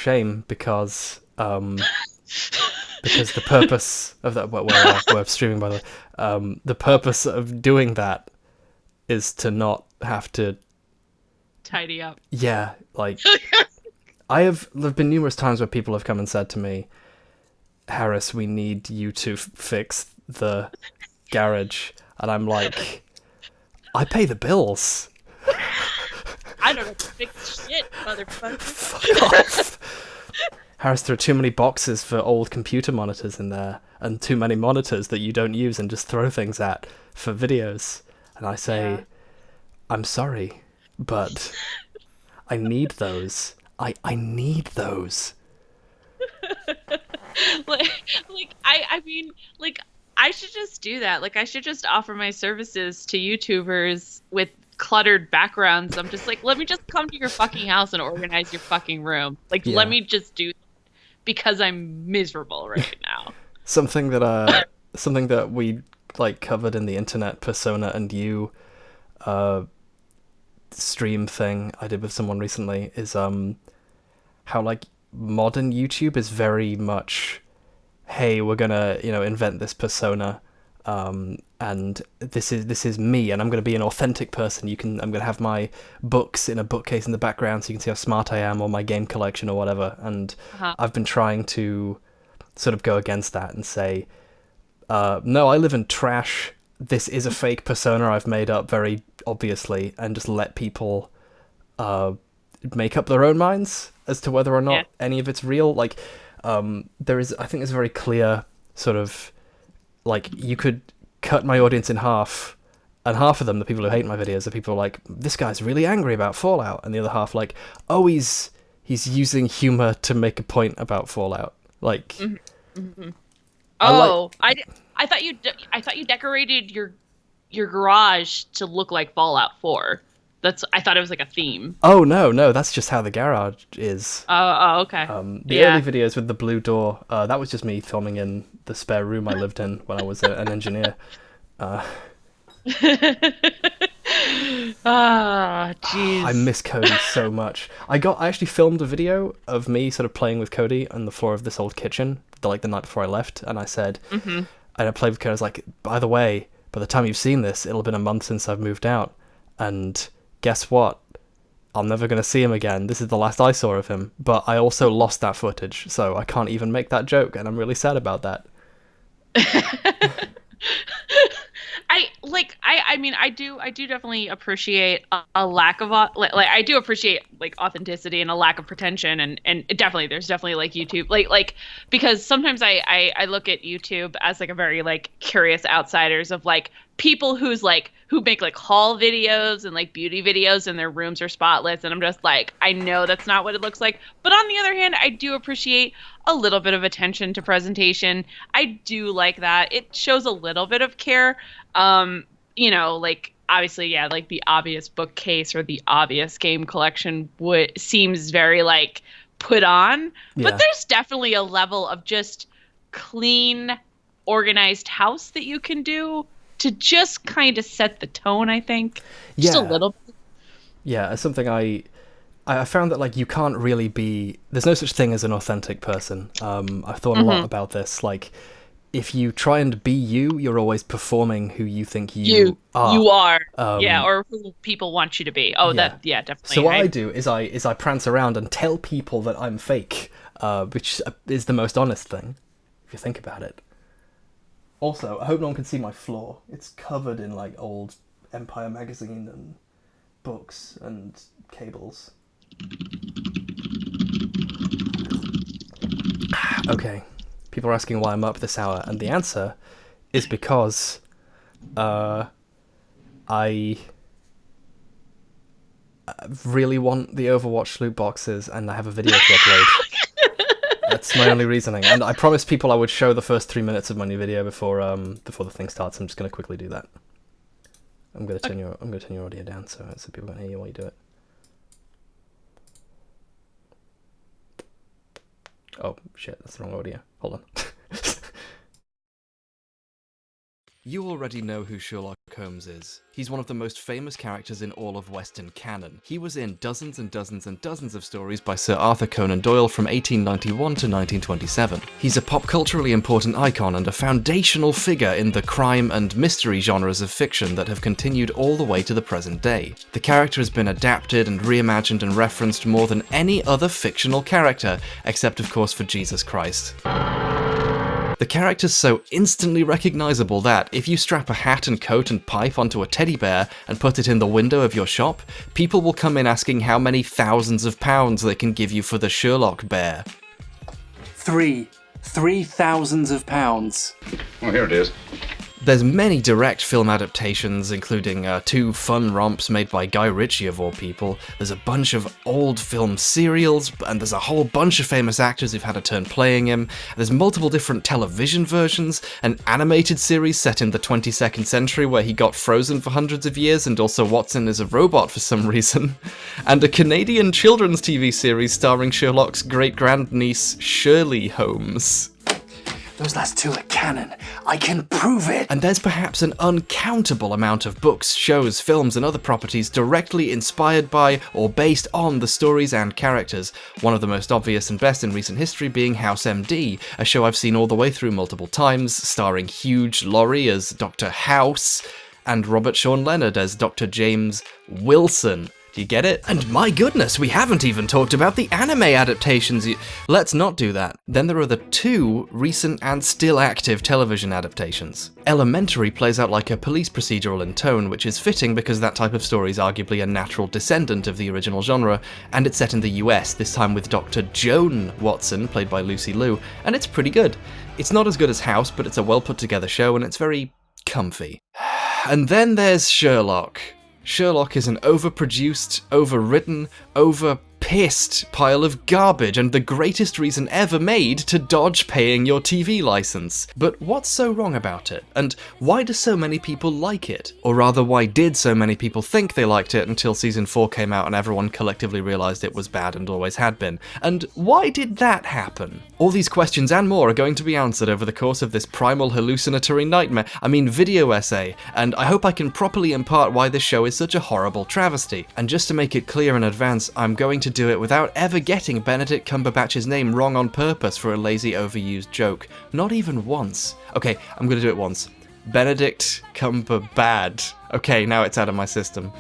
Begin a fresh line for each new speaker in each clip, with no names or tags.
shame because the purpose of that, we're streaming by the way, the purpose of doing that is to not have to,
Tidy up.
yeah, like, there've been numerous times where people have come and said to me, Harris, we need you to fix the garage. And I'm like, I pay the bills.
I don't know to fix shit, motherfucker.
Fuck off. Harris, there are too many boxes for old computer monitors in there, and too many monitors that you don't use and just throw things at for videos. And I
Yeah.
say, I'm sorry, but I need those. I need those.
I mean, like, I should just do that. Like, I should just offer my services to YouTubers with cluttered backgrounds. I'm just like, let me just come to your fucking house and organize your fucking room. Like, let
Yeah.
me just do because I'm miserable right now.
Something that something that we like covered in the internet persona and you uh stream thing I did with someone recently is how like modern YouTube is very much, hey, we're gonna, invent this persona, and this is me, and I'm gonna be an authentic person. I'm gonna have my books in a bookcase in the background, so you can see how smart I am, or my game collection, or whatever. And
Uh-huh.
I've been trying to sort of go against that and say, no, I live in trash. This is a fake persona I've made up very obviously, and just let people uh, make up their own minds as to whether or
Yeah.
not any of it's real. Like, I think there's a very clear sort of, like, you could cut my audience in half, and half of them, the people who hate my videos, are people like, this guy's really angry about Fallout, and the other half like, oh, he's using humor to make a point about Fallout. Like,
Hmm.
I like.
Oh, I thought you decorated your garage to look like Fallout 4. I thought it was like a theme.
Oh no, no, that's just how the garage is.
Oh, okay.
The early
Yeah.
videos with the blue door, that was just me filming in the spare room I lived in when I was an engineer. Uh,
Ah,
I
jeez.
miss Cody so much. I actually filmed a video of me sort of playing with Cody on the floor of this old kitchen, the night before I left, and I said,
Hmm.
and I played with Cody. I was like, by the way, by the time you've seen this, it'll have been a month since I've moved out, and guess what? I'm never going to see him again. This is the last I saw of him. But I also lost that footage, so I can't even make that joke, and I'm really sad about that.
I mean I do definitely appreciate a lack of I do appreciate like authenticity and a lack of pretension, and there's definitely like YouTube because sometimes I look at YouTube as like a very like curious outsiders of like people who make like haul videos and like beauty videos and their rooms are spotless, and I'm just like, I know that's not what it looks like, but on the other hand I do appreciate a little bit of attention to presentation. I do like that. It shows a little bit of care. Like obviously, yeah, like the obvious bookcase or the obvious game collection would seems very like put on, but
Yeah.
there's definitely a level of just clean, organized house that you can do to just kind of set the tone, I think. Just a
Yeah.
little.
Yeah, it's something I found that, like, you can't really be. There's no such thing as an authentic person. I've thought a lot
Hmm.
about this. Like, if you try and be you, you're always performing who you think
You
you are.
you are. Yeah,
Um,
or who people want you to be. Oh,
yeah.
that yeah,
So
definitely.
what I
I
do is I prance around and tell people that I'm fake, which is the most honest thing, if you think about it. Also, I hope no one can see my floor. It's covered in like old Empire magazine and books and cables. Okay, people are asking why I'm up this hour, and the answer is because uh, I really want the Overwatch loot boxes, and I have a video to upload. That's my only reasoning, and I promised people I would show the first 3 minutes of my new video before the thing starts. I'm just gonna quickly do that. I'm gonna turn your audio down so people can hear you while you do it. Oh shit, that's the wrong audio. Hold on. You already know who Sherlock Holmes is. He's one of the most famous characters in all of Western canon. He was in dozens and dozens and dozens of stories by Sir Arthur Conan Doyle from 1891 to 1927. He's a pop culturally important icon and a foundational figure in the crime and mystery genres of fiction that have continued all the way to the present day. The character has been adapted and reimagined and referenced more than any other fictional character, except of course for Jesus Christ. The character's so instantly recognisable that, if you strap a hat and coat and pipe onto a teddy bear and put it in the window of your shop, people will come in asking how many thousands of pounds they can give you for the Sherlock bear.
Three thousands of pounds.
Well, here it is.
There's many direct film adaptations, including 2 fun romps made by Guy Ritchie of all people. There's a bunch of old film serials, and there's a whole bunch of famous actors who've had a turn playing him. There's multiple different television versions, an animated series set in the 22nd century where he got frozen for hundreds of years, and also Watson is a robot for some reason, and a Canadian children's TV series starring Sherlock's great-grandniece Shirley Holmes.
Those last 2 are canon. I can prove it!
And there's perhaps an uncountable amount of books, shows, films, and other properties directly inspired by or based on the stories and characters. One of the most obvious and best in recent history being House MD, a show I've seen all the way through multiple times, starring Hugh Laurie as Dr. House, and Robert Sean Leonard as Dr. James Wilson. Do you get it? And my goodness, we haven't even talked about the anime adaptations. Let's not do that. Then there are the 2 recent and still active television adaptations. Elementary plays out like a police procedural in tone, which is fitting because that type of story is arguably a natural descendant of the original genre, and it's set in the US, this time with Dr. Joan Watson, played by Lucy Liu, and it's pretty good. It's not as good as House, but it's a well put together show, and it's very comfy. And then there's Sherlock. Sherlock is an overproduced, overwritten, over-pissed pile of garbage and the greatest reason ever made to dodge paying your TV license. But what's so wrong about it? And why do so many people like it? Or rather, why did so many people think they liked it until season 4 came out and everyone collectively realised it was bad and always had been? And why did that happen? All these questions and more are going to be answered over the course of this primal hallucinatory nightmare, video essay, and I hope I can properly impart why this show is such a horrible travesty. And just to make it clear in advance, I'm going to do it without ever getting Benedict Cumberbatch's name wrong on purpose for a lazy overused joke. Not even once. Okay, I'm gonna do it once. Benedict Cumberbad. Okay, now it's out of my system.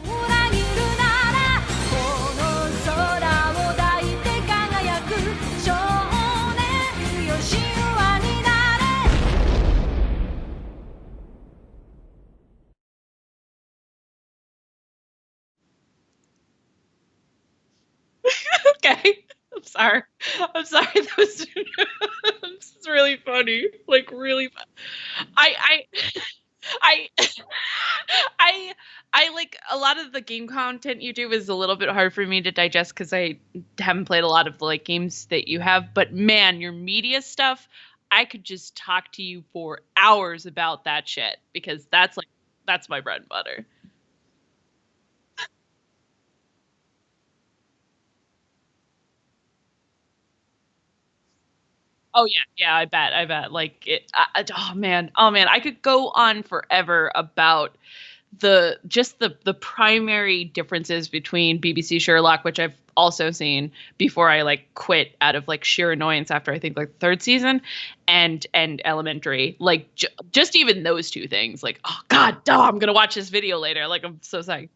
Okay. I'm sorry. That was this is really funny. Like really I I I like a lot of the game content you do is a little bit hard for me to digest because I haven't played a lot of the like games that you have, but man, your media stuff, I could just talk to you for hours about that shit because that's my bread and butter. Oh yeah, yeah, I bet. Like oh man, I could go on forever about the primary differences between BBC Sherlock, which I've also seen before I like quit out of like sheer annoyance after I think like third season, and Elementary. Like just even those 2 things. Like oh god, I'm gonna watch this video later. Like I'm so psyched.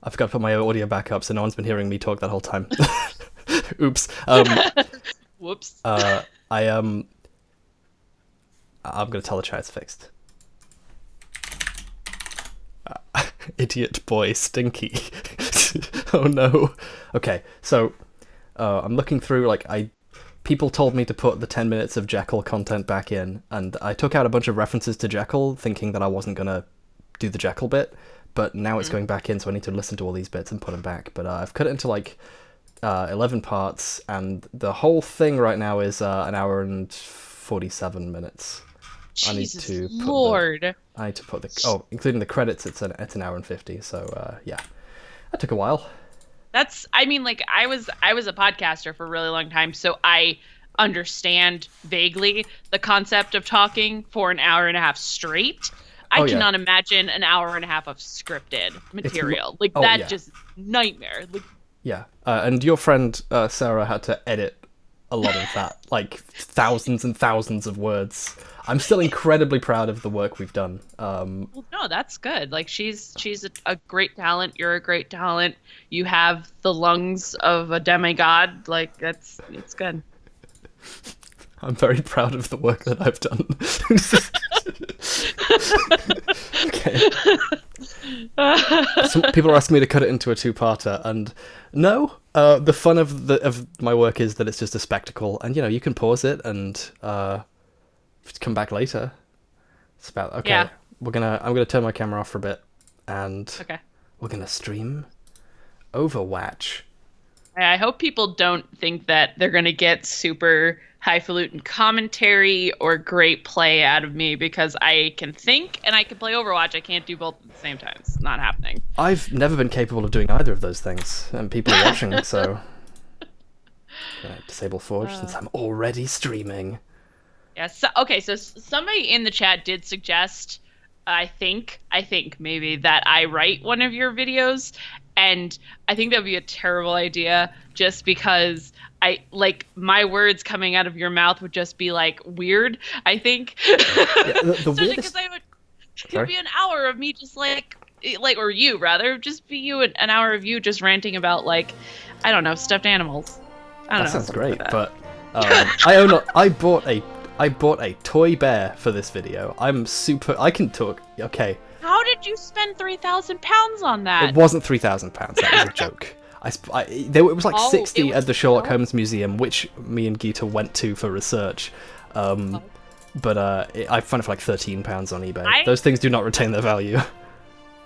I forgot to put my audio back up, so no one's been hearing me talk that whole time. Oops.
Whoops.
I I'm gonna tell the chat it's fixed. Idiot boy, stinky. Oh no. Okay, so I'm looking through. People told me to put the 10 minutes of Jekyll content back in, and I took out a bunch of references to Jekyll, thinking that I wasn't gonna do the Jekyll bit. But now it's going back in, so I need to listen to all these bits and put them back. But I've cut it into 11 parts, and the whole thing right now is an hour and 47 minutes.
Jesus
I need to
Lord.
I need to put including the credits, it's an hour and 50. So yeah. That took a while.
I mean, like I was a podcaster for a really long time, so I understand vaguely the concept of talking for an hour and a half straight. I
Oh yeah,
cannot imagine an hour and a half of scripted
it's
material. Like
oh
that
yeah,
just nightmare. Like
yeah. And your friend Sarah had to edit a lot of that, like thousands and thousands of words. I'm still incredibly proud of the work we've done.
well, no, that's good. Like she's a great talent. You're a great talent. You have the lungs of a demigod. Like it's good.
I'm very proud of the work that I've done. Okay. Some people are asking me to cut it into a two-parter, and no, the fun of my work is that it's just a spectacle, and you can pause it and come back later. It's about okay.
Yeah.
I'm gonna turn my camera off for a bit, and
Okay.
we're gonna stream Overwatch.
I hope people don't think that they're going to get super highfalutin commentary or great play out of me because I can think and I can play Overwatch. I can't do both at the same time. It's not happening.
I've never been capable of doing either of those things, and people are watching, so disable Forge since I'm already streaming.
Yeah. So, okay. So somebody in the chat did suggest, I think maybe that I write one of your videos, and I think that would be a terrible idea just because I like my words coming out of your mouth would just be like weird, I think.
Yeah, the
Especially
weirdest.
because it
Sorry?
would be an hour of me just like or you rather just be you an hour of you just ranting about like I don't know stuffed animals. I don't
That
know.
sounds
something
great,
like that.
but I bought a toy bear for this video. I can talk. Okay,
How did you spend 3,000 pounds on that?
it wasn't £3,000. That was a joke. It was like
Oh,
60
it
at
was
the Sherlock
real?
Holmes Museum, which me and Gita went to for research. But I found it for like £13 on eBay. Those things do not retain their value.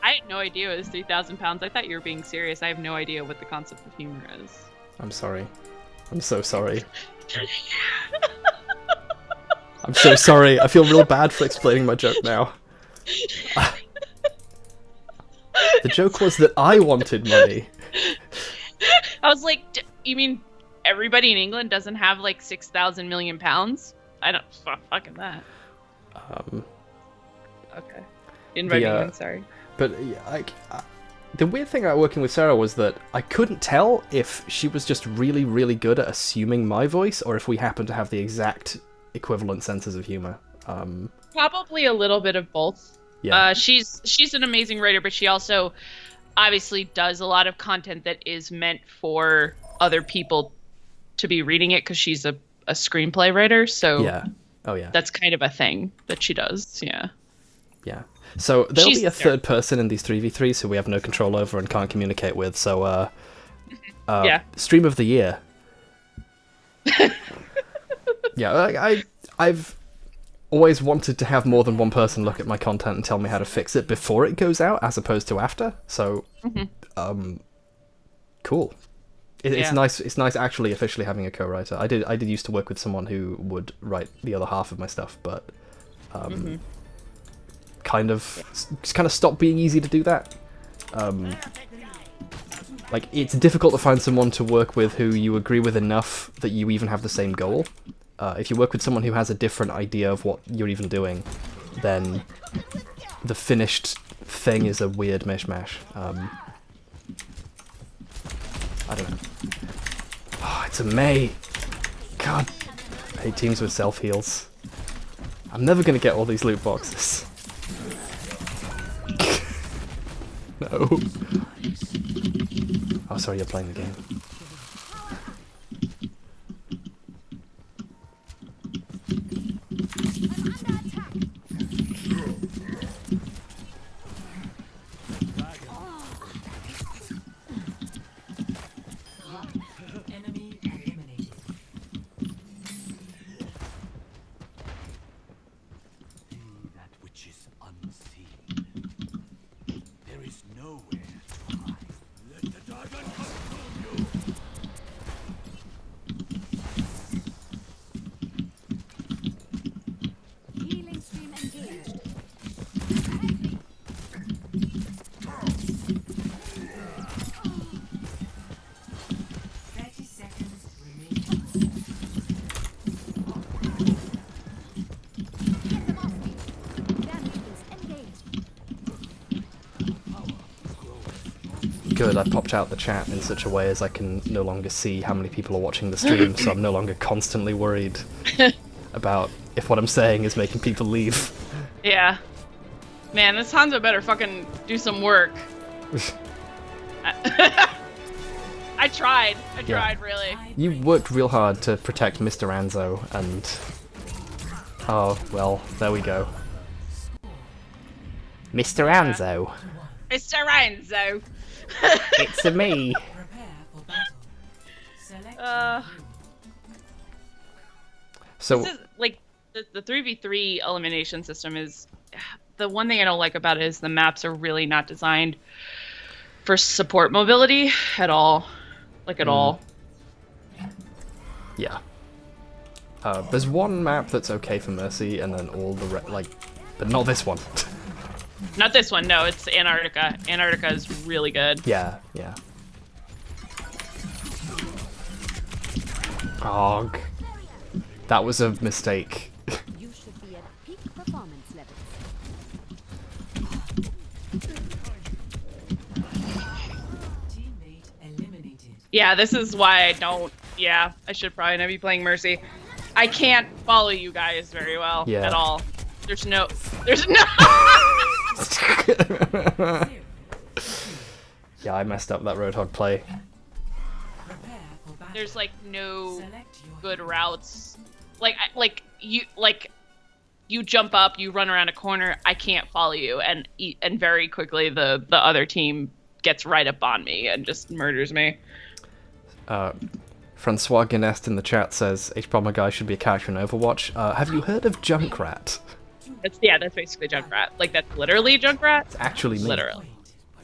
I had no idea it was 3,000 pounds. I thought you were being serious. I have no idea what the concept of humor is.
I'm sorry. I'm so sorry. I'm so sorry. I feel real bad for explaining my joke now. The joke was that I wanted money.
I was like, you mean everybody in England doesn't have like 6,000 million pounds? I don't fucking that. Okay. Inviting England, sorry.
But yeah, the weird thing about working with Sarah was that I couldn't tell if she was just really, really good at assuming my voice, or if we happened to have the exact equivalent senses of humor.
Probably a little bit of both.
Yeah.
She's an amazing writer, but she also obviously does a lot of content that is meant for other people to be reading it because she's a screenplay writer. So
Yeah. Oh yeah.
that's kind of a thing that she does. Yeah.
Yeah. So there'll
She's
be a
there.
third person in these 3v3s who we have no control over and can't communicate with. So
Yeah.
stream of the year. Yeah, I've always wanted to have more than one person look at my content and tell me how to fix it before it goes out, as opposed to after. So, cool. It's
Yeah.
nice. It's nice actually officially having a co-writer. I did used to work with someone who would write the other half of my stuff, but kind of stopped being easy to do that. Like, it's difficult to find someone to work with who you agree with enough that you even have the same goal. If you work with someone who has a different idea of what you're even doing, then the finished thing is a weird mishmash. I don't know. Oh, it's a May. God, I hate teams with self-heals. I'm never gonna get all these loot boxes. No. Oh, sorry, you're playing the game. Good, I popped out the chat in such a way as I can no longer see how many people are watching the stream, so I'm no longer constantly worried about if what I'm saying is making people leave.
Yeah. Man, this Hanzo better fucking do some work. I tried. I tried, really.
You worked real hard to protect Mr. Anzo, and... Oh, well, there we go. Mr. Anzo.
Mr. Anzo.
It's a me. So
this is, like, the 3v3 elimination system is... The one thing I don't like about it is the maps are really not designed for support mobility at all. Like, at all.
Yeah. There's one map that's okay for Mercy, and then all the but not this one.
Not this one, no, it's Antarctica. Antarctica is really good.
Yeah, yeah. Og. That was a mistake.
You should be at peak performance levels.
Teammate eliminated.
Yeah, this is why I don't... Yeah, I should probably not be playing Mercy. I can't follow you guys very well at all. There's no...
Yeah, I messed up that Roadhog play.
There's like no good routes. You jump up, you run around a corner, I can't follow you, and very quickly the other team gets right up on me and just murders me.
Francois Guinest in the chat says H-Bomber Guy should be a character in Overwatch. Have you heard of Junkrat?
That's basically Junkrat. Like, that's literally Junkrat.
It's actually me.
Literally.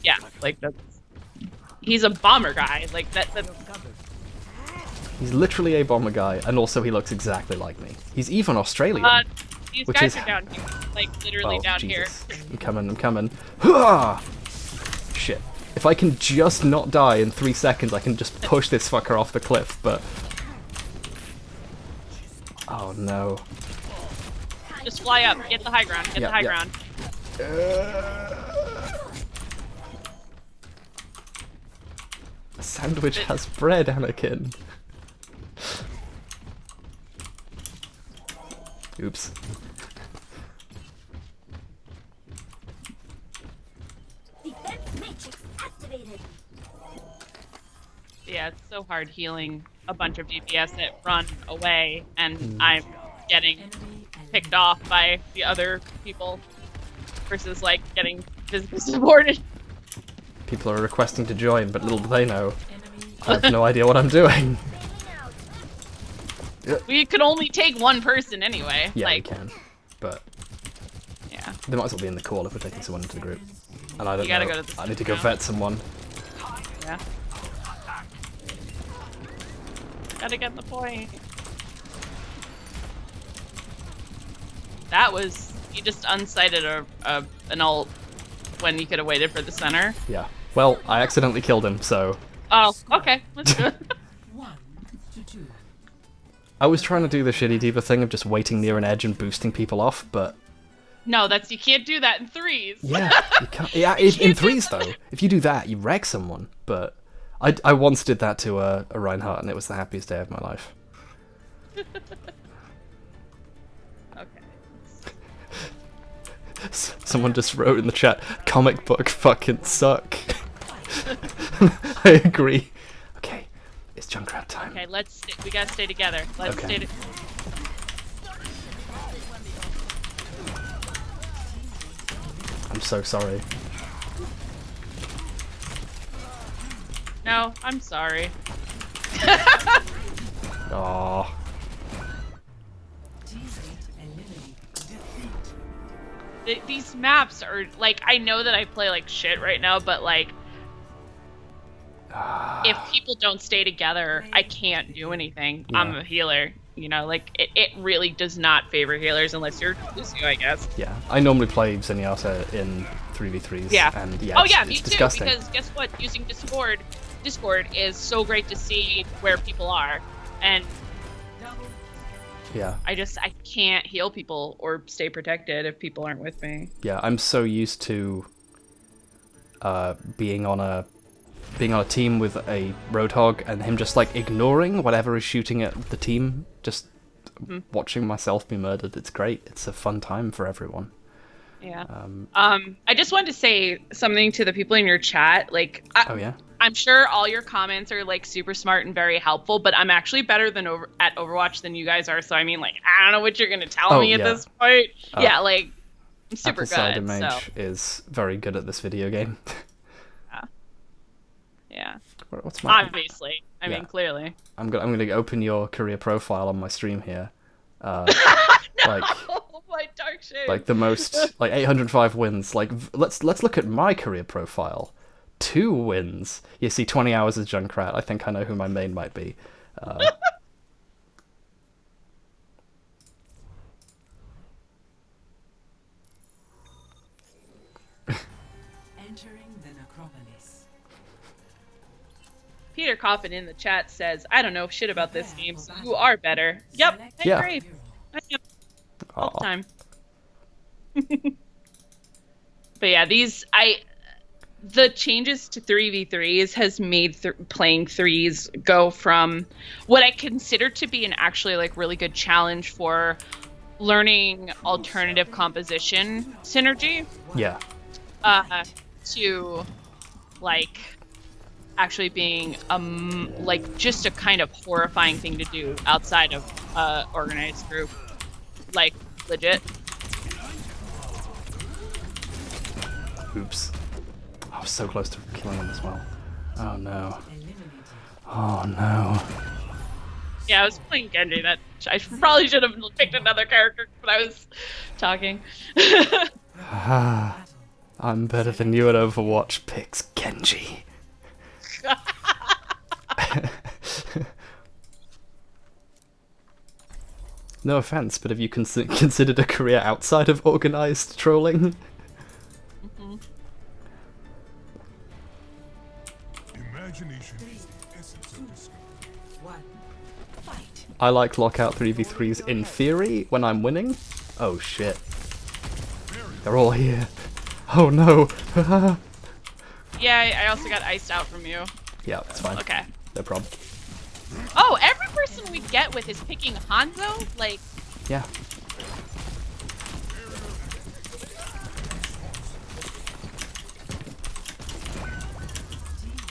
Yeah, like that's... He's a bomber guy. Like that's...
He's literally a bomber guy, and also he looks exactly like me. He's even Australian.
These
which
guys
is...
are down here. Like, literally down
Jesus.
here.
I'm coming. Hurrah! Shit. If I can just not die in 3 seconds, I can just push this fucker off the cliff, but... Oh no.
Just fly up. Get the high ground. Get the high ground.
A sandwich has bread, Anakin. Oops.
Defense matrix activated.
Yeah, it's so hard healing a bunch of DPS that run away, and I'm getting picked off by the other people versus like getting physically supported.
People are requesting to join, but little do they know, I have no idea what I'm doing.
We could only take one person anyway.
Yeah,
like,
we can, but
yeah.
they might as well be in the call if we're taking someone into the group. And I don't
You gotta
know.
go to the
I need to go
now.
vet someone.
Yeah. Gotta get the point. That was... You just unsighted an ult when you could have waited for the center.
Yeah. Well, I accidentally killed him, so...
Oh, okay. That's good.
1-2.
I was trying to do the shitty diva thing of just waiting near an edge and boosting people off, but...
No, you can't do that in threes.
Yeah, you can't... Yeah, in threes, though. If you do that, you wreck someone, but... I once did that to a Reinhardt, and it was the happiest day of my life.
Okay.
Someone just wrote in the chat, comic book fucking suck. I agree. Okay, it's Junkrat time.
Okay, we gotta stay together. Let's
Okay.
stay
I'm so sorry.
No, I'm sorry.
Aww.
These maps are, like, I know that I play like shit right now, but like, if people don't stay together, I can't do anything.
Yeah.
I'm a healer, you know, like, it really does not favor healers unless you're Lucio, I guess.
Yeah, I normally play Zenyatta in 3v3s.
Yeah.
And yeah,
Oh
it's,
yeah,
it's
me too,
disgusting.
because guess what? Using Discord is so great to see where people are, and
Yeah,
I can't heal people or stay protected if people aren't with me.
yeah, I'm so used to being on a being on a team with a Roadhog and him just like ignoring whatever is shooting at the team, just watching myself be murdered. It's great. It's a fun time for everyone.
Yeah. I just wanted to say something to the people in your chat. Like,
Oh yeah.
I'm sure all your comments are like super smart and very helpful, but I'm actually better than at Overwatch than you guys are. So I mean, like, I don't know what you're gonna tell me at
yeah.
this point. Yeah, like, I'm super
Apple Cider
good.
Mage
So
is very good at this video game.
yeah,
What's my?
obviously. I
Yeah.
mean, clearly.
I'm gonna open your career profile on my stream here. Like
Oh my dark shade.
like the most like 805 wins. Like let's look at my career profile. 2 wins. You see 20 hours as Junkrat. I think I know who my main might be.
Entering the necropolis.
Peter Coffin in the chat says, "I don't know shit about this game, so you are better." Yep, I
Yeah.
agree. I am all the
Aw.
time. But yeah, the changes to 3v3s has made playing threes go from what I consider to be an actually like really good challenge for learning alternative composition synergy
Yeah.
to like actually being like just a kind of horrifying thing to do outside of organized group, like legit.
Oops. I was so close to killing him as well. Oh no.
Eliminated.
Oh no.
Yeah, I was playing Genji. That I probably should have picked another character when I was talking.
Ah, I'm better than you at Overwatch. Picks Genji. No offense, but have you considered a career outside of organized trolling?
Imagination is the essence of discovery.
One. Fight.
I like lockout 3v3s in theory when I'm winning. Oh shit. They're all here. Oh no.
Yeah, I also got iced out from you.
Yeah, it's fine.
Okay.
No problem.
Oh, every person we get with is picking Hanzo? Like,
Yeah.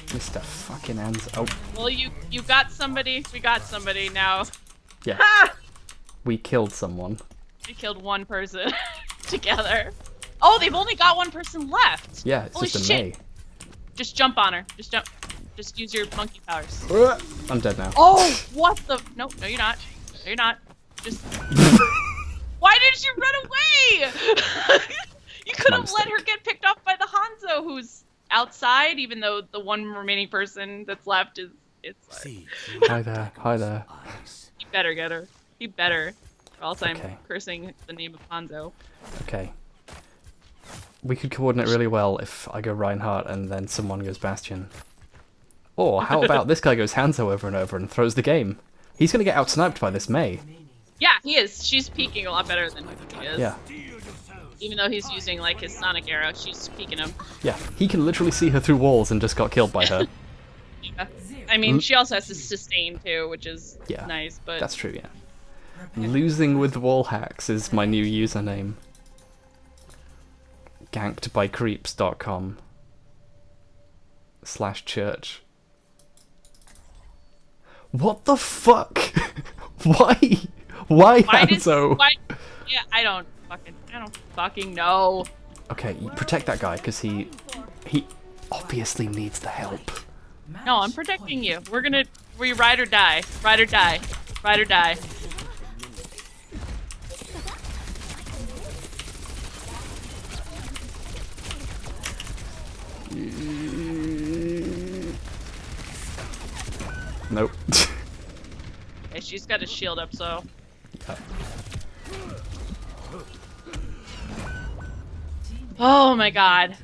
Mr. fucking ends. Oh,
well, you got somebody. We got somebody now.
yeah.
Ha!
We killed someone.
We killed one person together. Oh, they've only got one person left.
Yeah, it's
Holy
just a
shit.
May.
Just jump on her. Just jump. Just use your monkey powers.
I'm dead now.
Oh, what the? No, no, you're not. No, you're not. Just. Why did you run away? You could
My
have let
mistake.
her get picked off by the Hanzo, who's outside, even though the one remaining person that's left is. It's like,
See,
Hi there. Hi there.
he better get her. He better. Or else I'm
Okay.
cursing the name of Hanzo.
Okay. We could coordinate really well if I go Reinhardt and then someone goes Bastion. Or how about this guy goes Hanzo over and over and throws the game? He's gonna get outsniped by this May.
Yeah, he is. She's peeking a lot better than he is.
Yeah.
Even though he's using like his sonic arrow, she's peeking him.
Yeah. He can literally see her through walls and just got killed by her.
Yeah. I mean, she also has to sustain too, which is
Yeah.
nice. But
That's true, yeah. Losing with wall hacks is my new username. Gankedbycreeps.com /church. What the fuck? Why? Why Hanzo?
why? Yeah, I don't fucking know.
Okay, you protect that guy because he obviously needs the help.
No, I'm protecting you. We ride or die. Ride or die. Ride or die.
Nope.
Okay, she's got a shield up, so. Oh my god.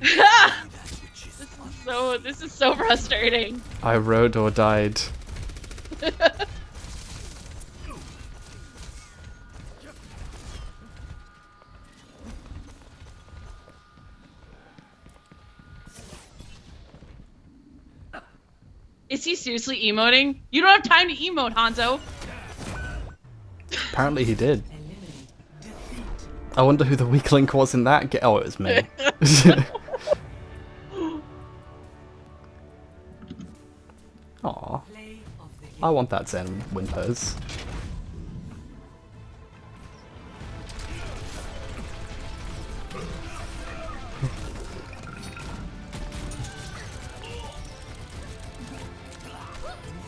This is so frustrating.
I rode or died.
is he seriously emoting? You don't have time to emote, Hanzo.
Apparently he did. I wonder who the weak link was in that. Oh, it was me. Aw. I want that Zen win pose.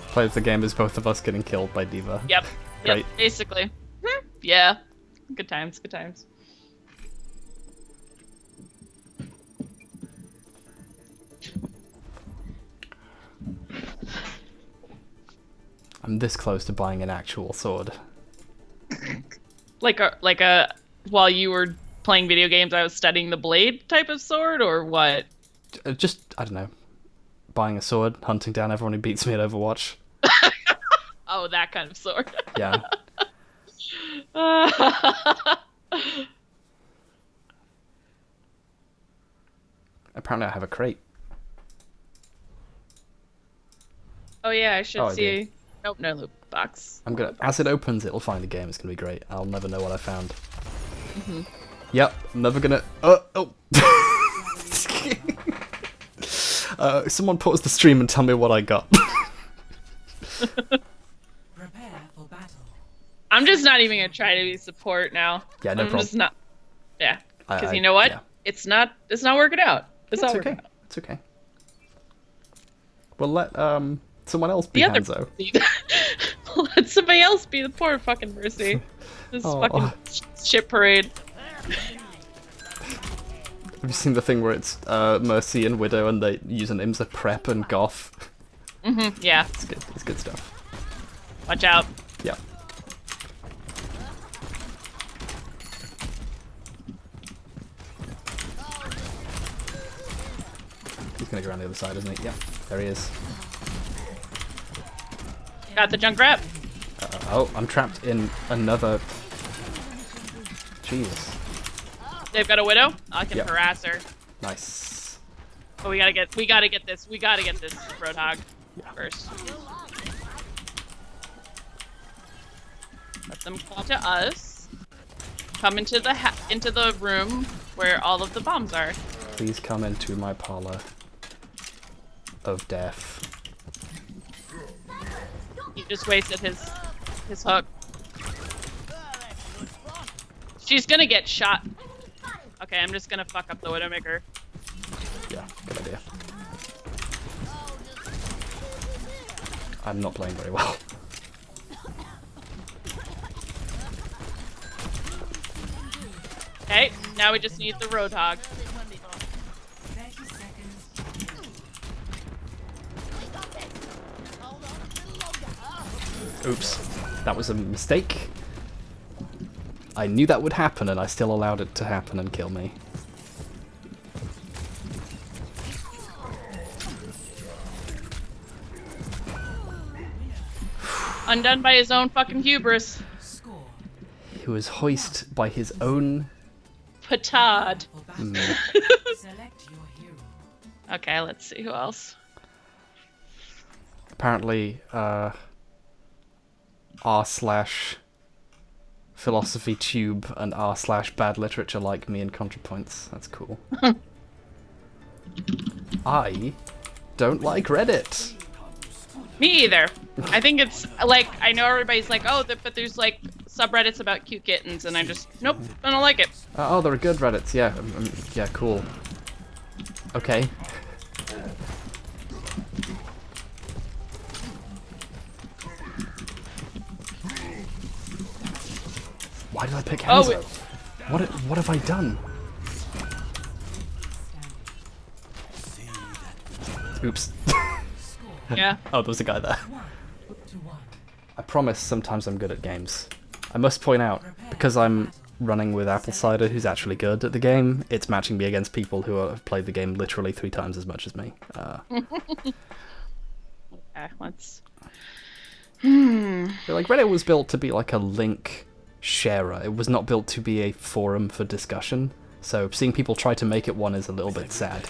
Plays the game as both of us getting killed by Diva.
Yep.
Great.
Yep. Basically. Yeah. Good times. Good times.
I'm this close to buying an actual sword.
Like a while you were playing video games, I was studying the blade type of sword, or what?
Just, I don't know. Buying a sword, hunting down everyone who beats me at Overwatch.
Oh, that kind of sword.
Yeah. Apparently I have a crate.
Oh yeah, I should
Oh, I
see. Nope, no loot box.
I'm gonna, as it opens, it'll find the game. It's gonna be great. I'll never know what I found. Yep, I'm never gonna. Oh. Someone pause the stream and tell me what I got.
Prepare for battle.
I'm just not even gonna try to be support now.
Yeah, no
I'm
problem.
just not. Yeah, because
I-
you know what?
yeah.
It's not working out. It's not working
okay.
out.
It's okay. We'll let someone else be
The other
Hanzo.
let somebody else be the poor fucking Mercy. This
Oh.
fucking shit parade.
Have you seen the thing where it's Mercy and Widow and they use an Imsa Prep and Goth?
Yeah,
It's good. It's good stuff.
watch out.
Yeah. He's gonna go around the other side, isn't he? Yeah. There he is.
Got the junk wrap.
Oh, I'm trapped in another. Jeez.
They've got a widow. I can
Yep.
harass her.
Nice.
But we gotta get this Roadhog first. Let them come to us. Come into the room where all of the bombs are.
Please come into my parlor of death.
He just wasted his hook. She's gonna get shot. Okay, I'm just gonna fuck up the Widowmaker.
Yeah, good idea. I'm not playing very well.
Okay, now we just need the Roadhog.
30 seconds.
Oops. That was a mistake. I knew that would happen and I still allowed it to happen and kill me.
Undone by his own fucking hubris.
Score.
He was hoist by his own...
Petard.
For battle. Select your hero.
Okay, let's see who else.
Apparently, r/philosophy tube and r/bad literature like me in ContraPoints. That's cool. I don't like Reddit.
Me either. I think it's like, I know everybody's like, oh, but there's like subreddits about cute kittens, and I just, nope, I don't like it.
Oh, there are good Reddits. Yeah, yeah, cool. Okay. Why did I pick
Oh,
Hanzo? What have I done? Oops.
Yeah.
Oh, there was a guy there.
1-1.
I promise sometimes I'm good at games. I must point out, because I'm running with Apple Cider, who's actually good at the game, it's matching me against people who have played the game literally 3 times as much as me.
Okay, let's.
Like, Reddit was built to be like a link sharer. It was not built to be a forum for discussion. So seeing people try to make it one is a little bit sad.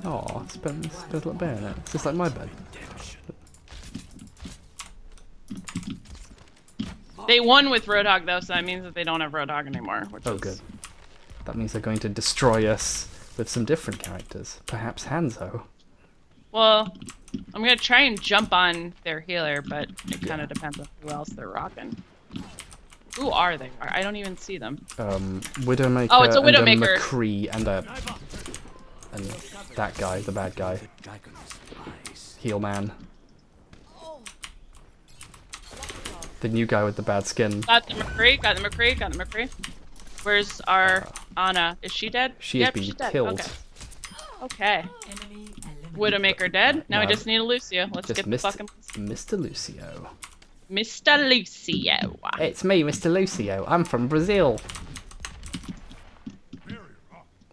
Oh, it's got a little bear in it. It's just like my bed.
They won with Roadhog though, so that means that they don't have Roadhog anymore. Which
Oh,
is...
good. That means they're going to destroy us with some different characters. Perhaps Hanzo.
Well, I'm gonna try and jump on their healer, but it kind of depends on who else they're rocking. Who are they? I don't even see them.
Widowmaker.
Oh, it's a
and
Widowmaker.
McCree and that guy, the bad guy. Heel man. The new guy with the bad skin.
Got the McCree. Got the McCree. Got the McCree. Where's our Anna? Is she dead?
She has
Yep,
been
she's dead.
killed.
Okay.
Enemy eliminated.
Widowmaker dead. Now we
No.
just need a Lucio. Let's
Just
get the fucking
Mr. Lucio.
Mr. Lucio.
It's me, Mr. Lucio. I'm from Brazil.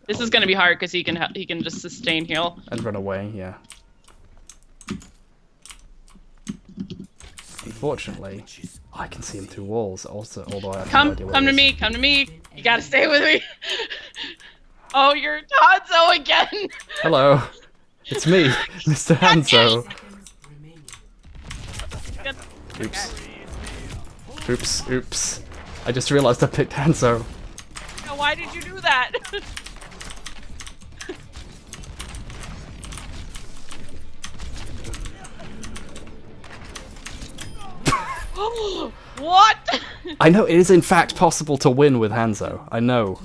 This is gonna be hard because he can just sustain heal.
And run away, yeah. Unfortunately, I can see him through walls. Also, although I have no idea where
Come
he
to
is.
me. Come to me. You gotta stay with me. Oh, you're Hanzo again.
Hello, it's me, Mr. Hanzo.
Seconds remaining.
Oops. Oops. Oops. I just realized I picked Hanzo.
Now, why did you do that? What?
I know it is in fact possible to win with Hanzo. I know.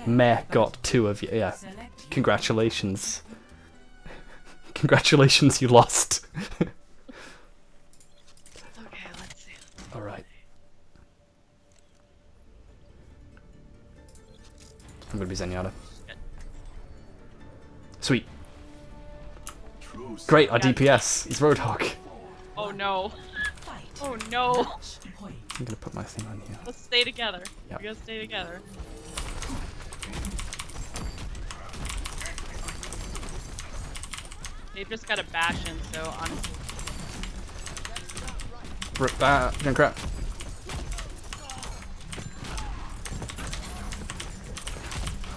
Meh got 2 of you. Yeah.
Select your
Congratulations. Congratulations, you lost.
Okay, let's see.
Alright. I'm gonna be Zenyatta. Sweet. Great, our DPS is Roadhog.
Oh no.
fight.
Oh no.
Point.
I'm gonna put my thing on here.
Let's stay together.
Yep.
We gotta stay together. They've just got a bash in, so honestly.
Junkrat.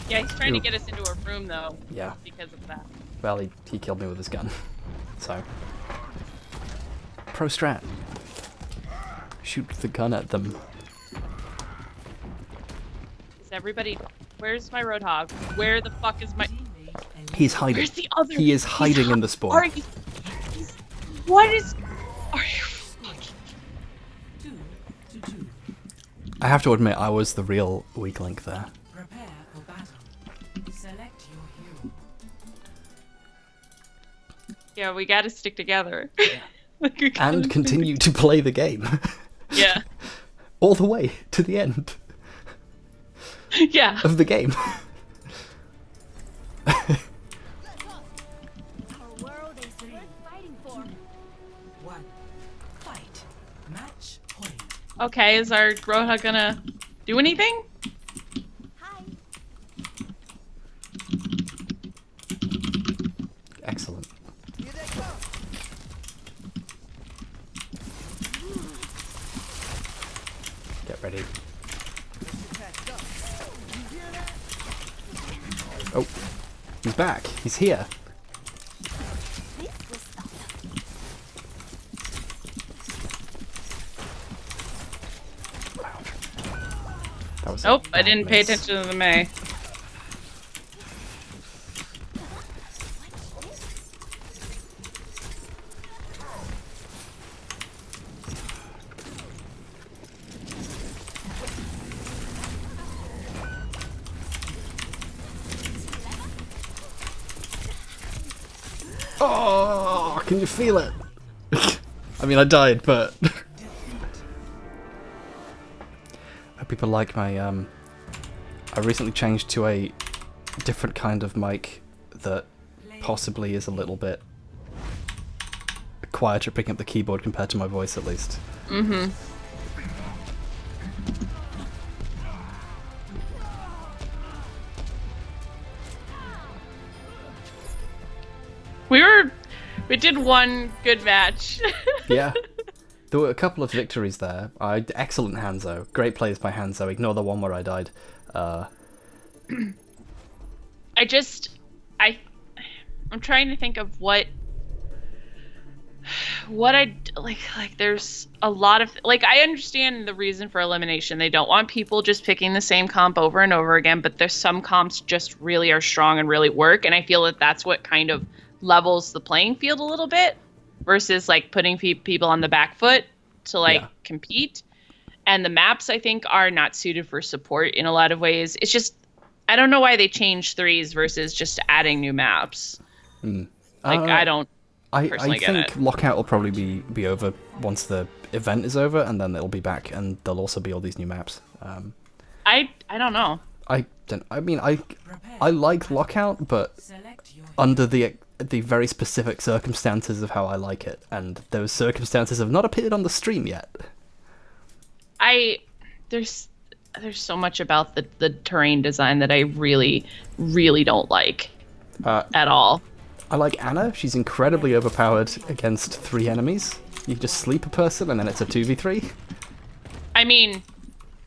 Yeah, he's trying to
Ooh.
get us into a room though.
Yeah.
Because of that.
Well, he killed me with his gun. So. Pro strat. Shoot the gun at them.
Is everybody? Where's my Roadhog? Where the fuck is my?
Teammate eliminated.
He's hiding.
Where's the other?
He is hiding in the
Are
spawn.
you? What is? Are you? Fucking...
2 to 2.
I have to admit, I was the real weak link there.
Prepare for battle. Select your hero.
Yeah, we gotta stick together. Like, we gotta
And
stick
continue to play the game.
Yeah.
All the way to the end
Yeah.
of the game.
Our world is worth fighting for.
1. Fight. Match point.
Okay, is our Roadhog gonna do anything?
Hi.
Excellent. Get ready. Oh, he's back. He's here.
This was something.
That was.
Nope,
a
I
bad
didn't pay
miss.
attention to the May.
Oh, can you feel it? I mean, I died, but. Hope people like my. I recently changed to a different kind of mic that possibly is a little bit quieter picking up the keyboard compared to my voice, at least.
Mm-hmm. We did one good match.
Yeah. There were a couple of victories there. Excellent Hanzo. Great plays by Hanzo. Ignore the one where I died.
I just I I'm trying to think of what I like there's a lot of like I understand the reason for elimination. They don't want people just picking the same comp over and over again, but there's some comps just really are strong and really work, and I feel that that's what kind of levels the playing field a little bit versus like putting people on the back foot to like
Yeah.
compete. And the maps I think are not suited for support in a lot of ways. It's just I don't know why they changed threes versus just adding new maps. Like
Uh,
I don't
I
personally get
think
it.
lockout will probably be over once the event is over, and then it'll be back, and there'll also be all these new maps.
I don't know.
I don't. I mean, I like lockout, but
Select your
under the very specific circumstances of how I like it, and those circumstances have not appeared on the stream yet.
There's so much about the terrain design that I really really don't like at all.
I like Anna. She's incredibly overpowered against 3 enemies. You just sleep a person, and then it's a 2v3.
I mean,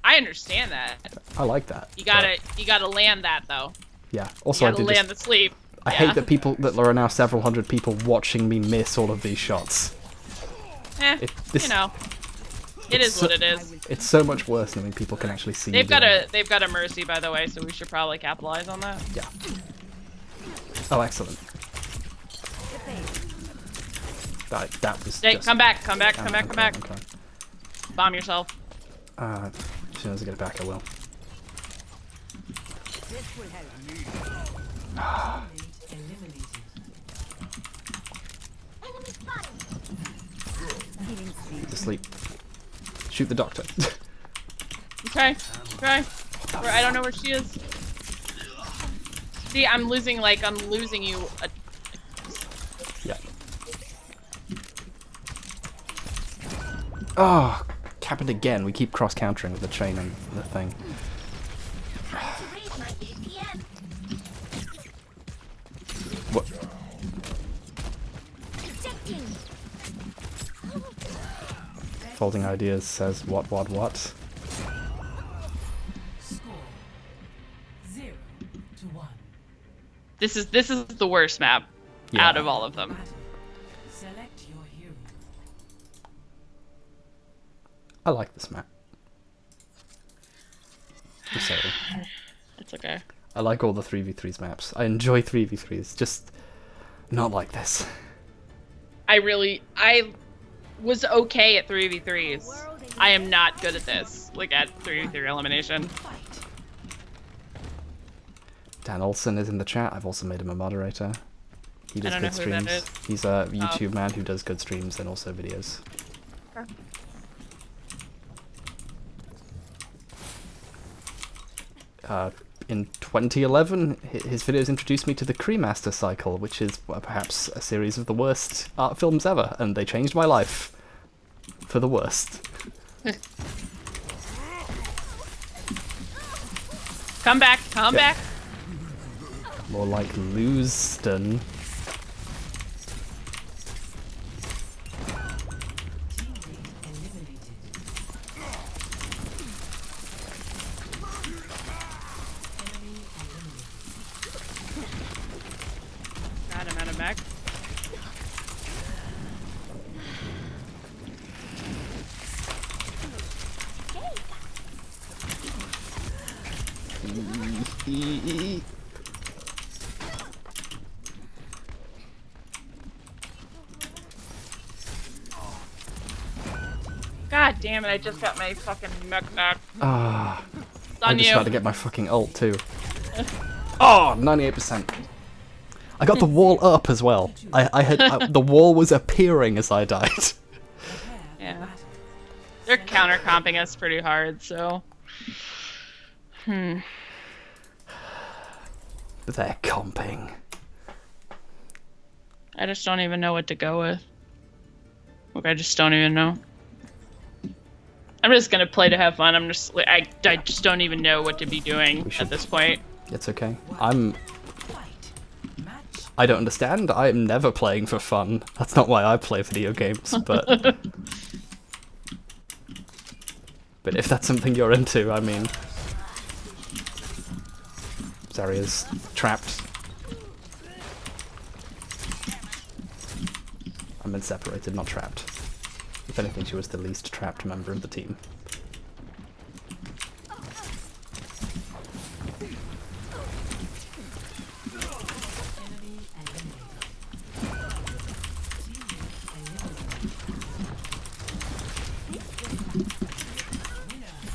I understand that.
I like that.
You
but,
gotta land that though.
yeah.
You
Also, I
gotta
did
land
just,
the sleep.
I
Yeah.
hate that there are now several hundred people watching me miss all of these shots. This-
You know, it is
so-
what it is.
It's so much worse knowing people can actually see.
They've
you
got
doing
they've got a mercy, by the way, so we should probably capitalize on that.
it. Yeah. Oh, excellent. That was.
Hey,
just...
come back, come back, come back, come back.
Okay.
Bomb yourself.
As soon as I get it back, I will.
eliminated.
To sleep. Shoot the doctor.
Okay, okay. I don't know where she is. See, I'm losing you.
Yeah. Oh, happened again. We keep cross countering with the chain and the thing.
To raise my APM.
What?
Ejecting.
Folding Ideas says what?
Score 0-1.
This is the worst map
Yeah.
out of all of them.
Battle. Select your hero.
I like this map. Just saying.
It's okay.
I like all the 3v3s maps. I enjoy 3v3s, just not like this.
I was okay at 3v3s. I am not good at this. Like at 3v3 elimination.
Fight.
Dan Olsen is in the chat. I've also made him a moderator. He does
don't know
good
who that
streams.
is.
He's a YouTube man who does good streams and also videos. In 2011, his videos introduced me to the Cremaster cycle, which is perhaps a series of the worst art films ever, and they changed my life for the worst.
Come back, come
Yeah.
back.
More like Lewiston.
Teammate eliminated. Enemy eliminated.
God, I'm out of mech. God damn it, I just got my fucking mech back.
Ah,
It's
I
on
just
you.
tried to get my fucking ult too. Oh, 98%. I got the wall up as well. The wall was appearing as I died.
Prepare
Yeah.
for battle.
They're counter comping us pretty hard, so.
They're comping.
I just don't even know what to go with. Like, I just don't even know. I'm just gonna play to have fun. I'm just like, I just don't even know what to be doing
We should-
at this point.
It's okay.
Fight. Match.
I don't understand. I am never playing for fun. That's not why I play video games, but... But if that's something you're into, I mean... Zarya's trapped. I meant separated, not trapped. If anything, she was the least trapped member of the team.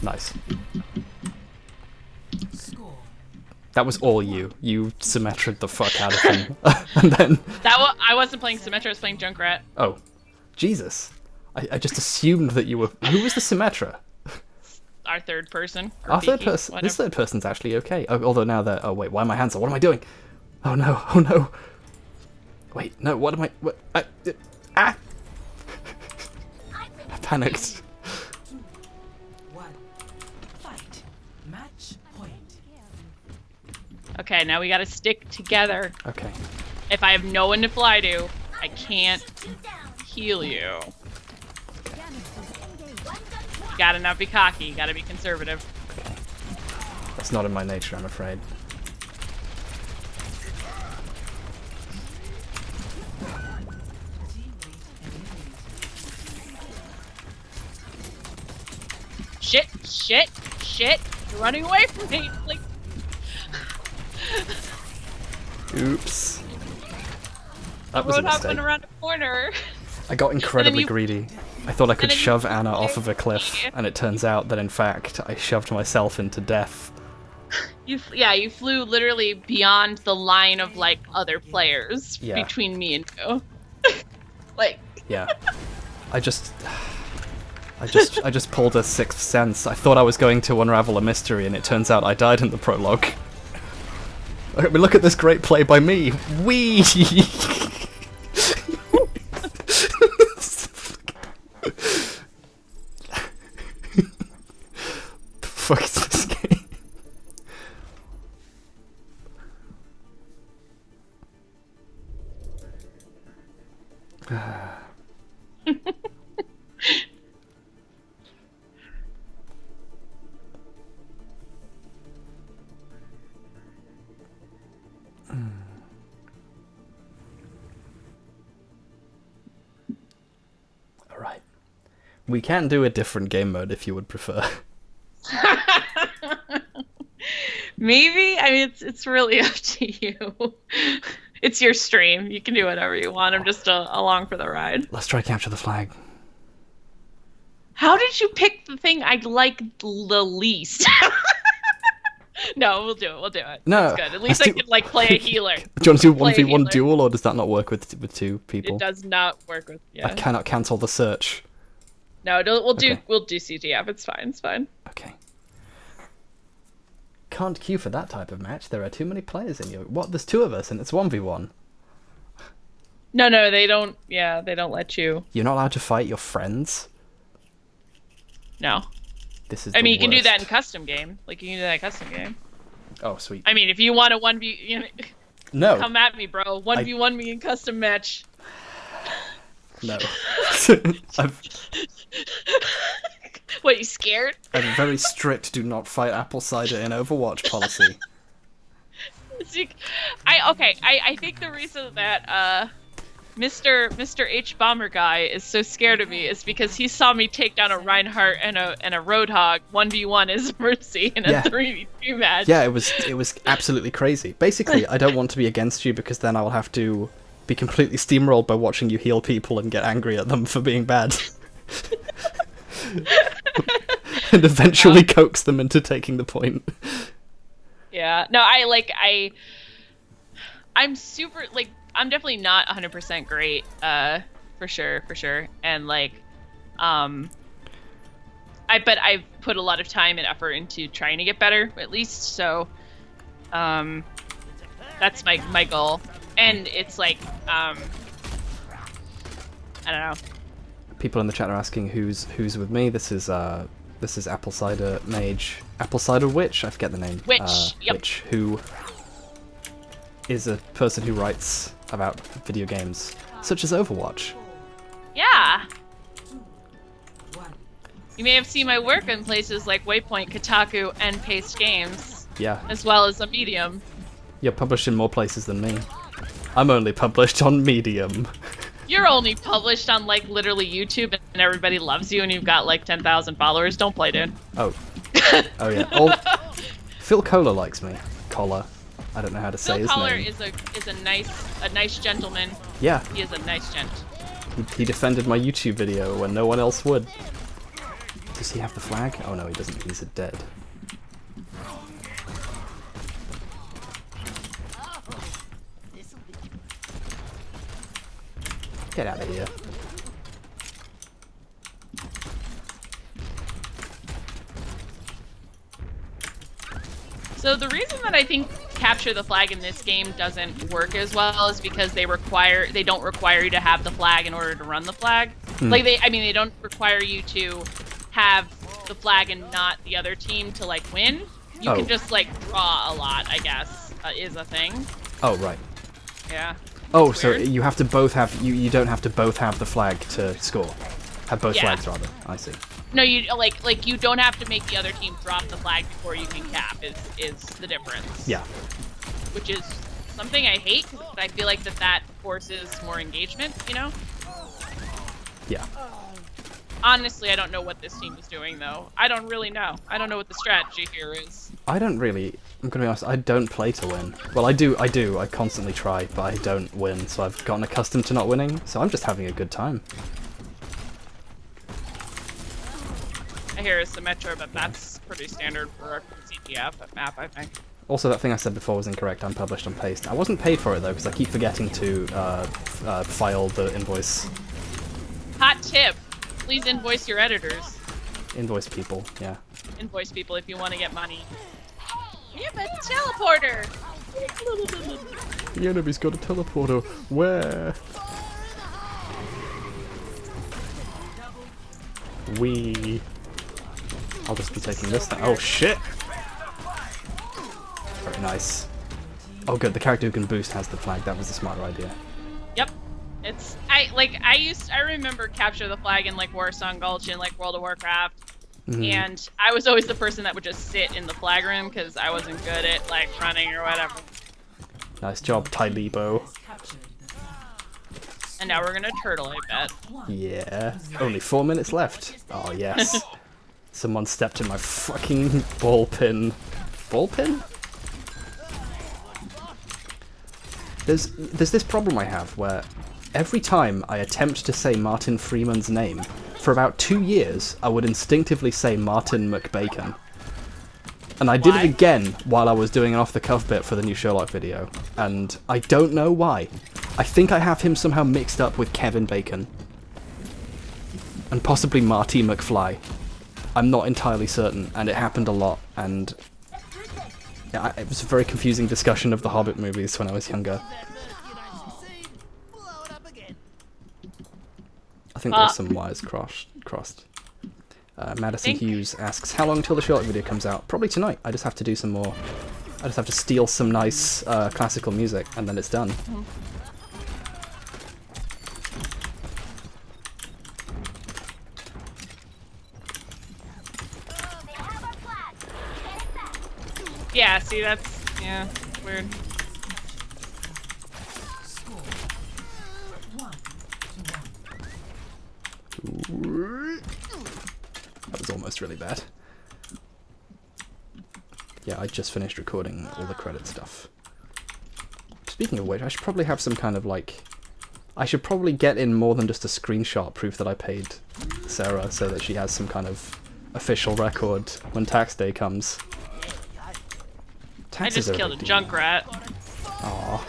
Nice. That was all you. You Symmetra'd the fuck out of him. And then...
I wasn't playing Symmetra, I was playing Junkrat.
Oh. Jesus. I just assumed that you were... Who was the Symmetra?
Our third person.
Our third person. This third person's actually okay. Oh, although now they're... Oh, wait, why are my hands up? What am I doing? Oh, no. Oh, no. Wait, no, what am I... What? Ah! I panicked.
Okay, now we gotta stick together.
Okay.
If I have no one to fly to, I can't heal you. You gotta not be cocky, you gotta be conservative.
Okay. That's not in my nature, I'm afraid.
Shit, shit, shit! You're running away from me! Like...
Oops. That was a
Roadhog
mistake.
went around a corner.
I got incredibly
you-
greedy. I thought I could
and then you-
shove Anna off of a cliff, and it turns out that in fact I shoved myself into death.
You flew literally beyond the line of like other players
Yeah.
between me and you. Like,
Yeah. I just pulled a sixth sense. I thought I was going to unravel a mystery, and it turns out I died in the prologue. I mean, look at this great play by me. Wee. The fuck is this game? Alright. We can do a different game mode if you would prefer.
maybe. I mean, it's really up to you. It's your stream. You can do whatever you want. I'm just along for the ride.
Let's try capture the flag.
How did you pick the thing I like the least? No, we'll do it. We'll do it.
No,
That's good. At least I can like play a healer.
Do you want to do
Play a
1v1
healer.
duel, or does that not work with two people?
It does not work with
I
yeah.
cannot cancel the search.
No, we'll do
Okay.
CTF. It's fine. It's fine.
Okay. Can't queue for that type of match. There are too many players in you. What? There's two of us, and it's 1v1.
No, they don't. Yeah, they don't let you.
You're not allowed to fight your friends.
No.
This is.
I
the
mean, you can do that in
worst.
custom game. Like you can do that in custom game.
Oh, sweet.
I mean, if you want a 1v, you know,
No.
come at me, bro. 1v1 me in custom match.
No. I've
What, you scared?
a very strict do not fight apple cider in Overwatch policy.
I think the reason that Mr. H Bomber guy is so scared of me is because he saw me take down a Reinhardt and a Roadhog 1v1 as Mercy in a
Yeah.
3v3 match.
Yeah, it was absolutely crazy. Basically, I don't want to be against you because then I will have to be completely steamrolled by watching you heal people and get angry at them for being bad. And eventually coax them into taking the point.
Yeah. No, I'm super, like, I'm definitely not 100% great, for sure. And, like, but I've put a lot of time and effort into trying to get better, at least, so, that's my goal. And it's like, I don't know.
People in the chat are asking who's with me. This is Apple Cider Mage, Apple Cider Witch. I forget the name.
Witch, yep.
Witch, who is a person who writes about video games such as Overwatch.
Yeah. You may have seen my work in places like Waypoint, Kotaku, and Paste Games,
Yeah,
as well as a Medium.
you're published in more places than me. I'm only published on Medium.
You're only published on like literally YouTube, and everybody loves you, and you've got like 10,000 followers. Don't play, dude.
Oh. Oh yeah. Oh, Phil Kohler likes me. Collar. I don't know how to say
Phil
his
Collar
name.
is a nice gentleman.
Yeah.
He is a nice gent.
He defended my YouTube video when no one else would. Does he have the flag? Oh no, he doesn't. He's dead. Get out of here.
So the reason that I think capture the flag in this game doesn't work as well is because they don't require you to have the flag in order to run the flag. Like they don't require you to have the flag and not the other team to like win. You can just like draw a lot, I guess, is a thing.
Oh right.
Yeah.
Oh,
It's
so
weird.
you have to both have you don't have to both have the flag to score. Have both
Yeah.
flags rather. I see.
No, you like you don't have to make the other team drop the flag before you can cap. Is the difference?
Yeah.
Which is something I hate because I feel like that forces more engagement. You know.
Yeah.
Honestly, I don't know what this team is doing though. I don't really know. I don't know what the strategy here is.
I don't really. I'm gonna be honest. I don't play to win. Well, I do. I constantly try, but I don't win. So I've gotten accustomed to not winning. So I'm just having a good time.
I hear a Symmetra, but that's pretty standard for a CTF map, I think.
Also, that thing I said before was incorrect. I'm published on Paste. I wasn't paid for it though, because I keep forgetting to file the invoice.
Hot tip: please invoice your editors.
Invoice people. Yeah.
Invoice people if you want to get money. You have a teleporter.
The enemy's got a teleporter. Where? I'll just be taking this thing. Oh shit! Very nice. Oh good, the character who can boost has the flag. That was a smarter idea.
Yep. I remember capture the flag in like Warsong Gulch in like World of Warcraft. And I was always the person that would just sit in the flag room because I wasn't good at like running or whatever.
Nice job, Tylibo.
Captured the flag.
And now we're gonna turtle, I bet.
Yeah. Only 4 minutes left. Oh yes. Someone stepped in my fucking ball pin. Ball pin? There's this problem I have where every time I attempt to say Martin Freeman's name, for about 2 years, I would instinctively say Martin McBacon. And I did
Why?
it again while I was doing an off-the-cuff bit for the new Sherlock video, and I don't know why. I think I have him somehow mixed up with Kevin Bacon. And possibly Marty McFly. I'm not entirely certain, and it happened a lot, and yeah, it was a very confusing discussion of the Hobbit movies when I was younger. I think there's some wires crossed. Madison Hughes asks, how long till the Sherlock video comes out? Probably tonight. I just have to do some more. I just have to steal some nice classical music, and then it's done.
Yeah, see, that's weird.
Score 1-1.
That was almost really bad. Yeah, I just finished recording all the credit stuff. Speaking of which, I should probably have some kind of like... I should probably get in more than just a screenshot proof that I paid Sarah so that she has some kind of official record when tax day comes.
I
Taxes
just
are
killed a
big deal.
Junkrat.
Aw,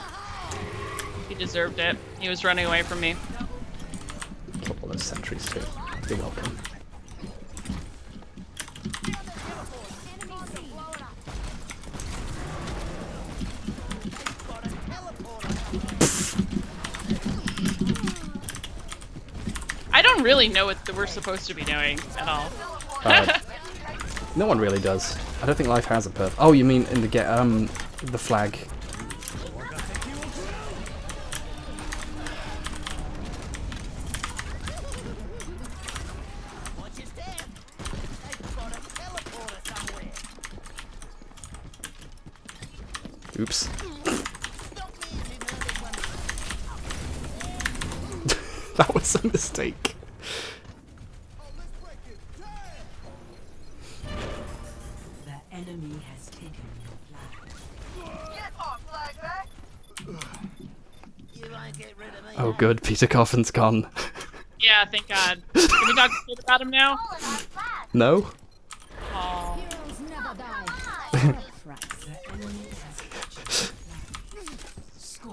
He deserved it. He was running away from me.
killed all those sentries too. You're welcome.
I don't really know what we're supposed to be doing at all.
No one really does. I don't think life has a perf. Oh, you mean in the the flag? Oops. That was a mistake.
The enemy has taken your flag.
Oh, good. Peter Coffin's gone.
Yeah, thank God. Can we talk shit about him now?
No?
Oh.
Heroes never die.
The enemy has captured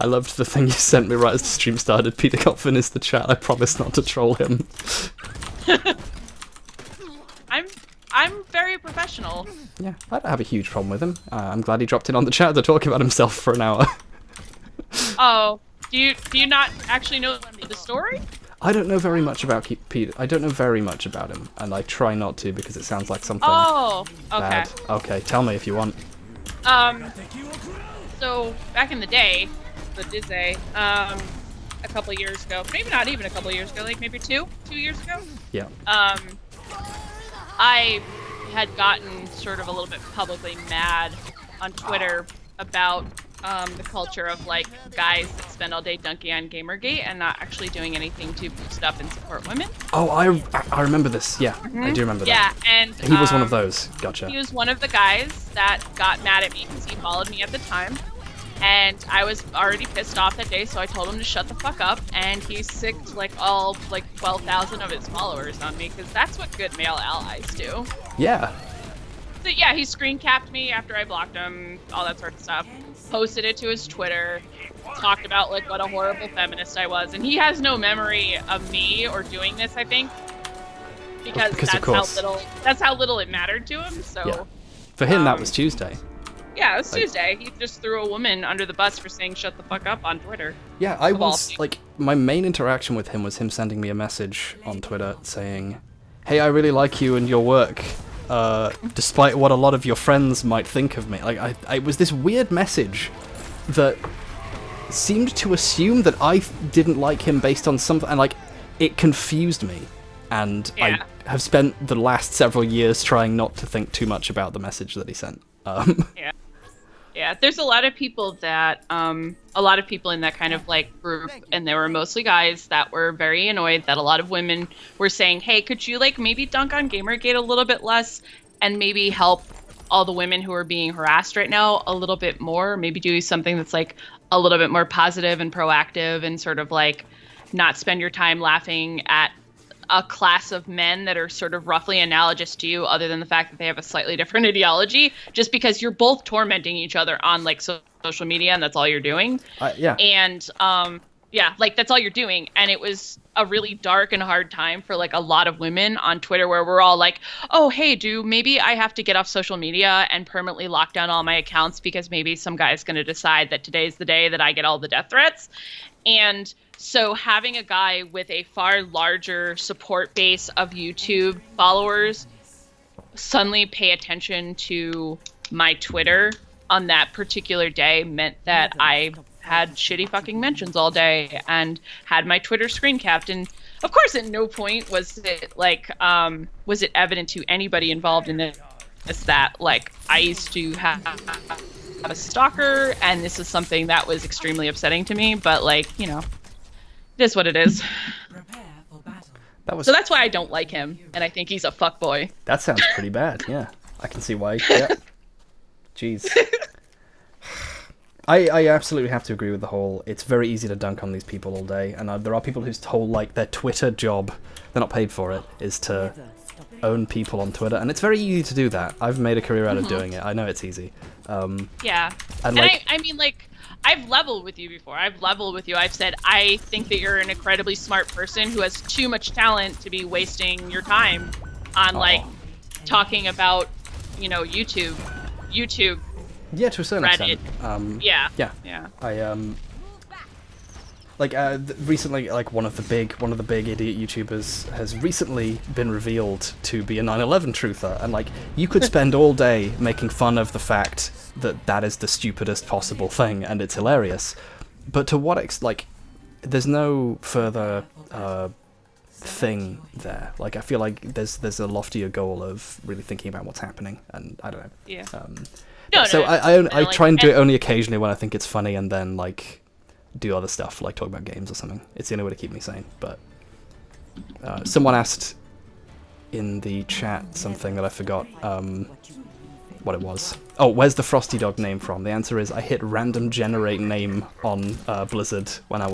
I loved the thing you sent me right as the stream started. Peter Coffin is the chat. I promise not to troll him.
I'm very professional.
Yeah, I don't have a huge problem with him. I'm glad he dropped in on the chat to talk about himself for an hour.
Oh, do you not actually know the story?
I don't know very much about Peter. I don't know very much about him, and I try not to because it sounds like something
Oh, okay.
bad. Okay, tell me if you want.
So back in the day, the Disney, a couple years ago, maybe not even a couple years ago, like maybe two years ago.
Yeah.
I had gotten sort of a little bit publicly mad on Twitter about the culture of like guys that spend all day dunking on Gamergate and not actually doing anything to boost up and support women.
Oh, I remember this. Yeah, I do remember that.
Yeah, and
He was one of those. Gotcha.
He was one of the guys that got mad at me because he followed me at the time. And I was already pissed off that day, so I told him to shut the fuck up. And he sicked like all 12,000 of his followers on me because that's what good male allies do.
Yeah.
So yeah, he screen capped me after I blocked him, all that sort of stuff. Posted it to his Twitter, talked about like what a horrible feminist I was, and he has no memory of me or doing this, I think, because that's how little it mattered to him. So
Yeah. For him, that was Tuesday.
yeah, it was Tuesday. He just threw a woman under the bus for saying "shut the fuck up" on Twitter.
Yeah, I was like, my main interaction with him was him sending me a message on Twitter saying, "Hey, I really like you and your work. Despite what a lot of your friends might think of me." Like, it was this weird message that seemed to assume that I didn't like him based on something, and like, it confused me. And
Yeah.
I have spent the last several years trying not to think too much about the message that he sent.
Yeah, there's a lot of people that, a lot of people in that kind of like group, and they were mostly guys that were very annoyed that a lot of women were saying, hey, could you like maybe dunk on Gamergate a little bit less and maybe help all the women who are being harassed right now a little bit more, maybe do something that's like a little bit more positive and proactive and sort of like not spend your time laughing at a class of men that are sort of roughly analogous to you, other than the fact that they have a slightly different ideology, just because you're both tormenting each other on like social media and that's all you're doing.
Yeah.
And yeah, like that's all you're doing. And it was a really dark and hard time for like a lot of women on Twitter where we're all like, oh, hey, maybe I have to get off social media and permanently lock down all my accounts because maybe some guy's going to decide that today's the day that I get all the death threats. And so having a guy with a far larger support base of YouTube followers suddenly pay attention to my Twitter on that particular day meant that I had shitty fucking mentions all day and had my Twitter screen capped. And of course, at no point was it like, was it evident to anybody involved in this that like I used to have a stalker, and this is something that was extremely upsetting to me, but like, you know, it is what it is.
Prepare for battle.
So that's why I don't like him, and I think he's a fuckboy.
That sounds pretty bad, yeah. I can see why. Yeah. Jeez. I absolutely have to agree with the whole, it's very easy to dunk on these people all day, and there are people whose whole, like, their Twitter job, they're not paid for it, is to own people on Twitter, and it's very easy to do that. I've made a career out of doing it. I know it's easy.
Yeah. And like, I mean, like, I've leveled with you before. I've leveled with you. I've said, I think that you're an incredibly smart person who has too much talent to be wasting your time on, like, talking about, you know, YouTube.
Yeah, to a certain
Reddit.
extent.
Yeah.
Yeah. I like recently, like one of the big idiot YouTubers has recently been revealed to be a 9/11 truther, and like you could spend all day making fun of the fact that that is the stupidest possible thing, and it's hilarious. But to what extent? Like, there's no further thing there. Like, I feel like there's a loftier goal of really thinking about what's happening, and I don't know.
Yeah.
I try and do it only occasionally when I think it's funny, and then like do other stuff like talk about games or something. It's the only way to keep me sane. But Someone asked in the chat something that I forgot what it was. Oh, where's the Frosty Dog name from? The answer is I hit random generate name on Blizzard when I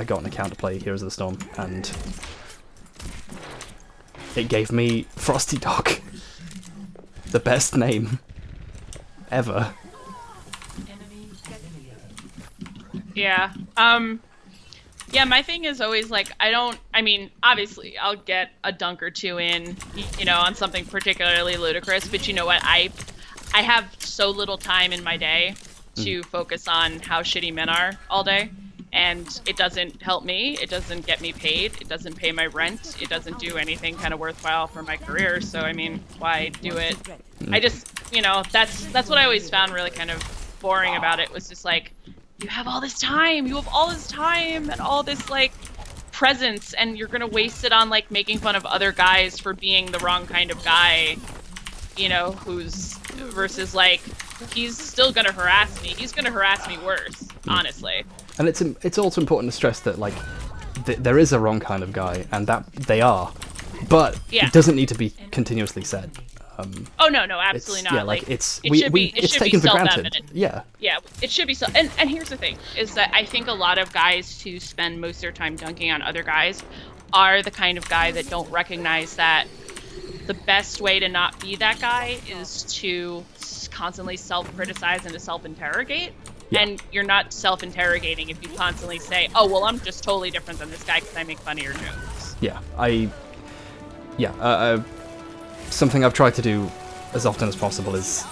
got an account to play Heroes of the Storm, and it gave me Frosty Dog. The best name ever.
Yeah. Yeah, my thing is always like, I mean, obviously, I'll get a dunk or two in, on something particularly ludicrous, but you know what? I have so little time in my day to focus on how shitty men are all day, and it doesn't help me, it doesn't get me paid, it doesn't pay my rent, it doesn't do anything kind of worthwhile for my career, so I mean, why do it? I just, that's what I always found really kind of boring about it, was just like, you have all this time and all this like presence, and you're gonna waste it on like making fun of other guys for being the wrong kind of guy, who's versus like he's still gonna harass me. He's gonna harass me worse, honestly.
And it's also important to stress that like there is a wrong kind of guy, and that they are, but it doesn't need to be continuously said.
Oh no, absolutely not.
Yeah, like
it
it's
should
taken
be
for granted.
self-evident.
Yeah,
it should be so. And here's the thing: is that I think a lot of guys who spend most of their time dunking on other guys are the kind of guy that don't recognize that the best way to not be that guy is to constantly self-criticize and to self-interrogate.
Yeah.
And you're not self-interrogating if you constantly say, "Oh, well, I'm just totally different than this guy because I make fun of your jokes."
Something I've tried to do as often as possible is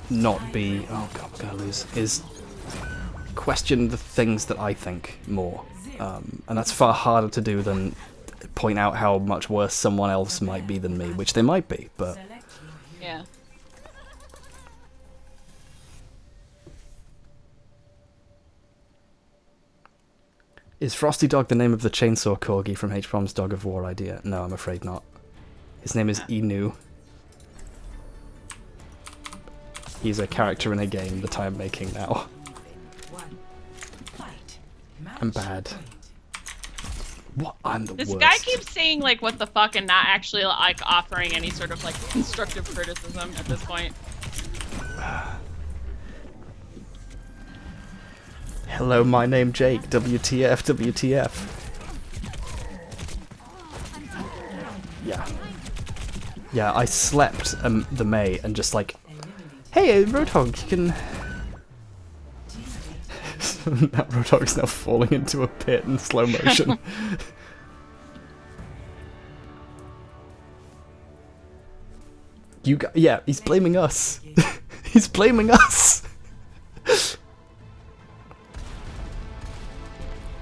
not be, oh god, we're gonna lose, is question the things that I think more. And that's far harder to do than point out how much worse someone else might be than me, which they might be, but...
Yeah.
Is Frosty Dog the name of the chainsaw corgi from H-Bomb's Dog of War idea? No, I'm afraid not. His name is Inu. He's a character in a game that I'm making now. I'm bad. What? I'm the
This
worst.
guy keeps saying like what the fuck and not actually like offering any sort of like constructive criticism at this point.
Hello, my name Jake. WTF, WTF. Yeah. Yeah, I slept the May and just like, hey, Roadhog, you can... That Roadhog's now falling into a pit in slow motion. Yeah, he's blaming us. He's blaming us.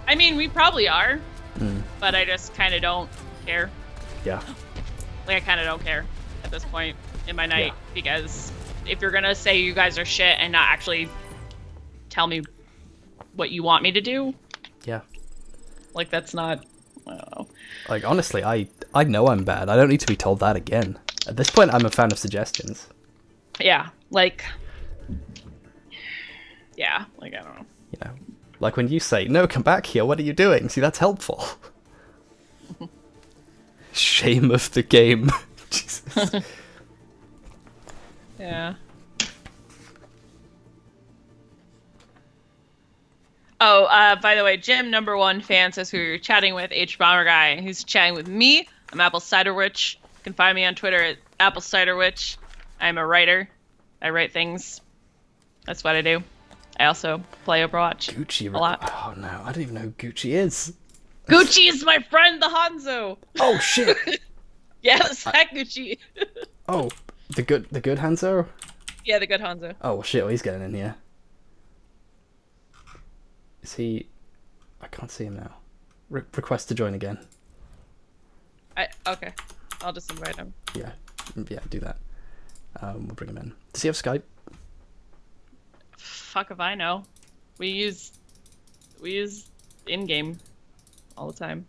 I mean, we probably are, but I just kind of don't care.
Yeah.
Like, I kind of don't care at this point in my night, because if you're gonna say you guys are shit and not actually tell me what you want me to do,
Yeah.
like, that's not, I don't know.
Like, honestly, I know I'm bad. I don't need to be told that again. At this point, I'm a fan of suggestions.
Yeah, like, I don't know.
You know, like when you say, no, come back here, what are you doing? See, that's helpful. Shame of the game. Jesus.
Yeah. Oh, by the way, Jim #1 fan says who you're chatting with, H Bomber Guy. He's chatting with me. I'm Apple Cider Witch. You can find me on Twitter at Apple Cider Witch. I'm a writer. I write things. That's what I do. I also play Overwatch
Gucci.
a lot.
Oh no, I don't even know who Gucci is.
Gucci is my friend, the Hanzo.
Oh shit.
Yes, that Gucci.
Oh, the good Hanzo?
Yeah, the good Hanzo.
Oh well, shit, well, he's getting in here. Is he... I can't see him now. Request to join again.
Okay. I'll just invite him.
Yeah, do that. We'll bring him in. Does he have Skype?
Fuck if I know. We use in-game all the time.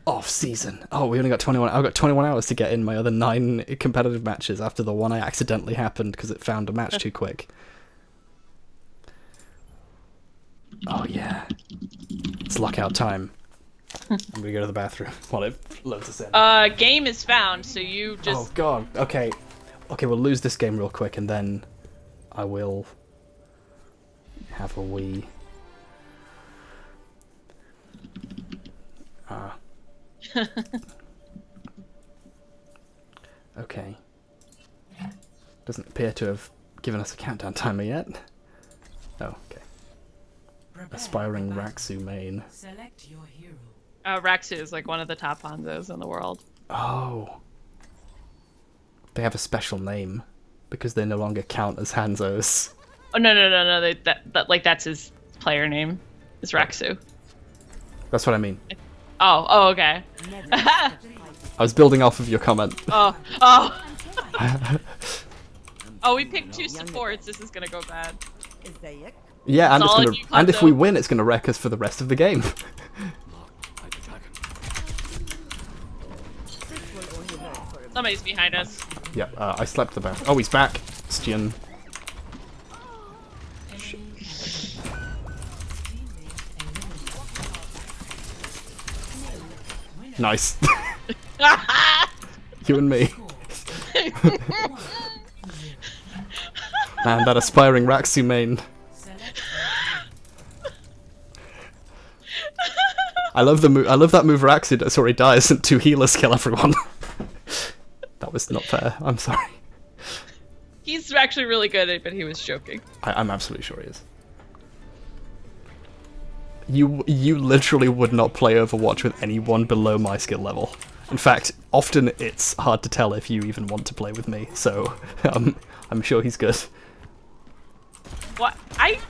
Off season. Oh, we only got 21. I've got 21 hours to get in my other 9 competitive matches after the one I accidentally happened because it found a match too quick. Oh yeah. It's lockout time. I'm gonna go to the bathroom while it loads us in.
Game is found, so you
Oh
just
god. Okay. Okay, we'll lose this game real quick and then I will have a wee. Okay. Doesn't appear to have given us a countdown timer yet. Oh, okay.
Prepare
Aspiring
for battle.
Raksu main.
Select your hero.
Raxu is like one of the top Hanzos in the world.
Oh. They have a special name because they no longer count as Hanzos.
Oh no! That's his player name. Is Raxu.
That's what I mean.
Oh, okay.
I was building off of your comment.
Oh. Oh, we picked 2 supports. This is gonna go bad.
Yeah, and
It's
it's
all
gonna,
of you,
and if we
Hanzo.
win, it's gonna wreck us for the rest of the game.
Somebody's behind us.
Yeah, I slept the best. Oh, he's back. Stian. Nice. You and me. Man, that aspiring Raksu main. I love the move. I love that move Raksu does where he dies and 2 healers kill everyone. That was not fair. I'm sorry.
He's actually really good, but he was joking.
I'm absolutely sure he is. You literally would not play Overwatch with anyone below my skill level. In fact, often it's hard to tell if you even want to play with me. So I'm sure he's good.
What? I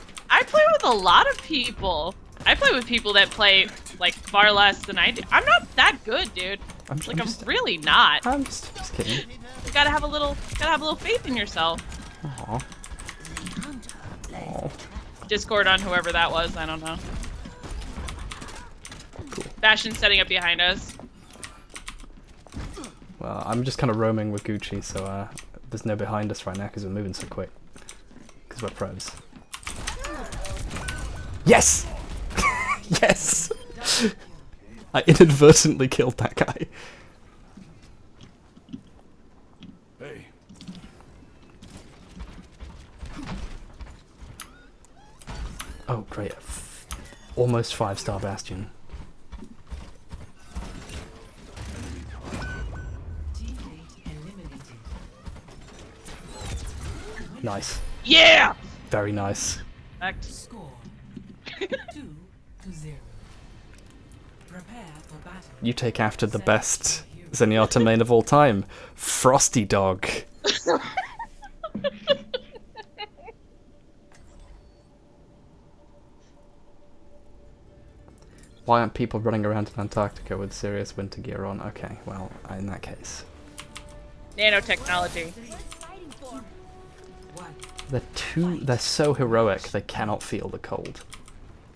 play with a lot of people. I play with people that play like far less than I do. I'm not that good, dude. I'm really not.
I'm just kidding.
You gotta have a little faith in yourself.
Aw. Aw.
Discord on whoever that was. I don't know.
Cool.
Bastion's setting up behind us.
Well, I'm just kind of roaming with Gucci, so there's no behind us right now because we're moving so quick. Because we're pros. Yes! Yes! I inadvertently killed that guy.
Hey,
Oh, great. Almost 5-star Bastion.
Teammate eliminated.
Nice.
Yeah.
Very nice.
Fact.
Score 2-0. Prepare for battle.
You take after the best Zenyatta main of all time, Frosty Dog. Why aren't people running around in Antarctica with serious winter gear on? Okay, well, in that case.
Nanotechnology.
Fighting for.
They're so heroic, they cannot feel the cold.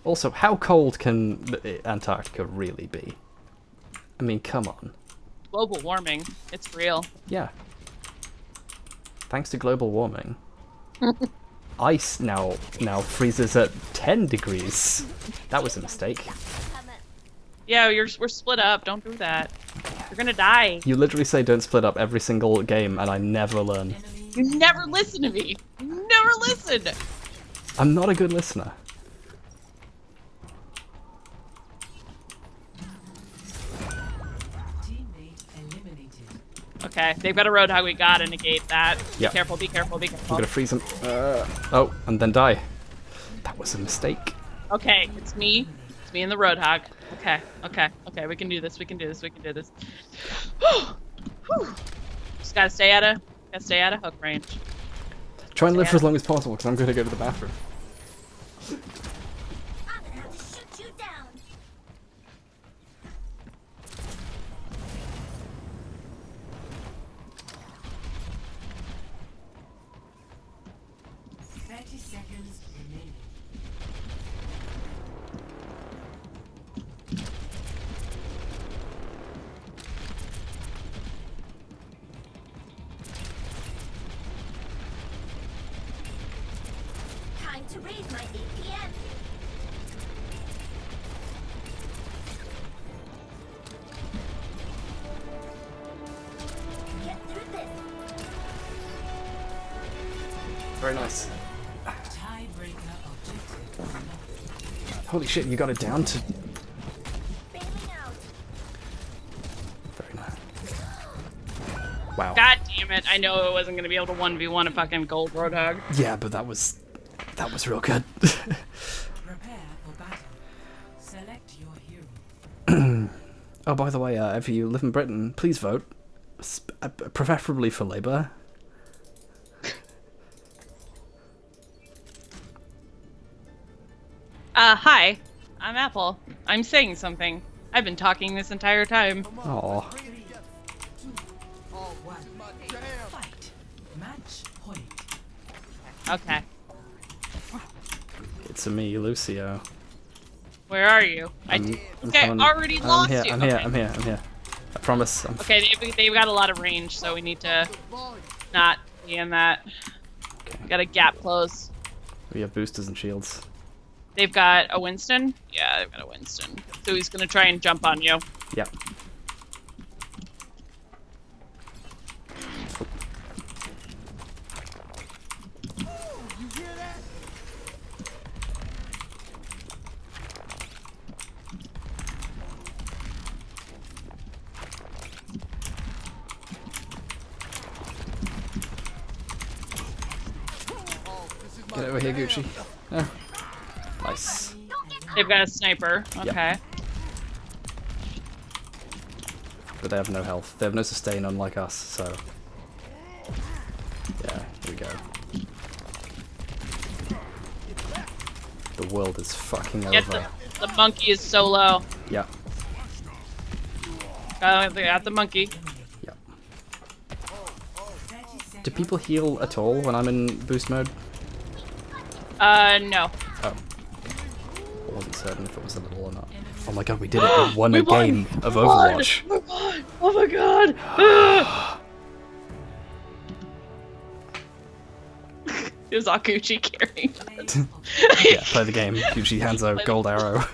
Also, how cold can Antarctica really be? I mean, come on.
Global warming. It's real.
Yeah. Thanks to global warming. Ice now freezes at 10 degrees. That was a mistake.
Yeah, we're split up. Don't do that. You're gonna die.
You literally say don't split up every single game, and I never learn.
You never listen to me. You never listen.
I'm not a good listener.
Teammate eliminated.
Okay, they've got a roadhog. We gotta negate that.
Yeah.
Be careful. Be careful. Be
I'm
careful.
gonna freeze him. Oh, and then die. That was a mistake.
Okay, it's me. It's me and the roadhog. Okay. Okay. Okay. We can do this. We can do this. We can do this. Whew. Just gotta stay out of hook range.
Try and live for as long as possible, because I'm gonna go to the bathroom.
I'm gonna have to shoot you down.
Seconds remaining.
Time to raise my APM.
Very nice.
Tiebreaker objective.
Holy shit, you got it down to...
Bailing out.
Very nice. Wow.
God damn it! I know it wasn't gonna be able to 1v1 a fucking gold roadhog.
Yeah, but that was real good.
Prepare for battle. Select your hero.
Oh, by the way, if you live in Britain, please vote. Preferably for Labour.
Hi, I'm Apple. I'm saying something. I've been talking this entire time.
Aw.
Fight. Match point.
Okay.
It's me, Lucio.
Where are you?
I'm
Okay,
coming.
already lost you.
I'm
Okay.
here. I promise.
Okay, they've got a lot of range, so we need to not be in that.
Okay.
Got a gap close.
We have boosters and shields.
They've got a Winston? Yeah, they've got a Winston. So he's gonna try and jump on you.
Yep. Get over here, Gucci. Oh. Nice.
They've got a sniper. Okay.
But they have no health. They have no sustain, unlike us, so... Yeah, here we go. The world is fucking
Get
over.
the monkey is so low.
Yeah,
They got the monkey.
yeah. Do people heal at all when I'm in boost mode?
No.
Oh. I wasn't certain if it was a little or not. Oh my god, we did it! We won a game of Overwatch!
We won! Oh my god! It was Akuchi carrying us.
Yeah, play the game. Gucci hands out gold arrow.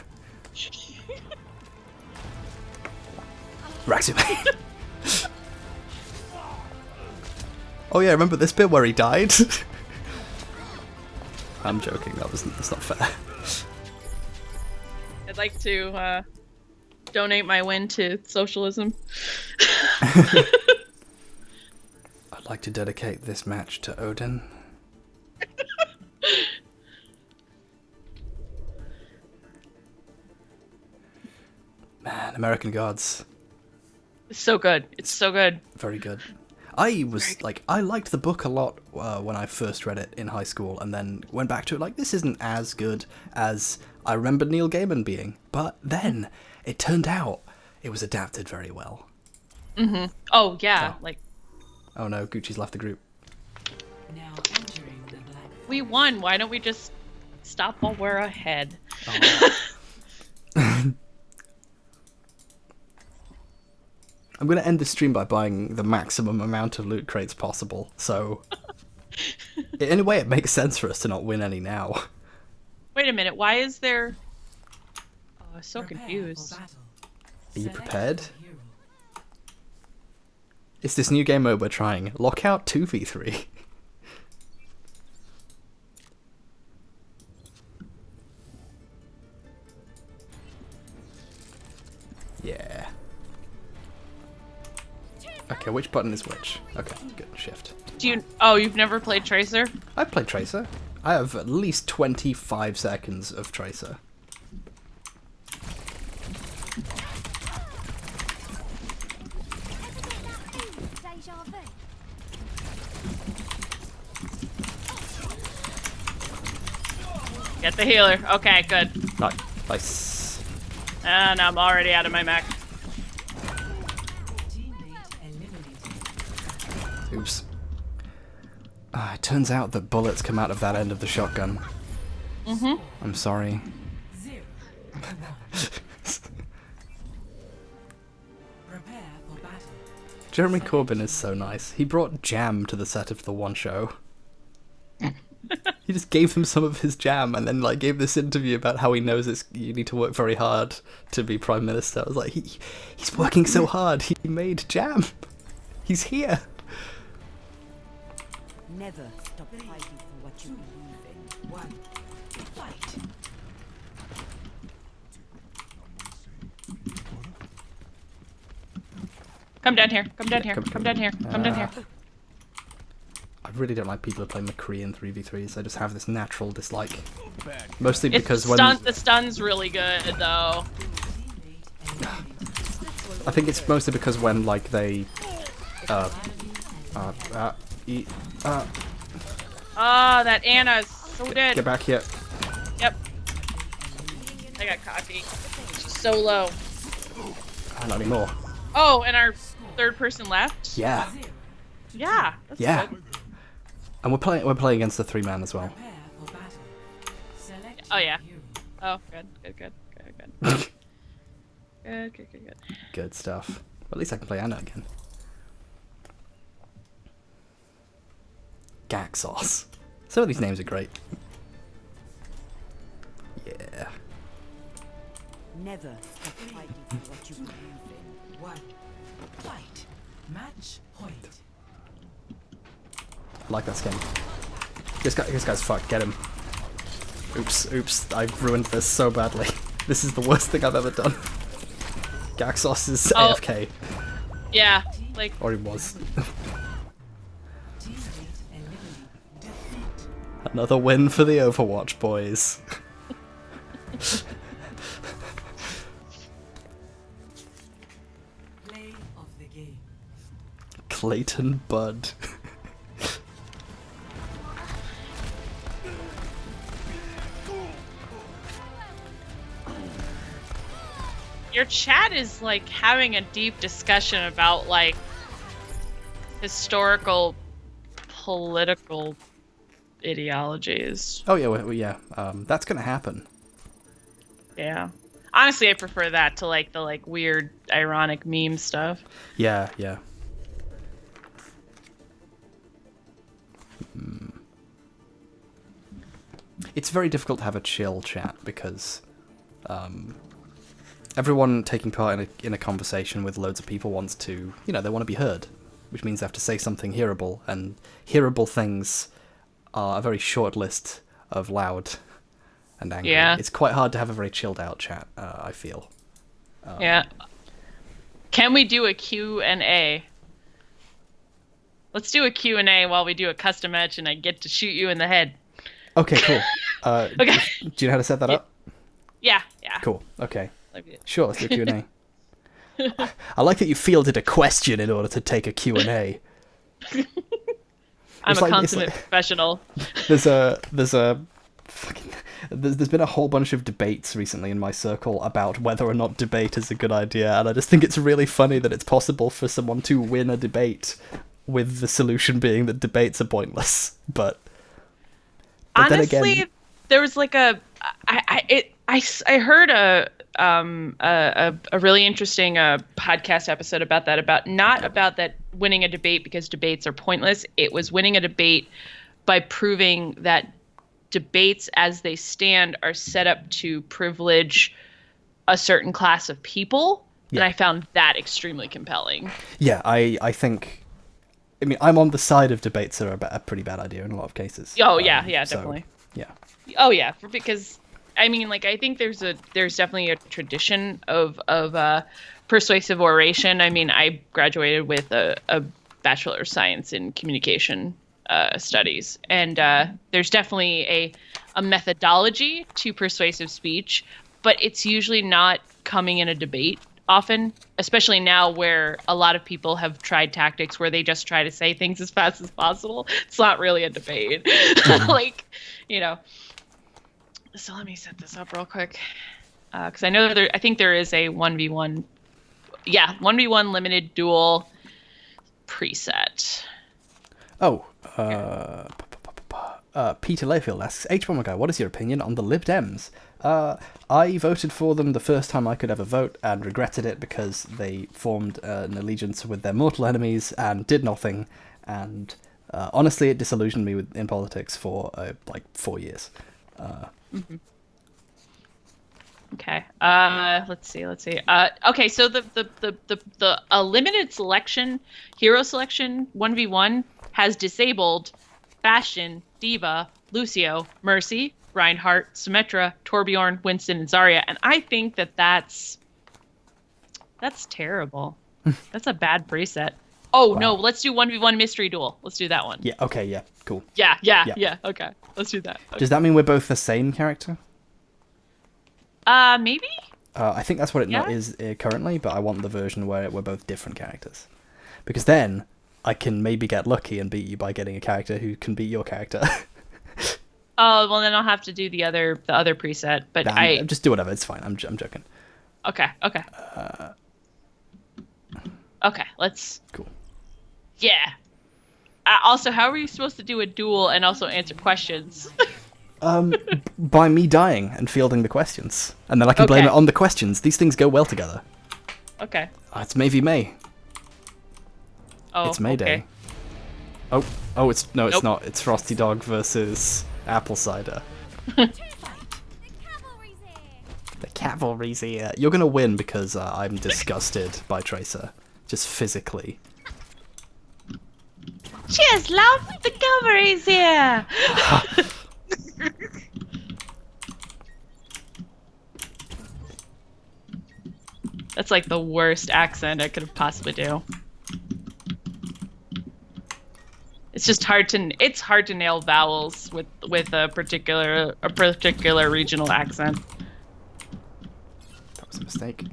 Raxume. Oh yeah, remember this bit where he died? I'm joking, that's not fair.
I'd like to donate my win to socialism.
I'd like to dedicate this match to Odin. Man, American Gods.
It's so good. It's so good.
Very good. I liked the book a lot when I first read it in high school, and then went back to it like, this isn't as good as I remember Neil Gaiman being. But then, it turned out it was adapted very well.
Mm-hmm. Oh, yeah.
Oh.
Like,
Oh no, Gucci's left the group.
Now entering the black.
we won. Why don't we just stop while we're ahead?
Oh. I'm going to end the stream by buying the maximum amount of loot crates possible, so... In a way, it makes sense for us to not win any now.
Wait a minute. Why is there... Oh, I'm so
Prepare for
confused.
battle.
Are you
Select
prepared?
your hero.
It's this new game mode we're trying. Lockout 2v3. Yeah. Okay, which button is which? Okay, good. Shift.
Do you... Oh, you've never played Tracer?
I've played Tracer. I have at least 25 seconds of Tracer.
Deja vu.
Get the healer. Okay, good.
Nice.
And I'm already out of my mech.
Teammate eliminated.
Oops. It turns out that bullets come out of that end of the shotgun.
Mm-hmm.
I'm sorry.
0 to 1. Prepare for battle.
Jeremy Corbyn is so nice. He brought jam to the set of the one show. He just gave them some of his jam and then like gave this interview about how he knows you need to work very hard to be Prime Minister. I was like, he's working so hard. He made jam. He's here.
Never stop fighting for what you believe in.
One. Fight.
Come down here. Come down here. Come down here. Come down here.
I really don't like people who play McCree in 3v3s. I just have this natural dislike. Mostly because
The stun's really good though.
I think it's mostly because when like they
That Anna's so dead.
get back here.
Yep. I got cocky. She's so low.
Not anymore.
Oh, and our third person left?
Yeah.
Yeah. That's
Yeah.
good.
And we're playing against the 3-man as well.
Prepare for battle. Select
Oh, yeah.
your hero.
Oh, good. Good.
Good stuff. Well, at least I can play Anna again. Gaxos. Some of these names are great. Yeah.
Never stop fighting for what you believe in.
One. Fight. Match point.
I like that skin. This guy's fucked. Get him. Oops. I've ruined this so badly. This is the worst thing I've ever done. Gaxos is AFK.
Yeah, like,
Or he was.
Teammate eliminated. Defeat.
Another win for the Overwatch boys.
Play of the game.
Clayton Budd.
your chat is like having a deep discussion about like historical political ideologies.
Oh yeah, yeah. That's gonna happen.
Yeah. Honestly, I prefer that to like the like weird ironic meme stuff.
Yeah. It's very difficult to have a chill chat because everyone taking part in a conversation with loads of people wants to, they want to be heard, which means they have to say something hearable, and hearable things are a very short list of loud and angry.
Yeah.
It's quite hard to have a very chilled out chat, I feel.
Yeah. Can we do a Q&A? Let's do a Q&A while we do a custom match and I get to shoot you in the head.
Okay, cool.
Okay.
Do you know how to set that up?
Yeah.
Cool. Okay.
Like it.
Sure, let's do a Q&A. I like that you fielded a question in order to take a Q&A.
I'm
It's
a
like-
consummate professional.
There's been a whole bunch of debates recently in my circle about whether or not debate is a good idea, and I just think it's really funny that it's possible for someone to win a debate with the solution being that debates are pointless. But then
Honestly,
again,
there was like I heard a really interesting podcast episode about that, not about that winning a debate because debates are pointless. It was winning a debate by proving that debates as they stand are set up to privilege a certain class of people.
Yeah.
And I found that extremely compelling.
yeah, I think. I mean, I'm on the side of debates are a pretty bad idea in a lot of cases.
Oh yeah,
So,
definitely.
Yeah.
Oh yeah, because I mean, like I think there's definitely a tradition of persuasive oration. I mean, I graduated with a Bachelor of Science in Communication Studies, and there's definitely a methodology to persuasive speech, but it's usually not coming in a debate often, especially now where a lot of people have tried tactics where they just try to say things as fast as possible. It's not really a debate. Like, so let me set this up real quick. Because I know I think there is a 1v1. Yeah, 1v1 limited duel preset.
Oh, Peter Layfield asks, H1 what is your opinion on the Lib Dems? I voted for them the first time I could ever vote and regretted it because they formed an allegiance with their mortal enemies and did nothing. And honestly, it disillusioned me in politics for like 4 years.
Okay. Let's see. Okay, so the limited selection, hero selection 1v1 has disabled Bastion, Diva, Lucio, Mercy, Reinhardt, Symmetra, Torbjorn, Winston, and Zarya. And I think that's terrible. That's a bad preset. Oh, no, let's do 1v1 mystery duel. Let's do that one.
Yeah, okay, yeah, cool.
Yeah, okay. Let's do that. Okay.
Does that mean we're both the same character?
Maybe?
I think that's what it not is currently, but I want the version where we're both different characters. Because then I can maybe get lucky and beat you by getting a character who can beat your character.
Oh, well, then I'll have to do the other preset. But
Nah, just do whatever, it's fine, I'm joking.
Okay. Okay, let's...
Cool.
Yeah. Also, how are you supposed to do a duel and also answer questions?
By me dying and fielding the questions. And then I can blame it on the questions. These things go well together.
Okay.
It's Maybe May.
Oh,
It's May Day. Oh, it's
Nope.
not. It's Frosty Dog versus Apple Cider.
The cavalry's here.
The cavalry's here. You're gonna win because I'm disgusted by Tracer. Just physically.
Cheers, love! The cavalry's here! That's like the worst accent I could have possibly do. It's just hard to nail vowels with a particular regional accent.
That was a mistake.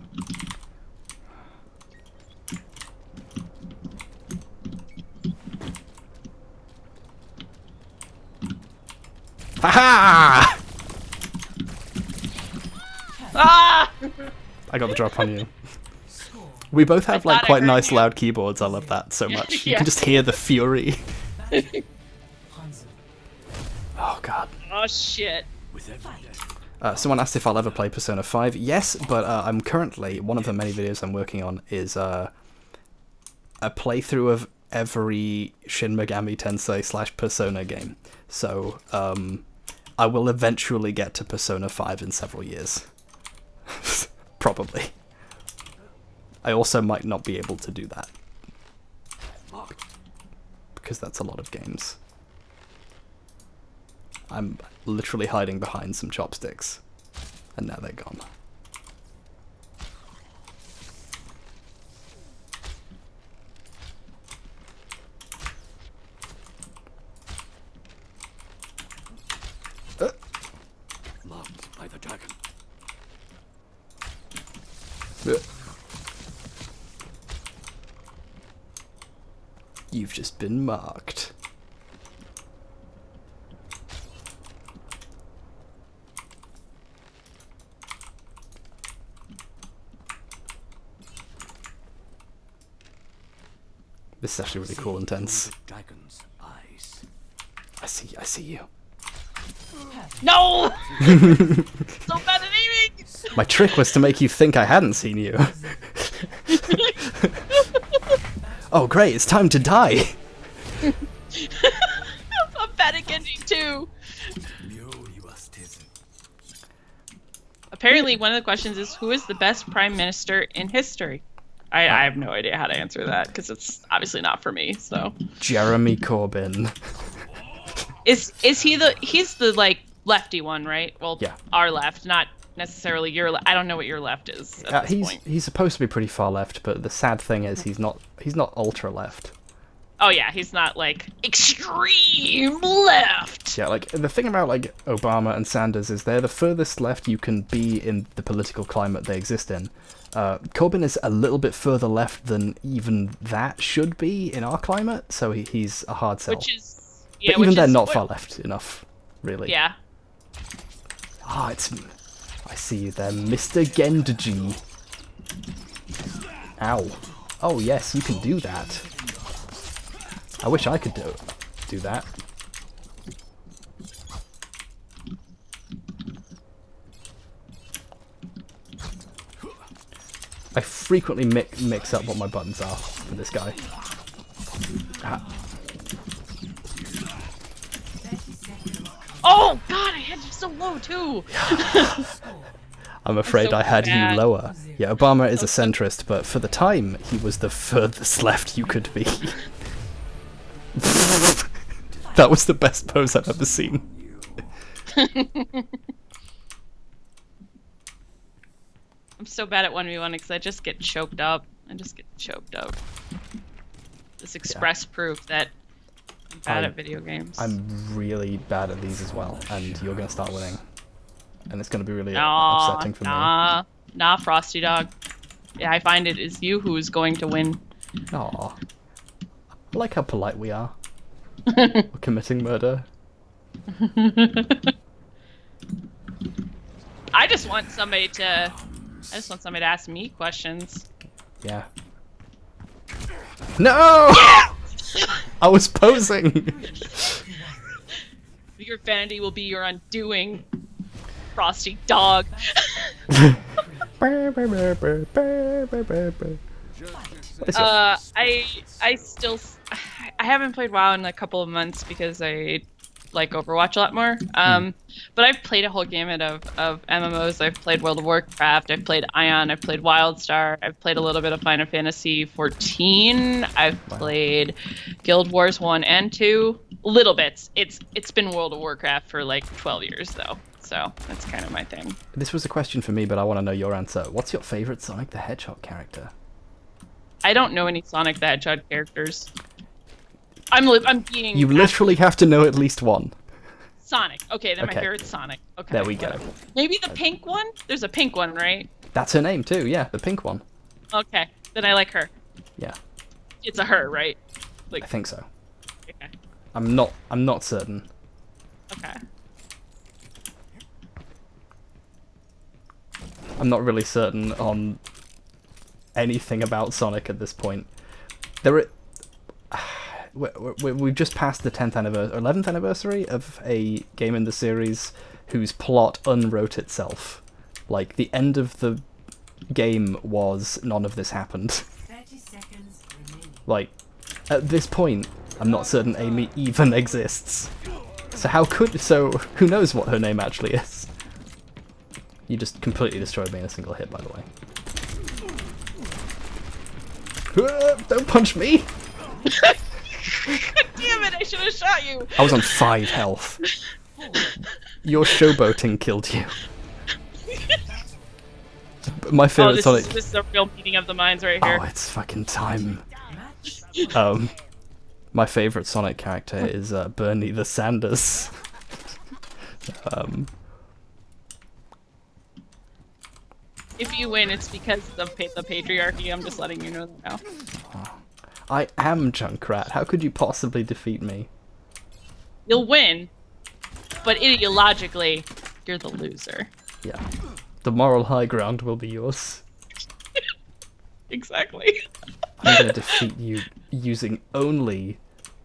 Ha-ha!
Ah!
I got the drop on you. We both have like
thought I
quite
heard
nice
you.
loud keyboards. I love that so much. You
Yeah.
can just hear the fury.
Hanzo.
Oh god.
Oh shit.
Someone asked if I'll ever play Persona 5. Yes, but I'm currently, one of the many videos I'm working on is a playthrough of every Shin Megami Tensei / Persona game. So I will eventually get to Persona 5 in several years. Probably. I also might not be able to do that. Because that's a lot of games. I'm literally hiding behind some chopsticks. And now they're gone.
Marked by the dragon.
You've just been marked. This is actually really cool and tense.
The dragon's eyes.
I see you.
No! So bad at aiming!
My trick was to make you think I hadn't seen you. Oh great, it's time to die!
I'm bad at Genji too. Apparently, one of the questions is who is the best prime minister in history? I have no idea how to answer that because it's obviously not for me. So
Jeremy Corbyn.
he's the like lefty one, right? Well,
Yeah.
our left, not necessarily your. I don't know what your left is at this point.
He's supposed to be pretty far left, but the sad thing is he's not ultra left.
Oh yeah, he's not like extreme left.
Yeah, like the thing about like Obama and Sanders is they're the furthest left you can be in the political climate they exist in. Corbyn is a little bit further left than even that should be in our climate, so he's a hard sell.
Which is yeah,
but even
which
then,
is
not
what-
far left enough, really.
Yeah.
Ah, I see you there, Mr. Gendaji. Ow. Oh yes, you can do that. I wish I could do that. I frequently mix up what my buttons are for this guy. Ah.
Oh god, I had you so low too.
I'm afraid
so
I had
bad.
you lower. Yeah, Obama is a centrist, but for the time, he was the furthest left you could be. That was the best pose I've ever seen.
I'm so bad at 1v1 because I just get choked up. This express proof that I'm bad at video games.
I'm really bad at these as well, and you're gonna start winning. And it's gonna be really
Nah,
upsetting for me.
nah, Frosty Dog. Yeah, I find it is you who is going to win.
Aw. I like how polite we are. We're committing murder.
I just want somebody to ask me questions.
Yeah. No!
Yeah!
I was posing!
Your vanity will be your undoing, Frosty Dog. I haven't played WoW in a couple of months because I like Overwatch a lot more. But I've played a whole gamut of MMOs. I've played World of Warcraft, I've played Ion, I've played WildStar, I've played a little bit of Final Fantasy 14, I've played Guild Wars 1 and 2. Little bits. It's been World of Warcraft for like 12 years though. So that's kind of my thing.
This was a question for me, but I want to know your answer. What's your favorite Sonic the Hedgehog character?
I don't know any Sonic the Hedgehog characters. I'm being.
You literally have to know at least one.
Sonic. Okay, then
Okay.
my favorite's Sonic. Okay.
There we go.
Maybe the pink one? There's a pink one, right?
That's her name too, yeah, the pink one.
Okay. Then I like her.
Yeah,
It's a her, right?
I think so.
Okay.
I'm not certain.
Okay.
I'm not really certain on anything about Sonic at this point. There are... We've just passed the 10th anniversary, 11th anniversary of a game in the series whose plot unwrote itself. Like, the end of the game was none of this happened.
30 seconds remaining.
Like, at this point, I'm not certain Amy even exists. So who knows what her name actually is? You just completely destroyed me in a single hit, by the way. Don't punch me!
God damn it! I should have shot you.
I was on 5 health. Your showboating killed you. My favorite Sonic.
This is a real meeting of the minds right here.
Oh, it's fucking time.
Match.
My favorite Sonic character is Bernie the Sanders.
If you win, it's because of the patriarchy. I'm just letting you know that now.
I am Junkrat. How could you possibly defeat me?
You'll win, but ideologically, you're the loser.
Yeah. The moral high ground will be yours.
Exactly.
I'm gonna defeat you using only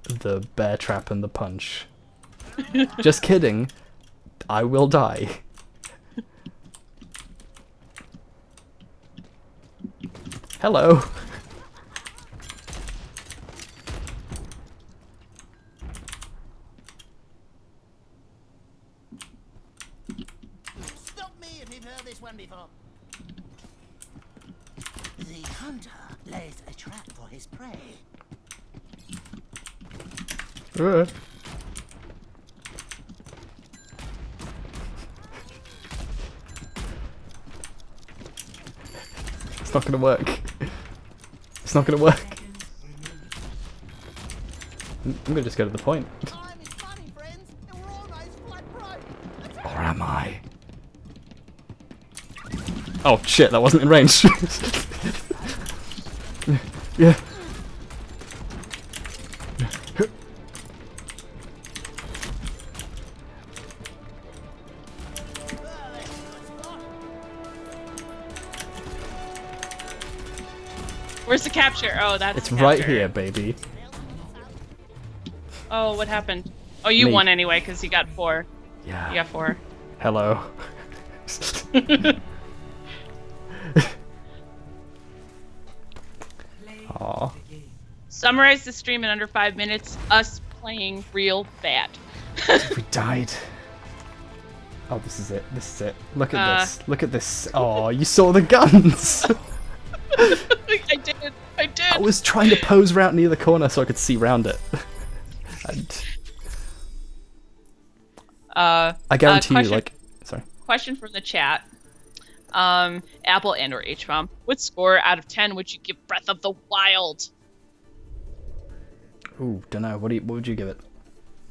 the bear trap and the punch. Just kidding. I will die. Hello.
Stop me if you've heard this one before. The hunter lays a trap for his prey.
It's not gonna work. It's not gonna work.
Seconds remaining.
I'm gonna just go to the point.
Time is money, friends, and we're all nice flat broke.
Or am I? Oh shit, that wasn't in range. Yeah.
Where's the capture? Oh, that's
It's
the
right
capture.
here, baby.
Oh, what happened? Oh, you
Me.
won anyway because you got 4.
Yeah.
You got 4.
Hello.
Play
Aw.
the game.
Summarize the stream in under 5 minutes. Us playing real bad.
We died. Oh, this is it. This is it. Look at this. Look at this. Oh, you saw the guns.
I did. I did.
I was trying to pose round near the corner so I could see round it. And I guarantee you, like, sorry.
Question from the chat. Apple and or H-Bomb. What score out of 10 would you give Breath of the Wild?
Ooh, don't know. What would you give it?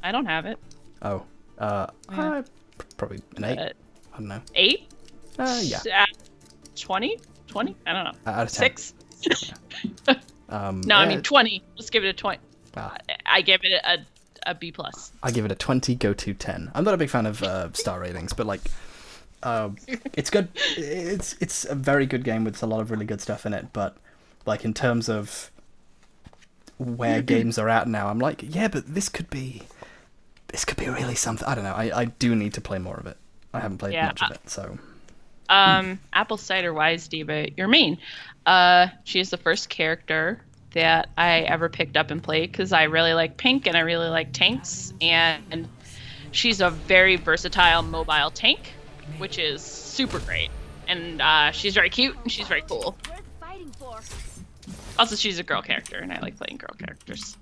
I don't have it.
Oh, probably an 8. I don't know.
8?
Yeah.
20? 20? I don't know.
Out of 10.
6?
No,
I mean 20. Let's give it a 20.
Ah.
I give it a B+.
I give it a 20, go to 10. I'm not a big fan of star ratings, but like, it's good. It's a very good game with a lot of really good stuff in it. But like in terms of where games are at now, I'm like, yeah, but this could be really something. I don't know. I do need to play more of it. I haven't played much of it, so.
Apple cider wise diva, you're mean. She is the first character that I ever picked up and played because I really like pink and I really like tanks, and she's a very versatile mobile tank, which is super great. And she's very cute and she's very cool.
Worth fighting for.
Also, she's a girl character and I like playing girl characters.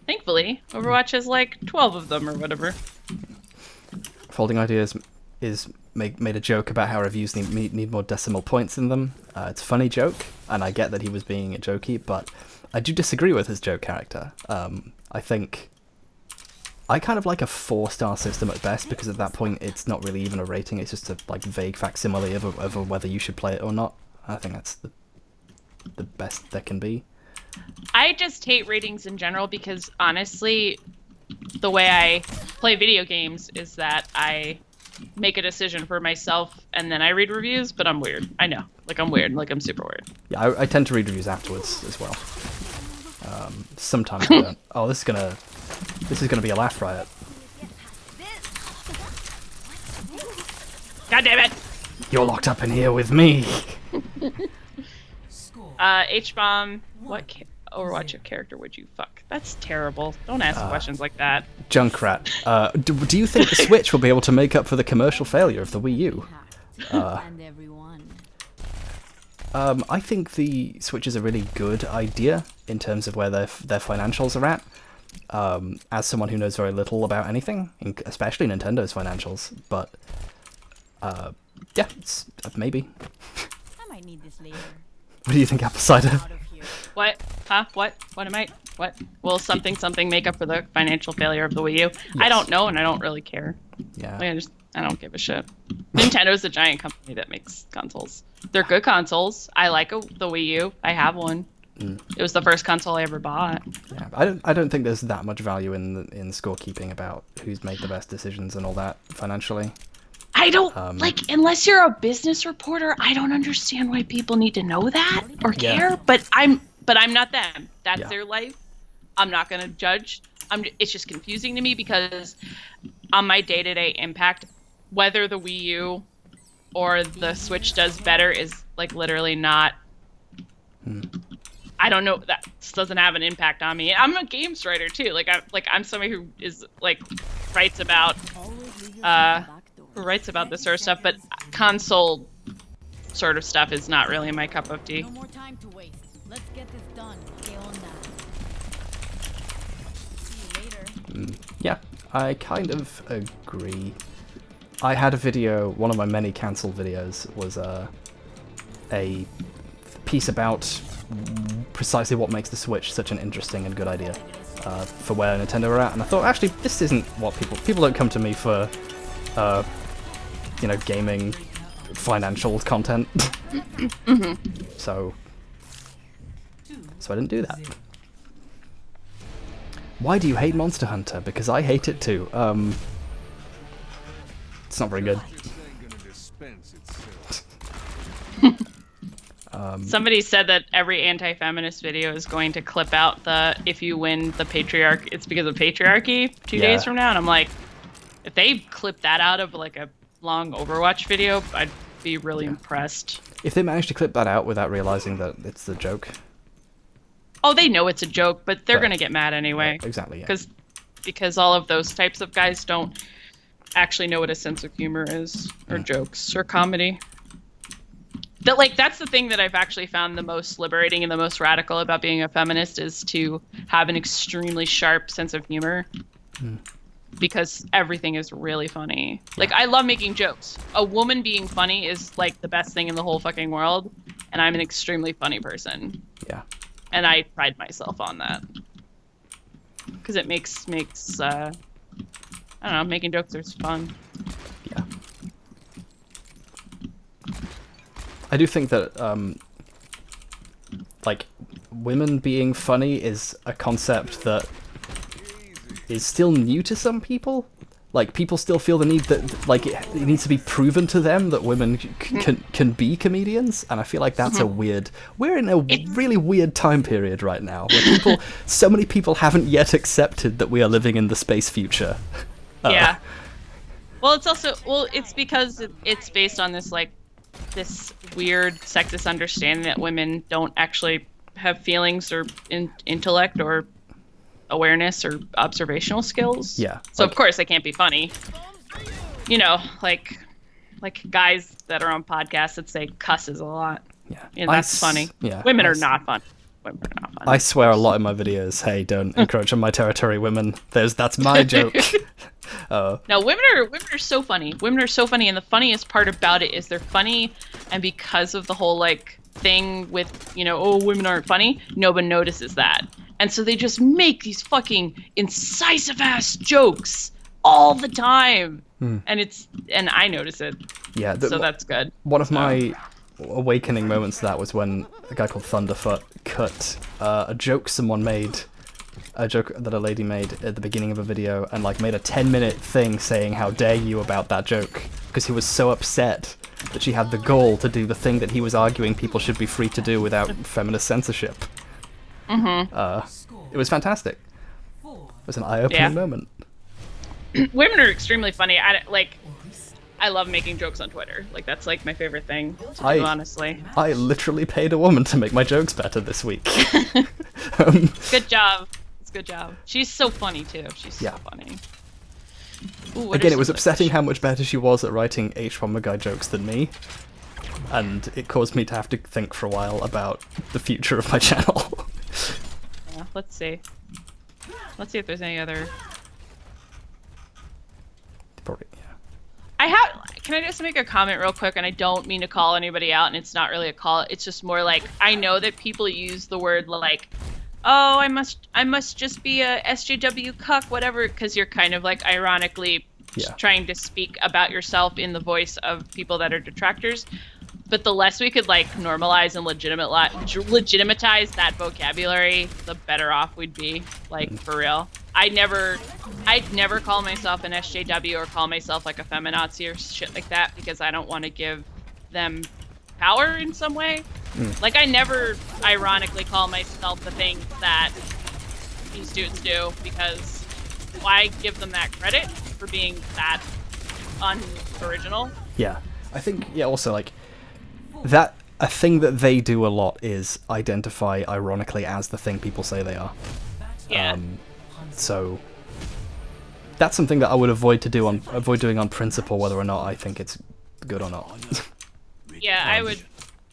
Thankfully, Overwatch has like 12 of them or whatever.
Folding Ideas made a joke about how reviews need more decimal points in them. It's a funny joke, and I get that he was being jokey, but I do disagree with his joke character. I think I kind of like a 4-star system at best, because at that point it's not really even a rating, it's just a like vague facsimile of whether you should play it or not. I think that's the best there can be.
I just hate ratings in general because honestly, the way I play video games is that I make a decision for myself and then I read reviews, but I'm weird. I know. Like I'm weird. Like I'm super weird.
Yeah, I tend to read reviews afterwards as well. Sometimes I don't. Oh, this is gonna be a laugh riot.
God damn it!
You're locked up in here with me.
H-Bomb, what Overwatch character would you fuck? That's terrible. Don't ask questions like that.
Junkrat. Do you think the Switch will be able to make up for the commercial failure of the Wii U?
And everyone.
I think the Switch is a really good idea in terms of where their financials are at. As someone who knows very little about anything, especially Nintendo's financials, but yeah, it's maybe.
I might need this later.
What do you think, Apple Cider?
Out of here.
What? Huh? What? What am I? What? Will something make up for the financial failure of the Wii U? I don't know, and I don't really care.
Yeah.
Like, I don't give a shit. Nintendo's a giant company that makes consoles. They're good consoles. I like the Wii U. I have one. It was the first console I ever bought.
Yeah, I don't think there's that much value in scorekeeping about who's made the best decisions and all that financially.
I don't like, unless you're a business reporter, I don't understand why people need to know that or care. But I'm not them. That's their life. I'm not gonna judge. It's just confusing to me because on my day-to-day impact, whether the Wii U or the Switch does better is like literally not. I don't know. That doesn't have an impact on me. I'm a games writer too. I'm somebody who is like writes about this sort of stuff, but console sort of stuff is not really my cup of tea.
No more time to waste. Let's get this done. Get on that. See you later.
Yeah, I kind of agree. I had a video, one of my many cancelled videos was a piece about precisely what makes the Switch such an interesting and good idea for where Nintendo are at, and I thought, actually, this isn't what people don't come to me for, gaming financial content. So I didn't do that. Why do you hate Monster Hunter? Because I hate it too. It's not very good.
Somebody said that every anti-feminist video is going to clip out the "if you win the patriarchy, it's because of patriarchy" 2 days from now, and I'm like, if they clip that out of like a long Overwatch video, I'd be really impressed.
If they manage to clip that out without realizing that it's a joke.
Oh, they know it's a joke, but they're gonna get mad anyway.
Exactly. Yeah.
Because all of those types of guys don't actually know what a sense of humor is, or jokes, or comedy. That's the thing that I've actually found the most liberating and the most radical about being a feminist is to have an extremely sharp sense of humor. because everything is really funny. Like, I love making jokes. A woman being funny is like the best thing in the whole fucking world, and I'm an extremely funny person.
Yeah.
And I pride myself on that. Because it makes I don't know, making jokes is fun.
Yeah. I do think that like women being funny is a concept that is still new to some people. Like, people still feel the need that, like, it needs to be proven to them that women can be comedians, and I feel like that's a weird... We're in a really weird time period right now, where so many people haven't yet accepted that we are living in the space future.
Yeah. Well, it's also... Well, it's because it's based on this, like, this weird sexist understanding that women don't actually have feelings or intellect or awareness or observational skills.
Yeah.
So of course they can't be funny. You know, like guys that are on podcasts that say cusses a lot.
Yeah.
You know, that's funny.
Yeah.
Women are not funny. Women are not funny.
I swear a lot in my videos, hey, don't encroach on my territory, women. That's my joke.
No, women are so funny. Women are so funny, and the funniest part about it is they're funny, and because of the whole like thing with, you know, oh, women aren't funny, no one notices that. And so they just make these fucking incisive ass jokes all the time. And I notice it.
Yeah.
So that's good.
One of my awakening moments to that was when a guy called Thunderfoot cut a joke someone made, a joke that a lady made at the beginning of a video, and like made a 10-minute thing saying how dare you about that joke, because he was so upset that she had the gall to do the thing that he was arguing people should be free to do without feminist censorship. It was fantastic. It was an eye-opening moment.
Women are extremely funny. I love making jokes on Twitter. Like, that's like my favorite thing to do, honestly.
I literally paid a woman to make my jokes better this week.
Good job. It's a good job. She's so funny too. She's so funny. Ooh,
Again, it was upsetting how much better she was at writing H1 guy jokes than me, and it caused me to have to think for a while about the future of my channel.
Yeah, let's see. Let's see if there's any other.
Probably, yeah.
Can I just make a comment real quick? And I don't mean to call anybody out, and it's not really a call. It's just more like, I know that people use the word like, oh, I must just be a SJW cuck, whatever, because you're kind of like ironically trying to speak about yourself in the voice of people that are detractors. But the less we could like normalize and legitimatize that vocabulary, the better off we'd be. Like, for real. I'd never call myself an SJW or call myself like a feminazi or shit like that, because I don't want to give them power in some way. Like, I never ironically call myself the things that these dudes do, because why give them that credit for being that unoriginal?
Yeah, I think, also, like, that a thing that they do a lot is identify ironically as the thing people say they are.
Yeah.
So that's something that I would avoid doing on principle, whether or not I think it's good or not.
Yeah, I would.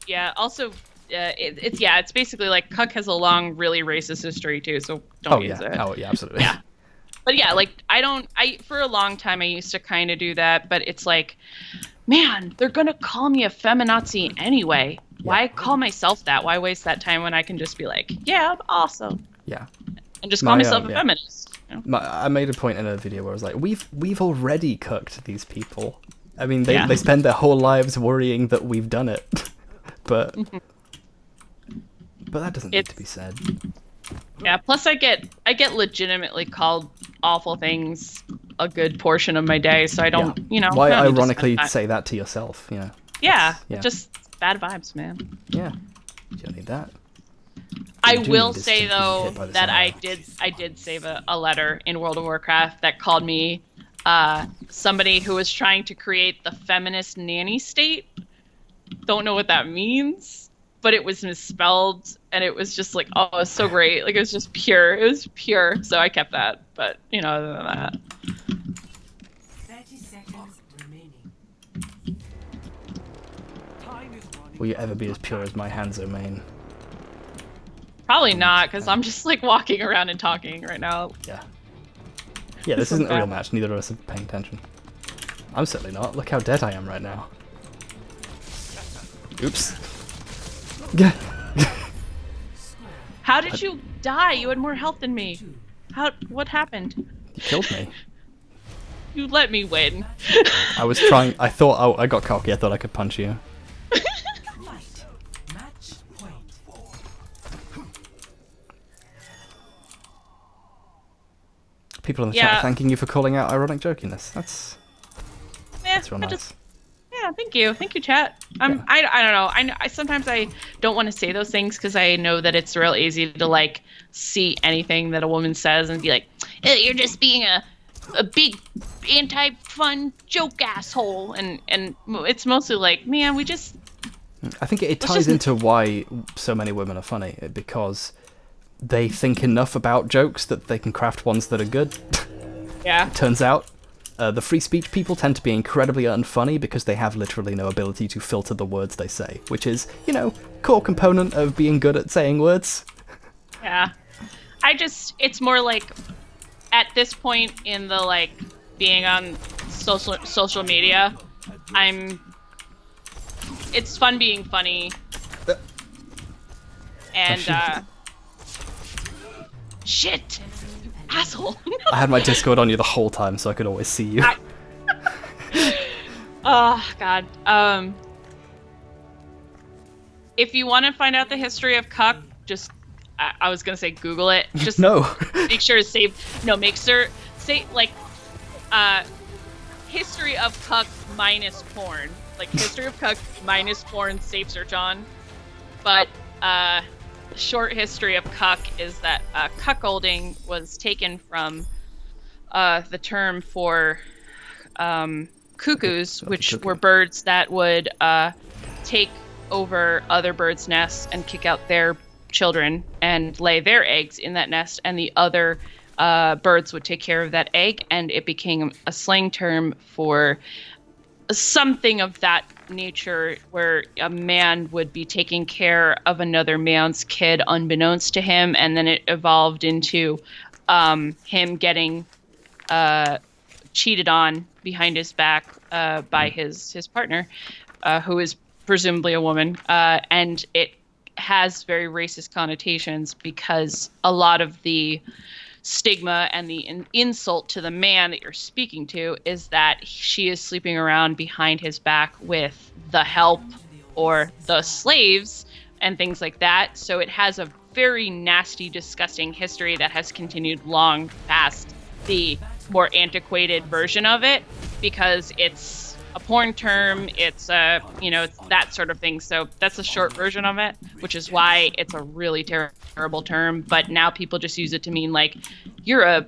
Yeah. Also, it's basically like cuck has a long, really racist history too. So don't use it.
Oh yeah, absolutely.
Yeah. But yeah, like I for a long time I used to kind of do that, but it's like, man, they're gonna call me a feminazi anyway. Why call myself that? Why waste that time when I can just be like, yeah, I'm awesome.
Yeah.
And just call myself a feminist. You know?
I made a point in a video where I was like, we've already cucked these people. I mean, they spend their whole lives worrying that we've done it, but that doesn't need to be said.
Yeah. Plus, I get legitimately called awful things a good portion of my day, so I don't,
Why
I don't need to
ironically
spend
say that to yourself?
Yeah. Just bad vibes, man.
Yeah. You don't need that.
I will say though that I did save a letter in World of Warcraft that called me somebody who was trying to create the feminist nanny state. Don't know what that means, but it was misspelled, and it was just like, oh, it was so great. Like, it was just pure. It was pure. So I kept that. But other than that.
30 seconds remaining.
Will you ever be as pure as my Hanzo main?
Probably not, because I'm just like walking around and talking right now.
Yeah. Yeah, this
one's
isn't a real
bad.
match. Neither of us are paying attention. I'm certainly not. Look how dead I am right now. Oops.
How did you die? You had more health than me. What happened?
You killed me.
You let me win.
I was trying. I thought. Oh, I got cocky. I thought I could punch you.
Fight. Match point.
People in the
Yeah.
chat thanking you for calling out ironic jokiness. That's real nice.
Yeah, thank you, chat.
Yeah.
I don't know. I sometimes I don't want to say those things because I know that it's real easy to like see anything that a woman says and be like, you're just being a big anti-fun joke asshole, and it's mostly like, man, we just
I think it ties
just-
into why so many women are funny, because they think enough about jokes that they can craft ones that are good.
yeah.
Turns out, the free speech people tend to be incredibly unfunny because they have literally no ability to filter the words they say, which is, you know, core component of being good at saying words.
Yeah. It's more like at this point in the like being on social media, it's fun being funny. And shit. Asshole.
I had my Discord on you the whole time so I could always see you.
Oh god. If you want to find out the history of cuck, just I was gonna say Google it. Just
No.
make sure to save. No, make sure say like history of cuck minus porn. Like history of cuck minus porn. Safe search on. But short history of cuck is that cuckolding was taken from the term for cuckoos, which were birds that would take over other birds' nests and kick out their children and lay their eggs in that nest, and the other birds would take care of that egg, and it became a slang term for something of that nature, where a man would be taking care of another man's kid unbeknownst to him, and then it evolved into him getting cheated on behind his back by his partner, who is presumably a woman, and it has very racist connotations because a lot of the stigma and the insult to the man that you're speaking to is that she is sleeping around behind his back with the help or the slaves and things like that. So it has a very nasty, disgusting history that has continued long past the more antiquated version of it, because it's a porn term, it's it's that sort of thing. So that's a short version of it, which is why it's a really terrible term. But now people just use it to mean like you're a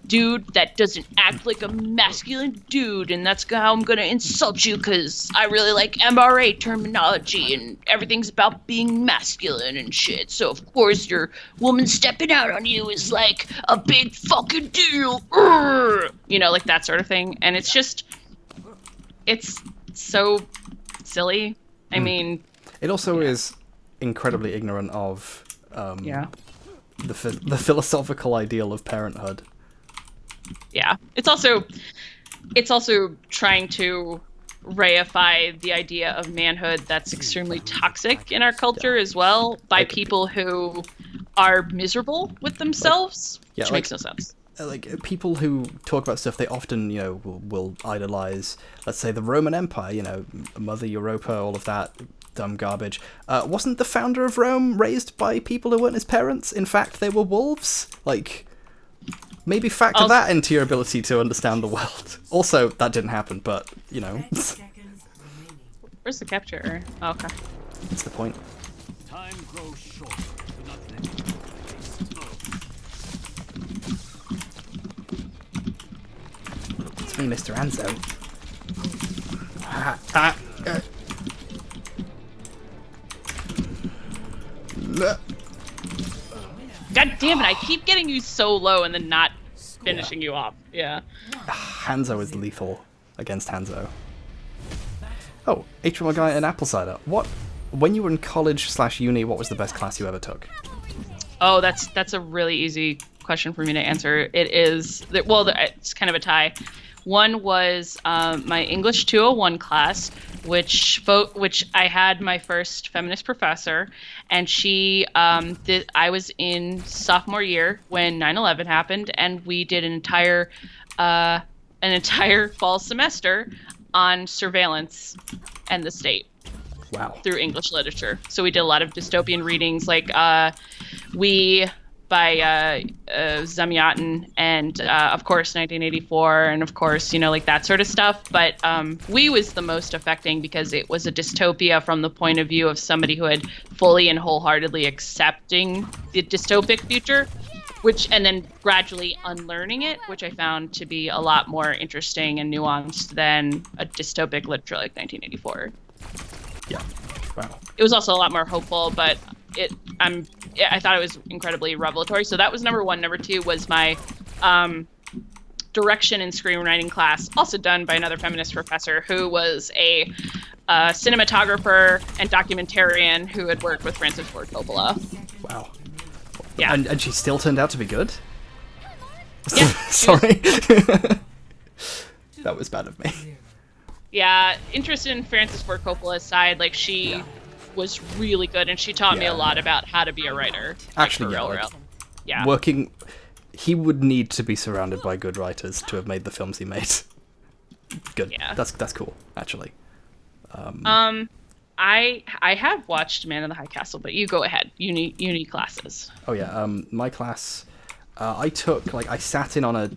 dude that doesn't act like a masculine dude, and that's how I'm gonna insult you because I really like MRA terminology and everything's about being masculine and shit. So of course your woman stepping out on you is like a big fucking deal. Urgh! Like that sort of thing. And it's just, it's so silly. I mean,
It also is incredibly ignorant of
yeah.
the philosophical ideal of parenthood.
Yeah. It's also trying to reify the idea of manhood that's extremely toxic in our culture as well, by people who are miserable with themselves, which makes no sense.
Like, people who talk about stuff, they often, will idolize, let's say, the Roman Empire, Mother Europa, all of that dumb garbage. Wasn't the founder of Rome raised by people who weren't his parents? In fact, they were wolves? Like, maybe factor that into your ability to understand the world. Also, that didn't happen, but,
10 seconds remaining.
Where's the capture? Oh, okay.
that's the point.
Time grows short. Do not let it
It's me, Mr. Anzo.
God damn it, I keep getting you so low and then not finishing you off. Yeah.
Hanzo is lethal against Hanzo. Oh, HMO guy and apple cider. When you were in college/uni, what was the best class you ever took?
Oh, that's a really easy question for me to answer. It is it's kind of a tie. One was my English 201 class, which I had my first feminist professor, and she I was in sophomore year when 9/11 happened, and we did an entire fall semester on surveillance and the state.
Wow.
Through English literature. So we did a lot of dystopian readings, like We by Zamyatin, and of course 1984, and of course, like that sort of stuff. But We was the most affecting because it was a dystopia from the point of view of somebody who had fully and wholeheartedly accepting the dystopic future, and then gradually unlearning it, which I found to be a lot more interesting and nuanced than a dystopic literature like 1984.
Yeah. Wow.
It was also a lot more hopeful, but I thought it was incredibly revelatory. So that was number one. Number two was my direction and screenwriting class, also done by another feminist professor who was a cinematographer and documentarian who had worked with Francis Ford Coppola.
Wow.
Yeah.
And she still turned out to be good?
Yeah.
Sorry. That was bad of me.
Yeah, interested in Francis Ford Coppola's side, like she was really good, and she taught me a lot about how to be a writer.
Actually,
yeah.
He would need to be surrounded by good writers to have made the films he made. Good.
Yeah.
That's cool, actually.
I have watched Man in the High Castle, but you go ahead. Uni classes.
Oh yeah, my class, I sat in on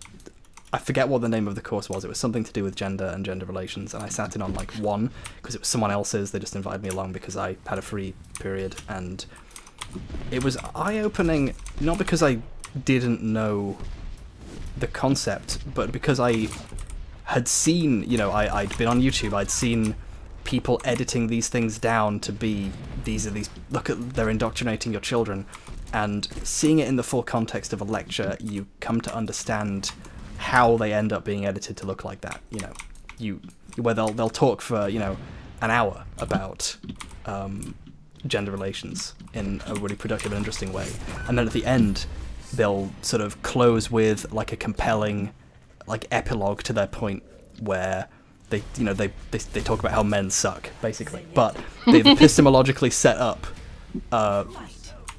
I forget what the name of the course was. It was something to do with gender and gender relations, and I sat in on one because it was someone else's. They just invited me along because I had a free period, and it was eye-opening, not because I didn't know the concept, but because I had seen, I'd been on YouTube, I'd seen people editing these things down to be they're indoctrinating your children, and seeing it in the full context of a lecture, you come to understand how they end up being edited to look like that. Where they'll talk for an hour about gender relations in a really productive and interesting way, and then at the end they'll sort of close with a compelling epilogue to their point where they talk about how men suck, basically, but they've epistemologically set up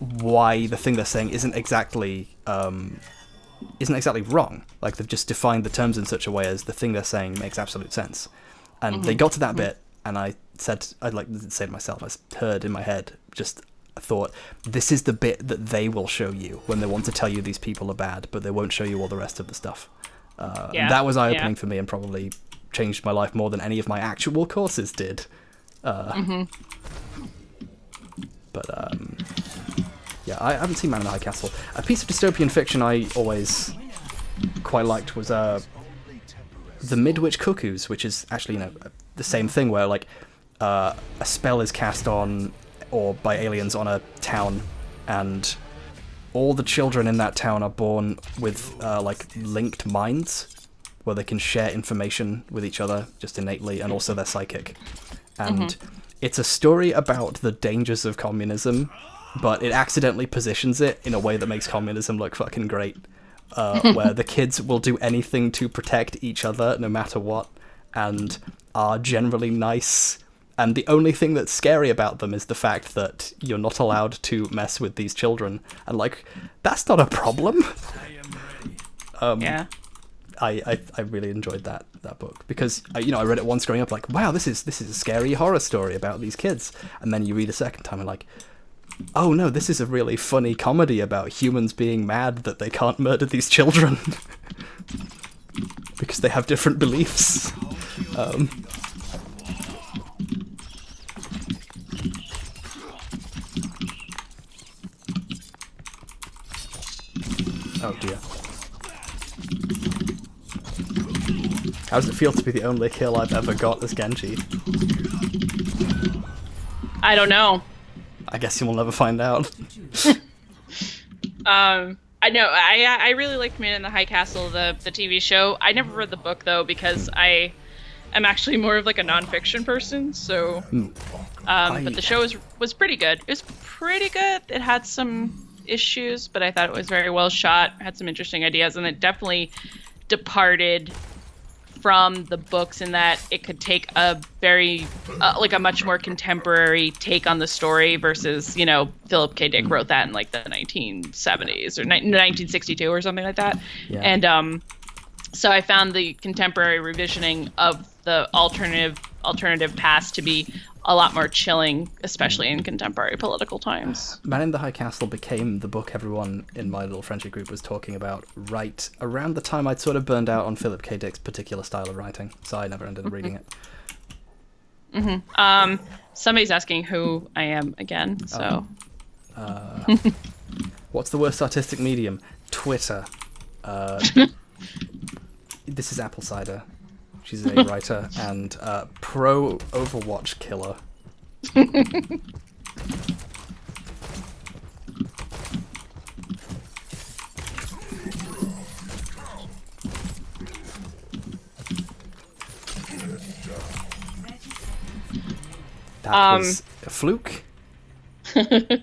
why the thing they're saying isn't exactly wrong. They've just defined the terms in such a way as the thing they're saying makes absolute sense. And they got to that bit, and I'd say to myself, I heard in my head, I thought, this is the bit that they will show you when they want to tell you these people are bad, but they won't show you all the rest of the stuff. And that was eye-opening for me, and probably changed my life more than any of my actual courses did. But yeah, I haven't seen Man in the High Castle. A piece of dystopian fiction I always quite liked was The Midwich Cuckoos, which is actually the same thing, where a spell is cast on or by aliens on a town, and all the children in that town are born with linked minds, where they can share information with each other just innately, and also they're psychic. And it's a story about the dangers of communism, but it accidentally positions it in a way that makes communism look fucking great, where the kids will do anything to protect each other no matter what, and are generally nice, and the only thing that's scary about them is the fact that you're not allowed to mess with these children, and that's not a problem.
Yeah.
I really enjoyed that book because I read it once growing up, wow, this is a scary horror story about these kids, and then you read a second time and oh no, this is a really funny comedy about humans being mad that they can't murder these children because they have different beliefs. Oh dear. How does it feel to be the only kill I've ever got as Genji?
I don't know.
I guess you will never find out.
I know. I really liked Man in the High Castle, the TV show. I never read the book though because I am actually more of a nonfiction person. So, but the show was pretty good. It was pretty good. It had some issues, but I thought it was very well shot, had some interesting ideas, and it definitely departed from the books in that it could take a very like a much more contemporary take on the story versus, you know, Philip K. Dick wrote that in like the 1970s or 1962 or something like that.
Yeah.
And so I found the contemporary revisioning of the alternative past to be a lot more chilling, especially in contemporary political times.
Man in the High Castle became the book everyone in my little friendship group was talking about right around the time I'd sort of burned out on Philip K. Dick's particular style of writing, so I never ended up reading it.
Somebody's asking who I am again, so...
What's the worst artistic medium? Twitter. This is Apple Cider. She's a writer and pro Overwatch killer. That was a fluke.
4 to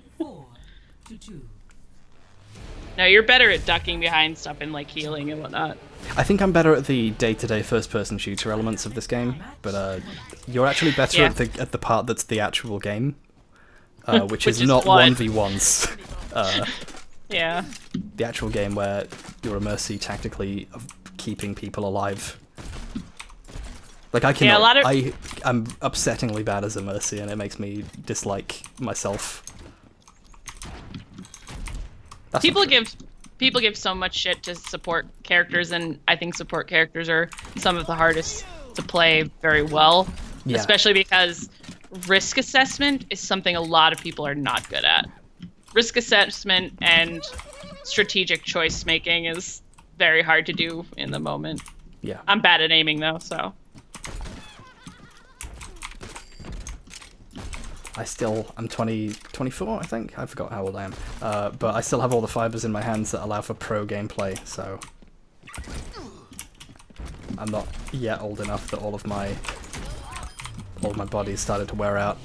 2.
No, you're better at ducking behind stuff and like healing and whatnot.
I think I'm better at the day-to-day first-person shooter elements of this game, but you're actually better
Yeah.
at the part that's the actual game, which is
is
not
what?
1v1s.
Yeah.
The actual game where you're a mercy tactically of keeping people alive. Like I cannot.
Yeah, a lot of-
I'm upsettingly bad as a mercy, and it makes me dislike myself. That's not true.
People give so much shit to support characters, and I think support characters are some of the hardest to play very well.
Yeah.
Especially because risk assessment is something a lot of people are not good at. Risk assessment and strategic choice making is very hard to do in the moment.
Yeah.
I'm bad at aiming though, so.
I'm 24, I think. I forgot how old I am. But I still have all the fibers in my hands that allow for pro gameplay, so I'm not yet old enough that all of my body's started to wear out.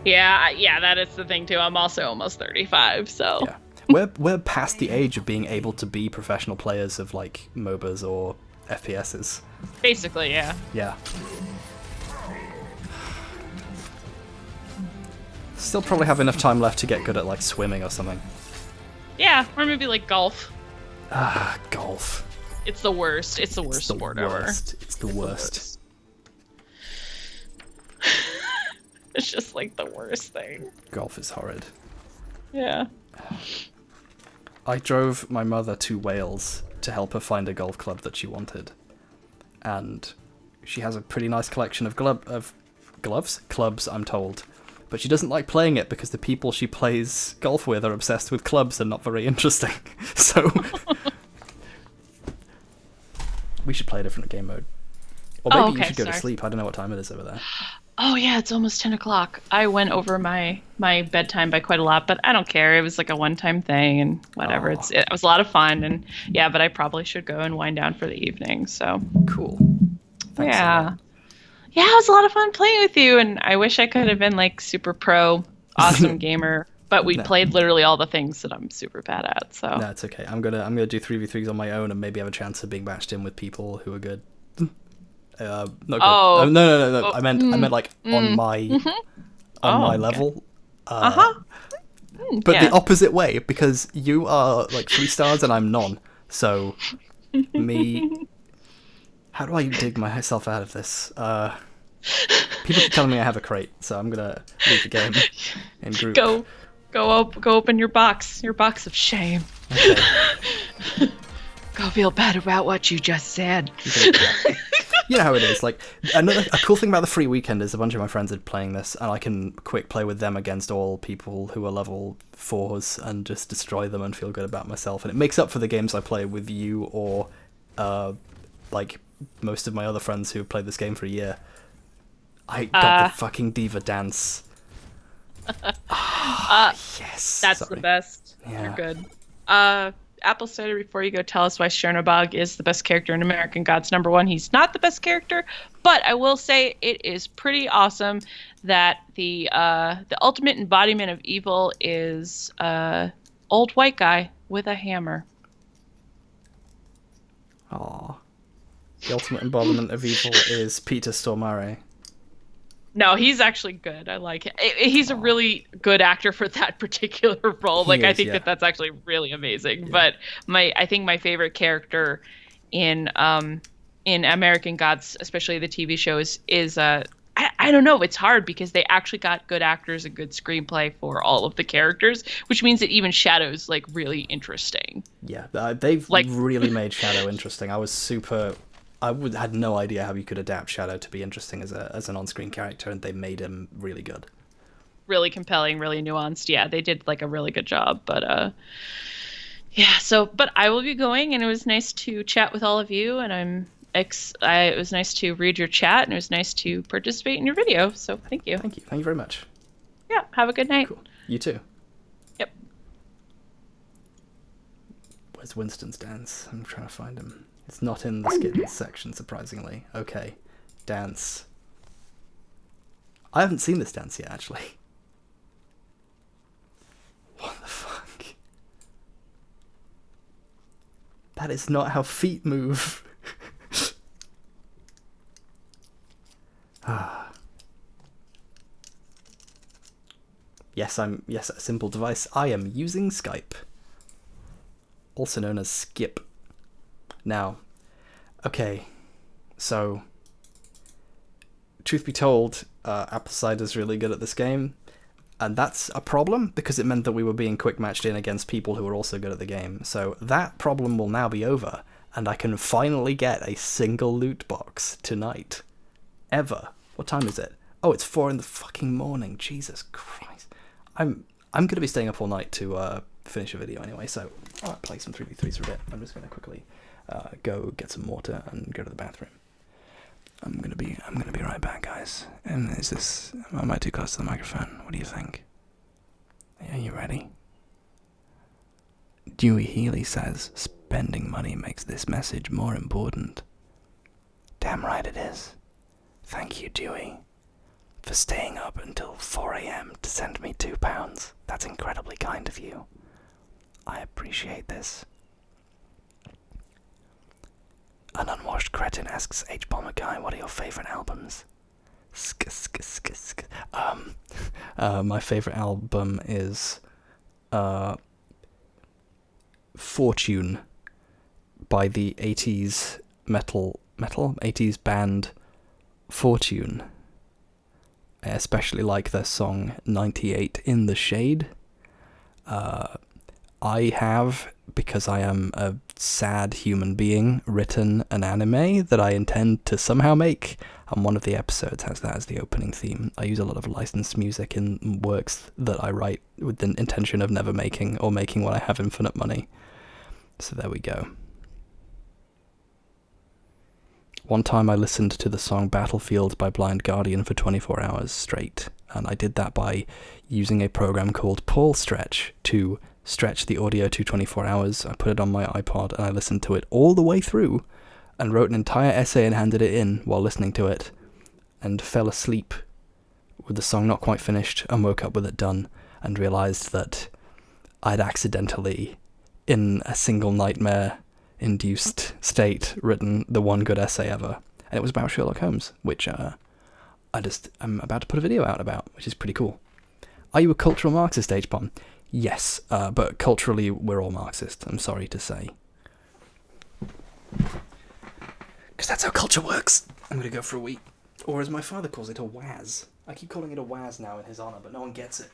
Yeah, that is the thing too. I'm also almost 35, so.
Yeah. We're past the age of being able to be professional players of like MOBAs or FPSs.
Basically, yeah.
Yeah. Still probably have enough time left to get good at like swimming or something.
Yeah, or maybe like golf.
Ah, golf.
It's the worst. It's the worst
It's the
sport
worst. It's the worst.
ever. It's just like the worst thing.
Golf is horrid.
Yeah.
I drove my mother to Wales to help her find a golf club that she wanted. And she has a pretty nice collection of clubs, I'm told. But she doesn't like playing it because the people she plays golf with are obsessed with clubs and not very interesting. So we should play a different game mode. Or maybe you
okay,
should go to
sorry.
sleep. I don't know what time it is over there.
Oh yeah, it's almost 10 o'clock. I went over my bedtime by quite a lot, but I don't care. It was like a one-time thing and whatever.
Aw.
It was a lot of fun, and yeah, but I probably should go and wind down for the evening. So
Cool. Thanks a
yeah,
lot.
yeah, it was a lot of fun playing with you, and I wish I could have been like super pro, awesome gamer. But we
No.
played literally all the things that I'm super bad at. So
No, it's okay. I'm gonna do 3v3s on my own and maybe have a chance of being matched in with people who are good. Not good.
Oh.
No.
Oh,
I meant like on my
Oh,
my
okay.
level.
uh-huh.
But
yeah.
the opposite way, because you are like 3 stars and I'm none. So me, how do I dig myself out of this? People keep telling me I have a crate, so I'm gonna leave the game in group.
Go open your box of shame.
Okay.
Go feel bad about what you just said.
You know how it is. Like a cool thing about the free weekend is a bunch of my friends are playing this, and I can quick play with them against all people who are level 4s and just destroy them and feel good about myself. And it makes up for the games I play with you or like most of my other friends who have played this game for a year. I got the fucking diva dance. Yes.
That's
sorry.
the best.
Yeah.
You're good. apple cider before you go, tell us why Chernobog is the best character in American Gods #1. He's not the best character, but I will say it is pretty awesome that the ultimate embodiment of evil is old white guy with a hammer.
Aw. The ultimate embodiment of evil is Peter Stormare.
No, he's actually good. I like it. He's a really good actor for that particular role.
He
I
is,
think
yeah.
that's actually really amazing. But I think my favorite character in American Gods, especially the TV show, is I don't know. It's hard because they actually got good actors and good screenplay for all of the characters, which means that even Shadow's like really interesting.
Yeah, they've
Like-
really made Shadow interesting. Had no idea how you could adapt Shadow to be interesting as an on-screen character, and they made him really good.
Really compelling, really nuanced. Yeah, they did like a really good job. But yeah. So, but I will be going, and it was nice to chat with all of you, and it was nice to read your chat, and it was nice to participate in your video. So, thank you.
Thank you very much.
Yeah. Have a good night.
Cool. You too.
Yep.
Where's Winston's dance? I'm trying to find him. It's not in the skins section, surprisingly. Okay, dance. I haven't seen this dance yet, actually. What the fuck? That is not how feet move. Yes, a simple device. I am using Skype. Also known as Skip. Now, okay, so, truth be told, Apple Cider's really good at this game, and that's a problem because it meant that we were being quick matched in against people who were also good at the game. So that problem will now be over, and I can finally get a single loot box tonight. Ever. What time is it? Oh, it's 4 in the fucking morning. Jesus Christ. I'm gonna be staying up all night to finish a video anyway, so I'll play some 3v3s for a bit. I'm just gonna quickly go get some water and go to the bathroom. I'm gonna be right back, guys. And am I too close to the microphone? What do you think? Are you ready? Dewey Healy says spending money makes this message more important. Damn right it is. Thank you, Dewey, for staying up until 4 a.m. to send me £2. That's incredibly kind of you. I appreciate this. An unwashed cretin asks H Bomber Guy, what are your favourite albums? My favourite album is Fortune by the 80s metal 80s band Fortune. I especially like their song 98 in the Shade. I have, because I am a sad human being, written an anime that I intend to somehow make, and one of the episodes has that as the opening theme. I use a lot of licensed music in works that I write with the intention of never making, or making when I have infinite money. So there we go. One time I listened to the song Battlefield by Blind Guardian for 24 hours straight, and I did that by using a program called Paul Stretch to stretch the audio to 24 hours. I put it on my iPod and I listened to it all the way through and wrote an entire essay and handed it in while listening to it, and fell asleep with the song not quite finished and woke up with it done and realised that I'd accidentally, in a single nightmare-induced state, written the one good essay ever. And it was about Sherlock Holmes, which I'm about to put a video out about, which is pretty cool. Are you a cultural Marxist, H-Bomb? Yes, but culturally we're all Marxist, I'm sorry to say. Because that's how culture works. I'm going to go for a wee. Or as my father calls it, a waz. I keep calling it a waz now in his honour, but no one gets it.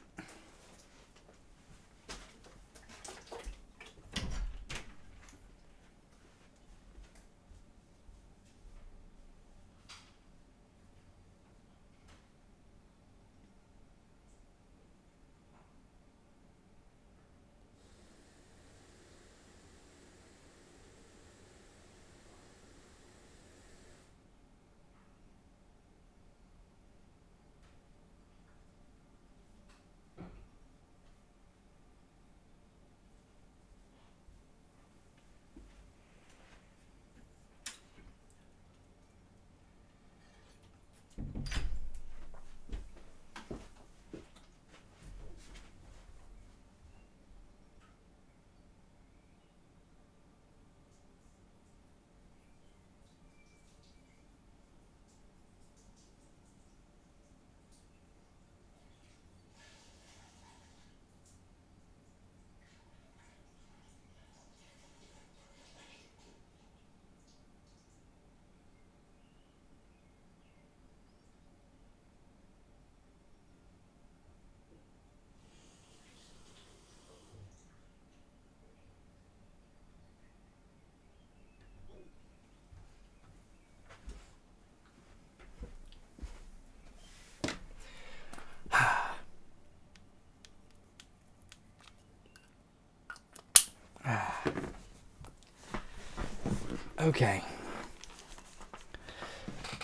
Okay.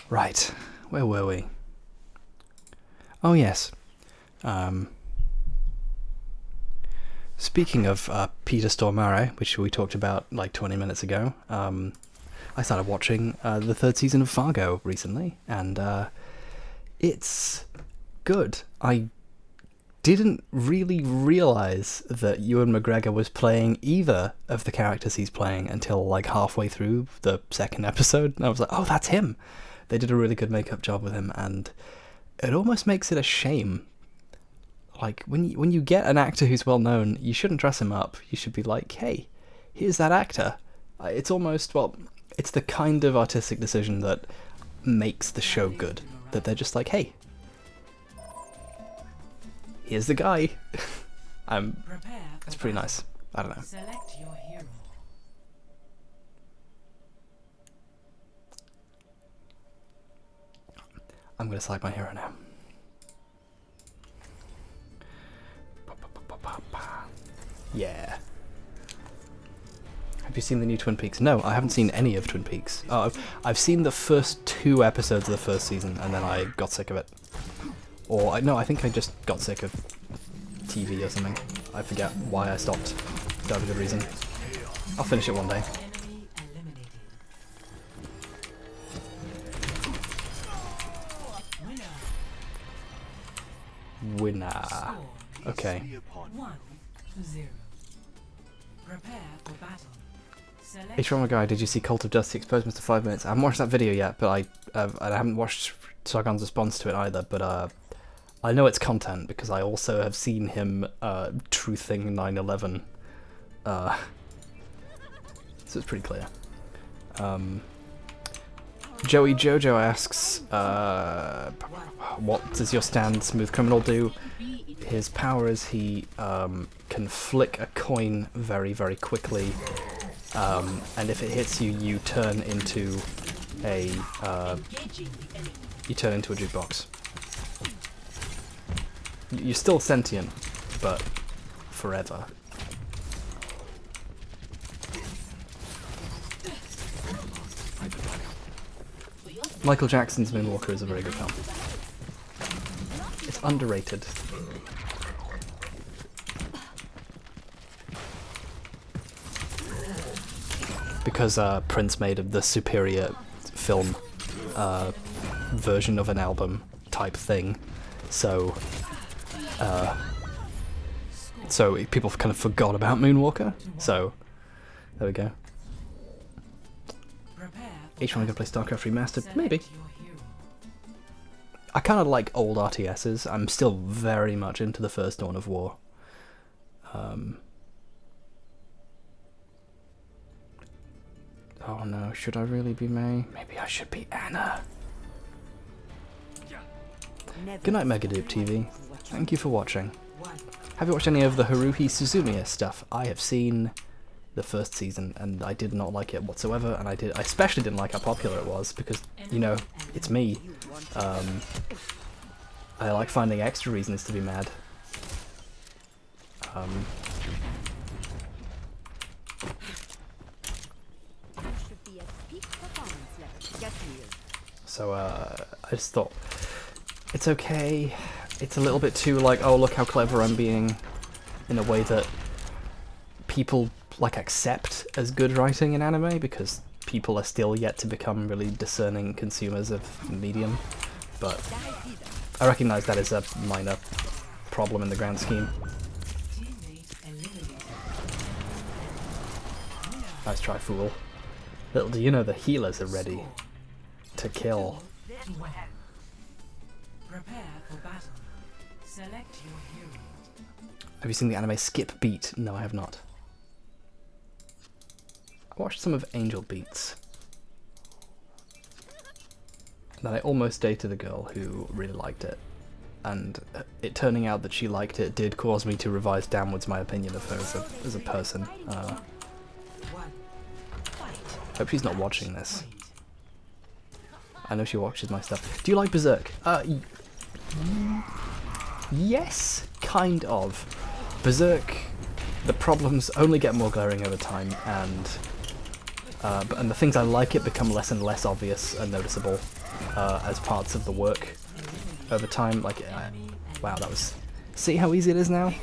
Right. Where were we? Oh, yes. Speaking of Peter Stormare, which we talked about like 20 minutes ago, I started watching the third season of Fargo recently, and it's good. I didn't really realise that Ewan McGregor was playing either of the characters he's playing until like halfway through the second episode, and I was like, oh, that's him. They did a really good makeup job with him, and it almost makes it a shame. Like, when you get an actor who's well known, you shouldn't dress him up. You should be like, hey, here's that actor. It's almost, well, it's the kind of artistic decision that makes the show good. That they're just like, hey, here's the guy. It's pretty nice. I don't know.
Select your hero.
I'm gonna select my hero now. Yeah. Have you seen the new Twin Peaks? No, I haven't seen any of Twin Peaks. Oh, I've seen the first 2 episodes of the first season, and then I got sick of it. Or, no, I think I just got sick of TV or something. I forget why I stopped. Don't have a good reason. I'll finish it one day.
Enemy eliminated.
Winner. Okay.
1-0. Prepare for battle. Select
H1 guy, did you see Cult of Dusty exposed Mr. 5 Minutes? I haven't watched that video yet, but I haven't watched Sargon's response to it either, but I know it's content because I also have seen him truthing 9/11. So it's pretty clear. Joey Jojo asks, what does your stand Smooth Criminal do? His power is he can flick a coin very, very quickly, and if it hits you, you turn into a jukebox. You're still sentient, but forever. Michael Jackson's Moonwalker is a very good film. It's underrated. Because Prince made the superior film version of an album type thing, so people kind of forgot about Moonwalker. So there we go. Each one gonna play StarCraft Remastered? Maybe. I kind of like old RTSs. I'm still very much into the first Dawn of War. Oh no, should I really be May? Maybe I should be Anna. Good night, Megadupe TV. Thank you for watching. Have you watched any of the Haruhi Suzumiya stuff? I have seen the first season, and I did not like it whatsoever, and I especially didn't like how popular it was, because, you know, it's me. I like finding extra reasons to be mad. So, I just thought, it's okay. It's a little bit too, like, oh, look how clever I'm being, in a way that people like accept as good writing in anime, because people are still yet to become really discerning consumers of medium. But I recognise that is a minor problem in the grand scheme. Nice try, fool. Little do you know the healers are ready to kill.
Prepare for battle. Select your hero.
Have you seen the anime Skip Beat? No, I have not. I watched some of Angel Beats. And I almost dated a girl who really liked it. And it turning out that she liked it did cause me to revise downwards my opinion of her as a person. Hope she's not watching this. I know she watches my stuff. Do you like Berserk? Yes, kind of. Berserk, the problems only get more glaring over time, and And the things I like it become less and less obvious and noticeable as parts of the work over time. Like, wow, that was... See how easy it is now?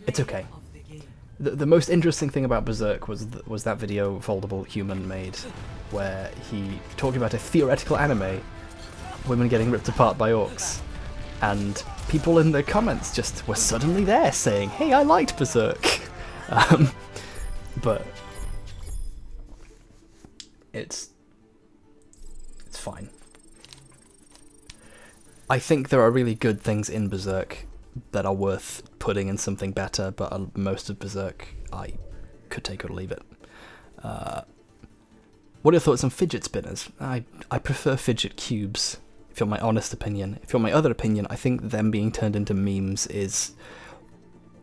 It's okay. The most interesting thing about Berserk was that video Foldable Human made, where he talked about a theoretical anime, women getting ripped apart by orcs, and people in the comments just were suddenly there saying, "Hey, I liked Berserk," but it's fine. I think there are really good things in Berserk that are worth putting in something better, but most of Berserk I could take or leave it. What are your thoughts on fidget spinners? I prefer fidget cubes, if you're my honest opinion. If you're my other opinion, I think them being turned into memes is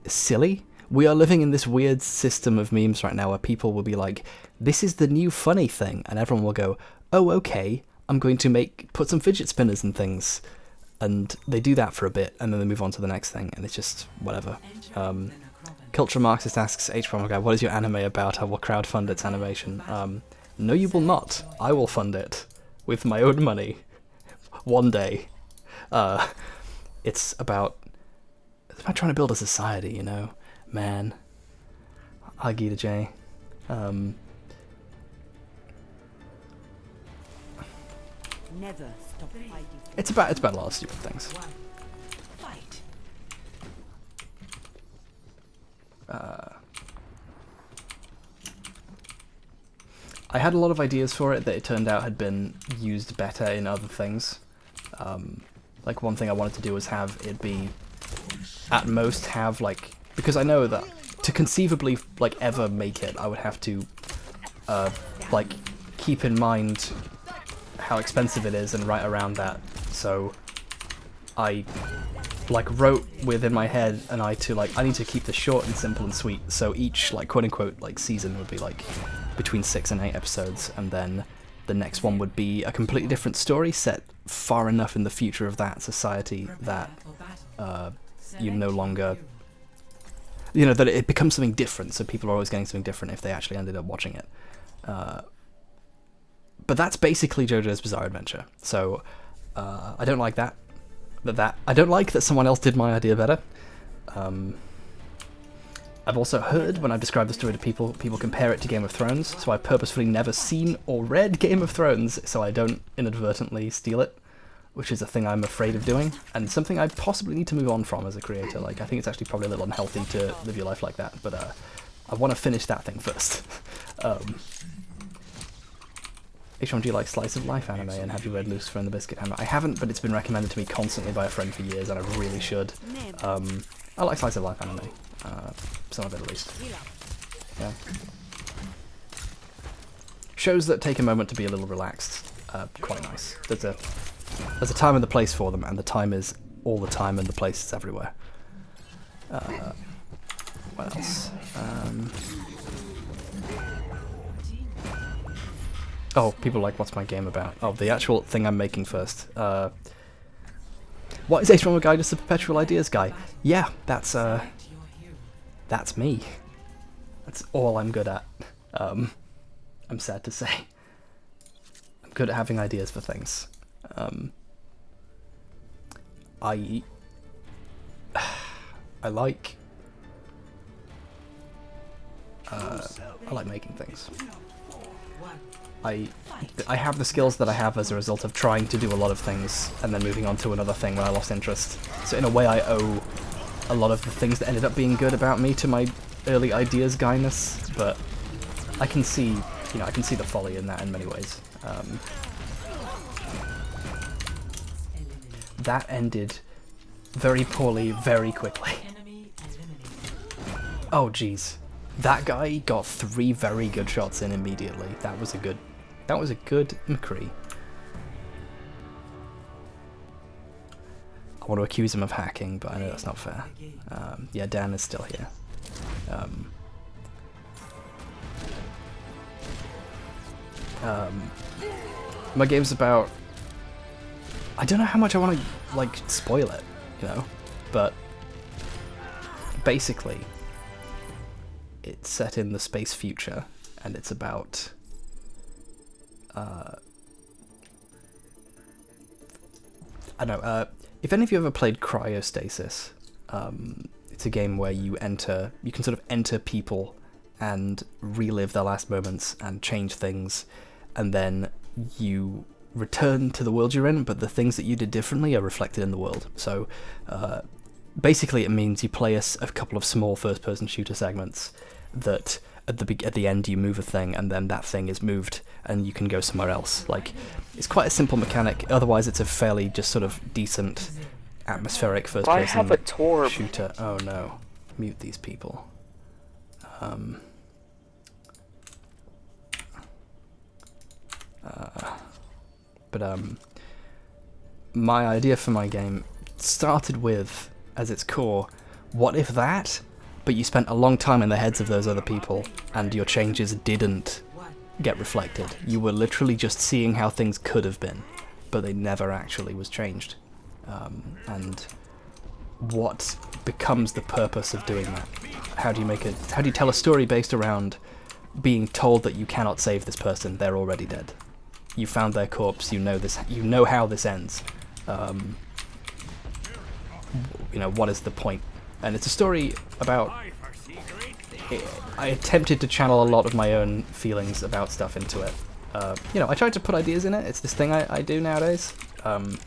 silly. We are living in this weird system of memes right now where people will be like, this is the new funny thing, and everyone will go, oh, okay, I'm going to put some fidget spinners and things. And they do that for a bit, and then they move on to the next thing, and it's just whatever. Culture Marxist asks H-Bomber Guy, what is your anime about? I will crowdfund its animation. No, you will not. I will fund it with my own money. One day. It's about trying to build a society, you know? Man. Hi, Gita J.
Never stop fighting.
It's about a lot of stupid things.
Fight.
I had a lot of ideas for it that it turned out had been used better in other things. Like one thing I wanted to do was have it be, at most have like, because I know that to conceivably like ever make it, I would have to like keep in mind how expensive it is and write around that. So I like wrote within my head and I need to keep this short and simple and sweet. So each like quote unquote like season would be like between 6 and 8 episodes, and then the next one would be a completely different story set far enough in the future of that society that you no longer, you know, that it becomes something different, so people are always getting something different if they actually ended up watching it. But that's basically JoJo's Bizarre Adventure. So I don't like that. I don't like that someone else did my idea better. I've also heard when I describe the story to people compare it to Game of Thrones, so I've purposefully never seen or read Game of Thrones so I don't inadvertently steal it, which is a thing I'm afraid of doing, and something I possibly need to move on from as a creator. Like, I think it's actually probably a little unhealthy to live your life like that, but I want to finish that thing first. H1, do you like slice of life anime, and have you read Lucifer and the Biscuit Hammer? I haven't, but it's been recommended to me constantly by a friend for years, and I really should. I like slice of life anime. Some of it at least. Yeah. Shows that take a moment to be a little relaxed. Quite nice. There's a time and the place for them, and the time is all the time and the place is everywhere. What else? Oh, people like, what's my game about? Oh, the actual thing I'm making first. What is H1 Guy, just a perpetual ideas guy? Yeah, that's me. That's all I'm good at. I'm sad to say. I'm good at having ideas for things. I like making things. I have the skills that I have as a result of trying to do a lot of things and then moving on to another thing when I lost interest. So in a way I owe a lot of the things that ended up being good about me to my early ideas guyness, but I can see, I can see the folly in that in many ways. That ended very poorly, very quickly. Oh jeez. That guy got 3 very good shots in immediately. That was a good McCree. I want to accuse him of hacking, but I know that's not fair. Yeah, Dan is still here. My game's about... I don't know how much I want to, like, spoil it, you know. But basically, it's set in the space future, and it's about I don't know. If any of you ever played Cryostasis, it's a game where you can sort of enter people and relive their last moments and change things, and then you return to the world you're in, but the things that you did differently are reflected in the world. So basically it means you play a couple of small first-person shooter segments that at the end you move a thing, and then that thing is moved and you can go somewhere else. Like, it's quite a simple mechanic, otherwise it's a fairly just sort of decent atmospheric first-person shooter. Oh no, mute these people. My idea for my game started with, as its core, what if that, but you spent a long time in the heads of those other people, and your changes didn't get reflected. You were literally just seeing how things could have been, but they never actually was changed. And what becomes the purpose of doing that? How do you tell a story based around being told that you cannot save this person, they're already dead? You found their corpse, you know how this ends. You know, what is the point? And it's a story about... I attempted to channel a lot of my own feelings about stuff into it. You know, I tried to put ideas in it. It's this thing I do nowadays. And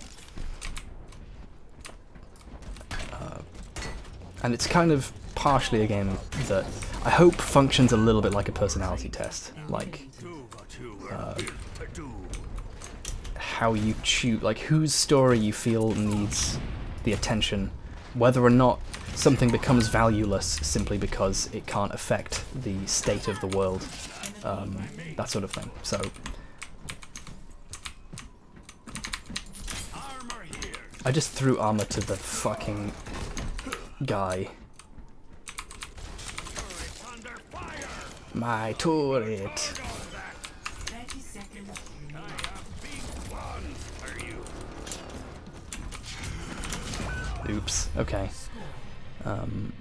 it's kind of partially a game that I hope functions a little bit like a personality test. Like, how you choose, like whose story you feel needs the attention, whether or not something becomes valueless simply because it can't affect the state of the world, that sort of thing. So I just threw armor to the fucking guy. My turret.
30 seconds.
Oops. Okay.
0-2.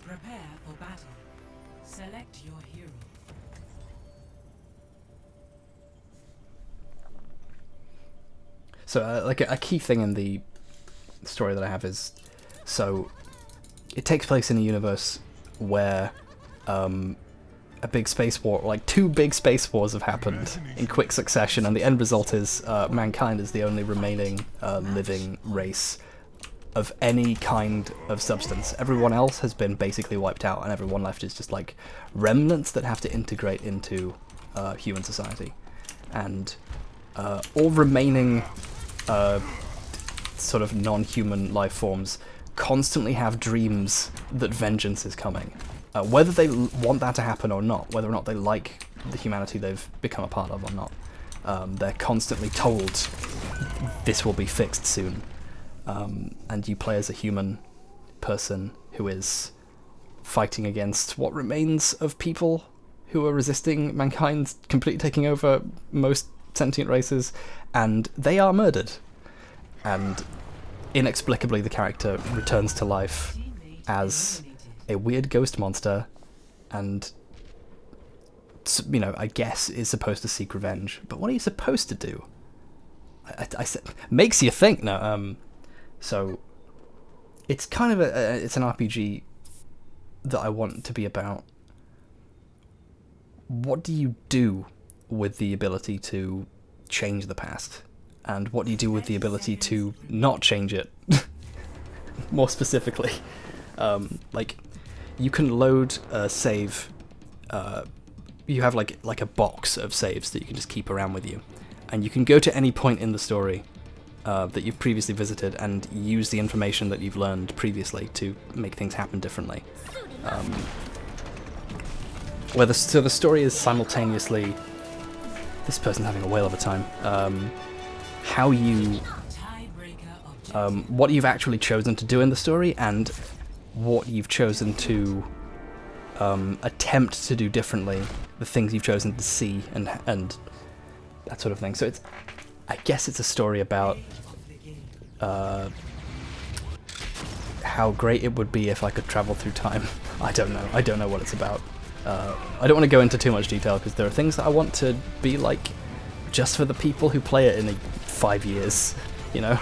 Prepare for battle. Select your hero.
So, like a key thing in the story that I have is, so it takes place in a universe where a big space war, like 2 big space wars have happened in quick succession, and the end result is mankind is the only remaining living race of any kind of substance. Everyone else has been basically wiped out, and everyone left is just like remnants that have to integrate into human society. And all remaining sort of non-human life forms constantly have dreams that vengeance is coming. Whether they want that to happen or not, whether or not they like the humanity they've become a part of or not, they're constantly told this will be fixed soon. And you play as a human person who is fighting against what remains of people who are resisting mankind completely taking over most sentient races, and they are murdered. And inexplicably the character returns to life as a weird ghost monster, and, you know, I guess is supposed to seek revenge. But what are you supposed to do? I said, makes you think. No, so it's kind of it's an RPG that I want to be about. What do you do with the ability to change the past? And what do you do with the ability to not change it? More specifically, like, you can load a save. You have like a box of saves that you can just keep around with you, and you can go to any point in the story that you've previously visited and use the information that you've learned previously to make things happen differently. So the story is simultaneously, this person's having a whale of a time, how you, what you've actually chosen to do in the story, and what you've chosen to attempt to do differently, the things you've chosen to see, and that sort of thing. So it's, I guess it's a story about how great it would be if I could travel through time. I don't know. I don't know what it's about. I don't want to go into too much detail because there are things that I want to be like just for the people who play it in 5 years, you know?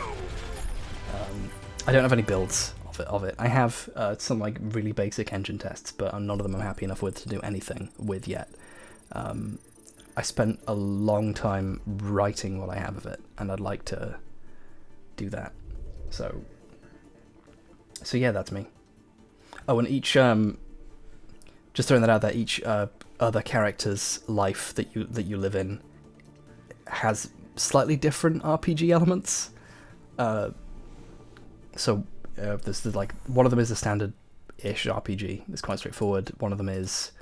I don't have any builds of it. I have some like really basic engine tests, but none of them I'm happy enough with to do anything with yet. I spent a long time writing what I have of it, and I'd like to do that. So yeah, that's me. Oh, and each just throwing that out there, each other character's life that you live in has slightly different RPG elements. So there's like one of them is a standard-ish RPG. It's quite straightforward. One of them is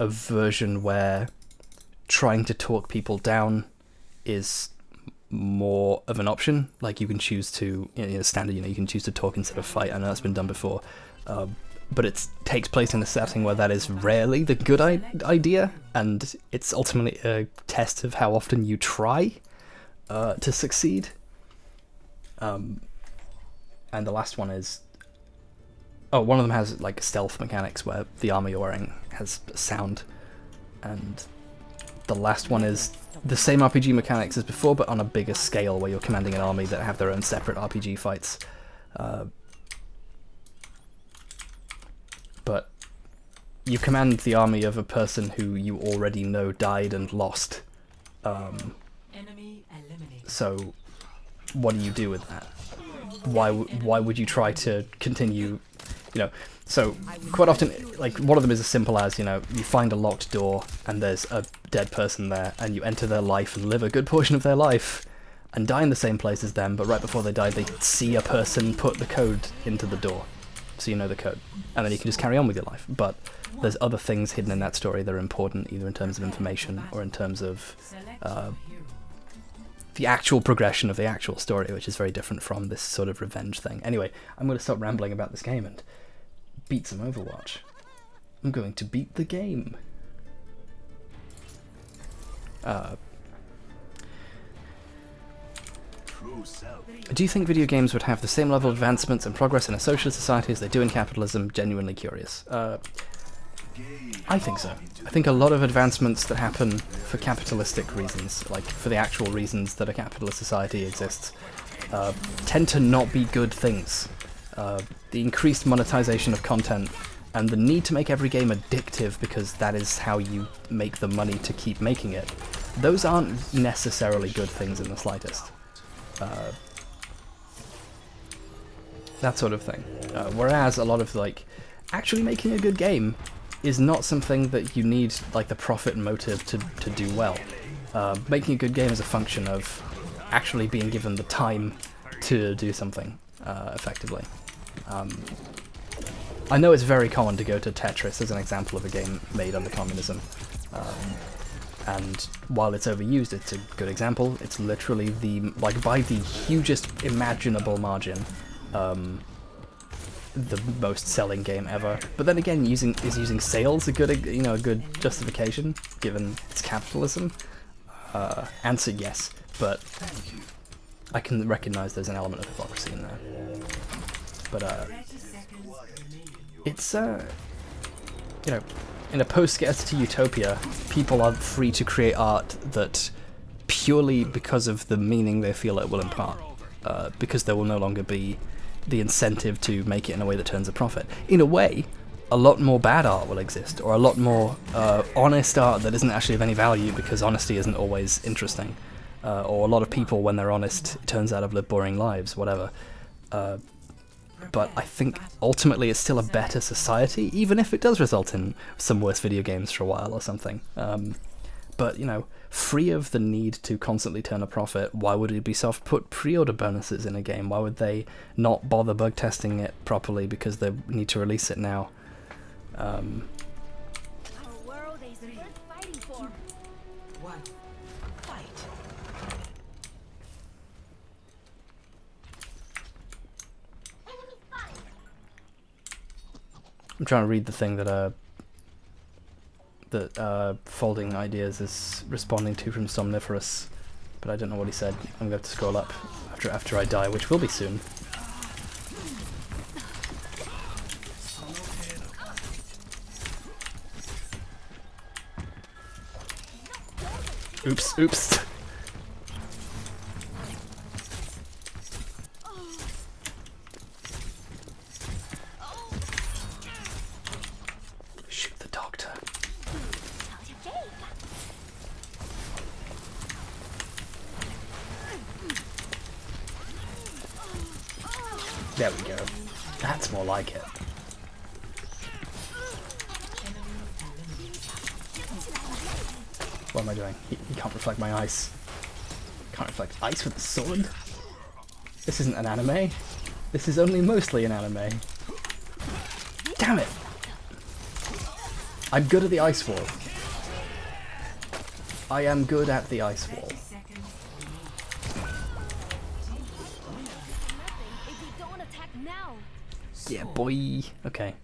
a version where trying to talk people down is more of an option. Like you can choose to, standard, you can choose to talk instead of fight. I know that's been done before, but it takes place in a setting where that is rarely the good idea, and it's ultimately a test of how often you try to succeed. And the last one is, one of them has like stealth mechanics where the armor you're wearing has sound, and the last one is the same RPG mechanics as before, but on a bigger scale, where you're commanding an army that have their own separate RPG fights. But you command the army of a person who you already know died and lost.
Enemy eliminated.
So what do you do with that? Why would you try to continue, So quite often, like, one of them is as simple as, you find a locked door and there's a dead person there, and you enter their life and live a good portion of their life and die in the same place as them, but right before they die, they see a person put the code into the door, so you know the code, and then you can just carry on with your life. But there's other things hidden in that story that are important, either in terms of information or in terms of the actual progression of the actual story, which is very different from this sort of revenge thing. Anyway, I'm going to stop rambling about this game and beat some Overwatch. I'm going to beat the game. Do you think video games would have the same level of advancements and progress in a socialist society as they do in capitalism? Genuinely curious. I think so. I think a lot of advancements that happen for capitalistic reasons, like for the actual reasons that a capitalist society exists, tend to not be good things. The increased monetization of content and the need to make every game addictive because that is how you make the money to keep making it, those aren't necessarily good things in the slightest. That sort of thing. Whereas a lot of, like, actually making a good game is not something that you need, like, the profit motive to do well. Making a good game is a function of actually being given the time to do something effectively. I know it's very common to go to Tetris as an example of a game made under communism, and while it's overused, it's a good example. It's literally by the hugest imaginable margin, the most selling game ever. But then again, using sales a good justification given it's capitalism? Answer yes, but I can recognize there's an element of hypocrisy in there. But it's in a post-scarcity utopia, people are free to create art that purely because of the meaning they feel it will impart, because there will no longer be the incentive to make it in a way that turns a profit. In a way, a lot more bad art will exist, or a lot more honest art that isn't actually of any value because honesty isn't always interesting, or a lot of people, when they're honest, it turns out have lived boring lives, whatever. But I think ultimately it's still a better society, even if it does result in some worse video games for a while or something. But, free of the need to constantly turn a profit, why would Ubisoft put pre-order bonuses in a game? Why would they not bother bug testing it properly because they need to release it now?
Our world is worth fighting for.
One. Fight.
I'm trying to read the thing that Folding Ideas is responding to from Somniferous but I don't know what he said. I'm going to have to scroll up after I die, which will be soon. Oops, oops. Shoot the doctor. There we go. That's more like it. What am I doing? He can't reflect my ice. Can't reflect ice with a sword? This isn't an anime. This is only mostly an anime. Damn it! I'm good at the ice wall. I am good at the ice wall. Yeah, boy. Okay.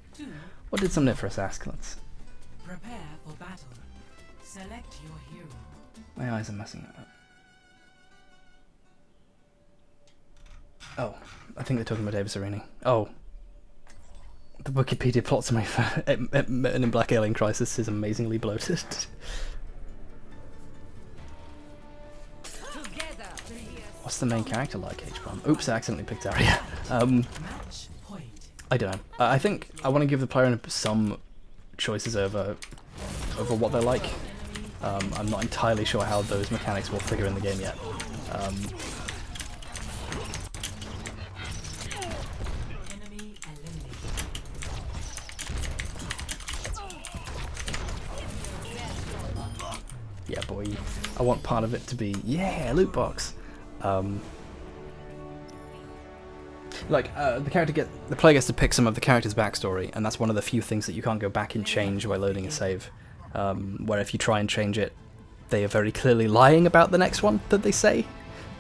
What did Somniferous ask? Let's...
Prepare for battle. Select your hero.
My eyes are messing up. Oh, I think they're talking about Davis Arini. Oh. The Wikipedia plot summary for Men in Black Alien Crisis is amazingly bloated. What's the main character like, H-Bomb? Oops, I accidentally picked Arya.
Match point.
I don't know. I think I want to give the player some choices over what they're like. I'm not entirely sure how those mechanics will figure in the game yet.
Enemy eliminated.
Yeah, boy. I want part of it to be, yeah, loot box. The player gets to pick some of the character's backstory, and that's one of the few things that you can't go back and change by loading a save. Where if you try and change it, they are very clearly lying about the next one that they say.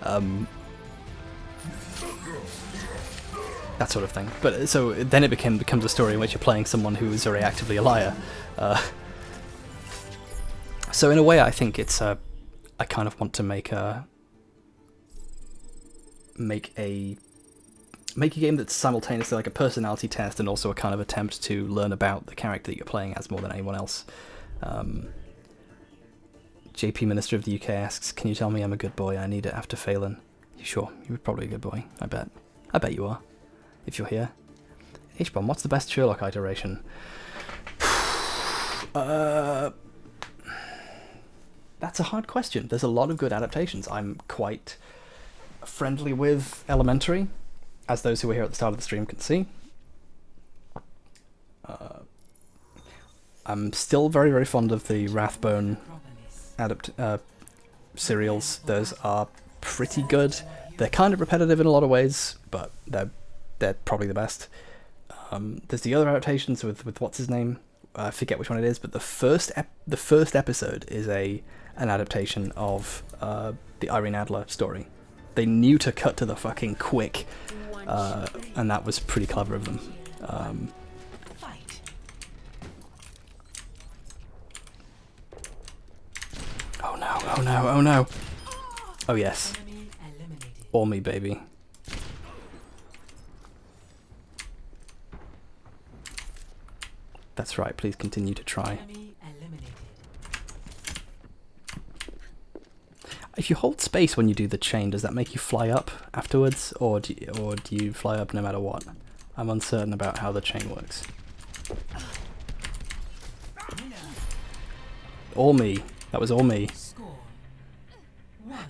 That sort of thing. But so then it becomes a story in which you're playing someone who is very actively a liar. So in a way, I think it's I kind of want to make a game that's simultaneously like a personality test and also a kind of attempt to learn about the character that you're playing as more than anyone else. JP Minister of the UK asks, "Can you tell me I'm a good boy? I need it after Phelan." You sure? You're probably a good boy. I bet. I bet you are. If you're here. H-Bomb, what's the best Sherlock iteration? That's a hard question. There's a lot of good adaptations. I'm quite friendly with Elementary, as those who were here at the start of the stream can see. I'm still very, very fond of the Rathbone serials. Those are pretty good. They're kind of repetitive in a lot of ways, but they're probably the best. There's the other adaptations with what's his name? I forget which one it is, but the first episode is an adaptation of the Irene Adler story. They knew to cut to the fucking quick, and that was pretty clever of them. Oh no, oh no, oh no. Oh yes. Or me, baby. That's right, please continue to try. If you hold space when you do the chain, does that make you fly up afterwards, or do you fly up no matter what? I'm uncertain about how the chain works. All me. That was all me.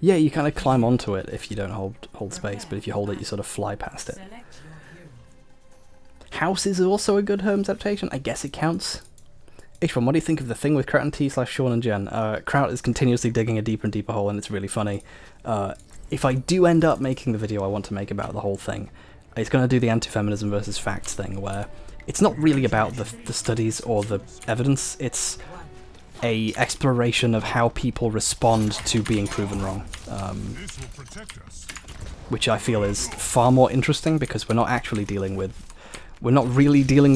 Yeah, you kind of climb onto it if you don't hold space, but if you hold it, you sort of fly past it. House is also a good Holmes adaptation. I guess it counts. Ishvan, what do you think of the thing with Kraut and T / Sean and Jen? Kraut is continuously digging a deeper and deeper hole, and it's really funny. If I do end up making the video I want to make about the whole thing, it's going to do the anti-feminism versus facts thing, where it's not really about the studies or the evidence, it's a exploration of how people respond to being proven wrong. Which I feel is far more interesting, because we're not really dealing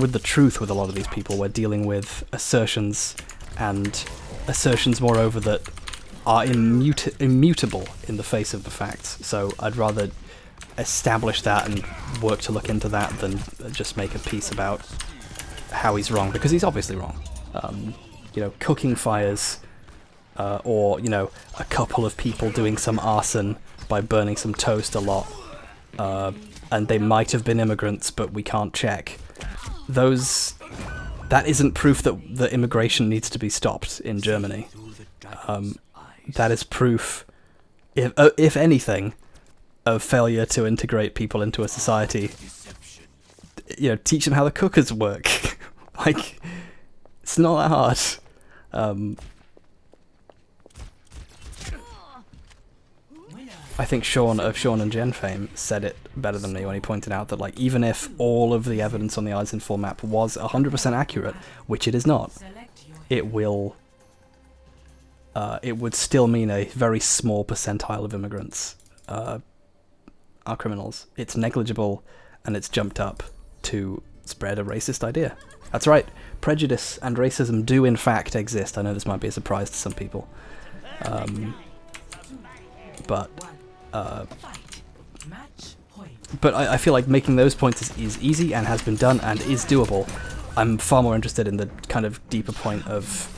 with the truth with a lot of these people. We're dealing with assertions, and assertions moreover that are immutable in the face of the facts. So I'd rather establish that and work to look into that than just make a piece about how he's wrong, because he's obviously wrong. You know, cooking fires, or, you know, a couple of people doing some arson by burning some toast a lot, and they might have been immigrants, but we can't check. That isn't proof that the immigration needs to be stopped in Germany. That is proof, if anything, of failure to integrate people into a society. You know, teach them how the cookers work. Like, it's not that hard. I think Sean of Sean and Jen fame said it better than me when he pointed out that, like, even if all of the evidence on the Eyes in Full map was 100% accurate, which it is not, it will, it would still mean a very small percentile of immigrants are criminals. It's negligible, and it's jumped up to spread a racist idea. That's right, prejudice and racism do in fact exist. I know this might be a surprise to some people. But I feel like making those points is easy and has been done and is doable. I'm far more interested in the kind of deeper point of,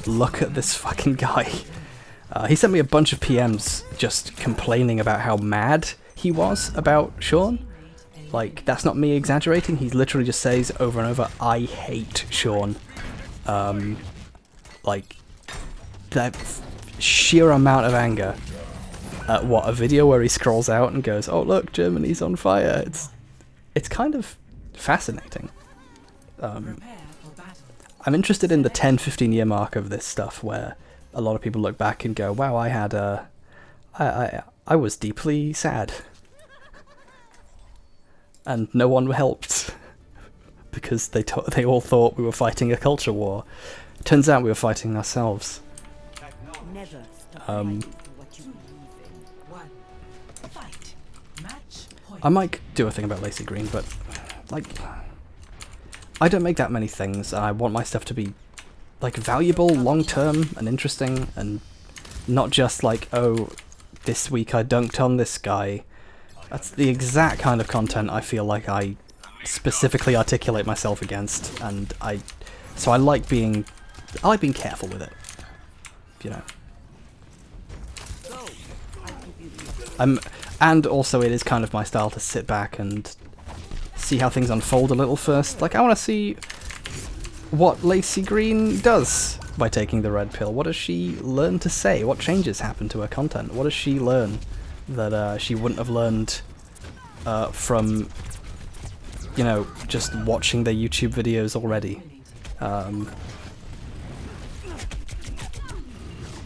look at this fucking guy. He sent me a bunch of PMs just complaining about how mad he was about Sean. Like, that's not me exaggerating, he literally just says over and over, I hate Sean. Like, that sheer amount of anger at a video where he scrolls out and goes, oh look, Germany's on fire. It's kind of fascinating. I'm interested in the 10-15 year mark of this stuff, where a lot of people look back and go, wow, I was deeply sad. And no one helped. Because they all thought we were fighting a culture war. Turns out we were fighting ourselves.
Never stop
I might do a thing about Lacey Green, but, like, I don't make that many things, and I want my stuff to be, like, valuable, long-term, and interesting, and not just like, oh, this week I dunked on this guy. That's the exact kind of content I feel like I specifically articulate myself against, and so I like being careful with it, you know. And also it is kind of my style to sit back and see how things unfold a little first. Like, I want to see what Lacey Green does by taking the red pill. What does she learn to say? What changes happen to her content? What does she learn that she wouldn't have learned from, you know, just watching their YouTube videos already?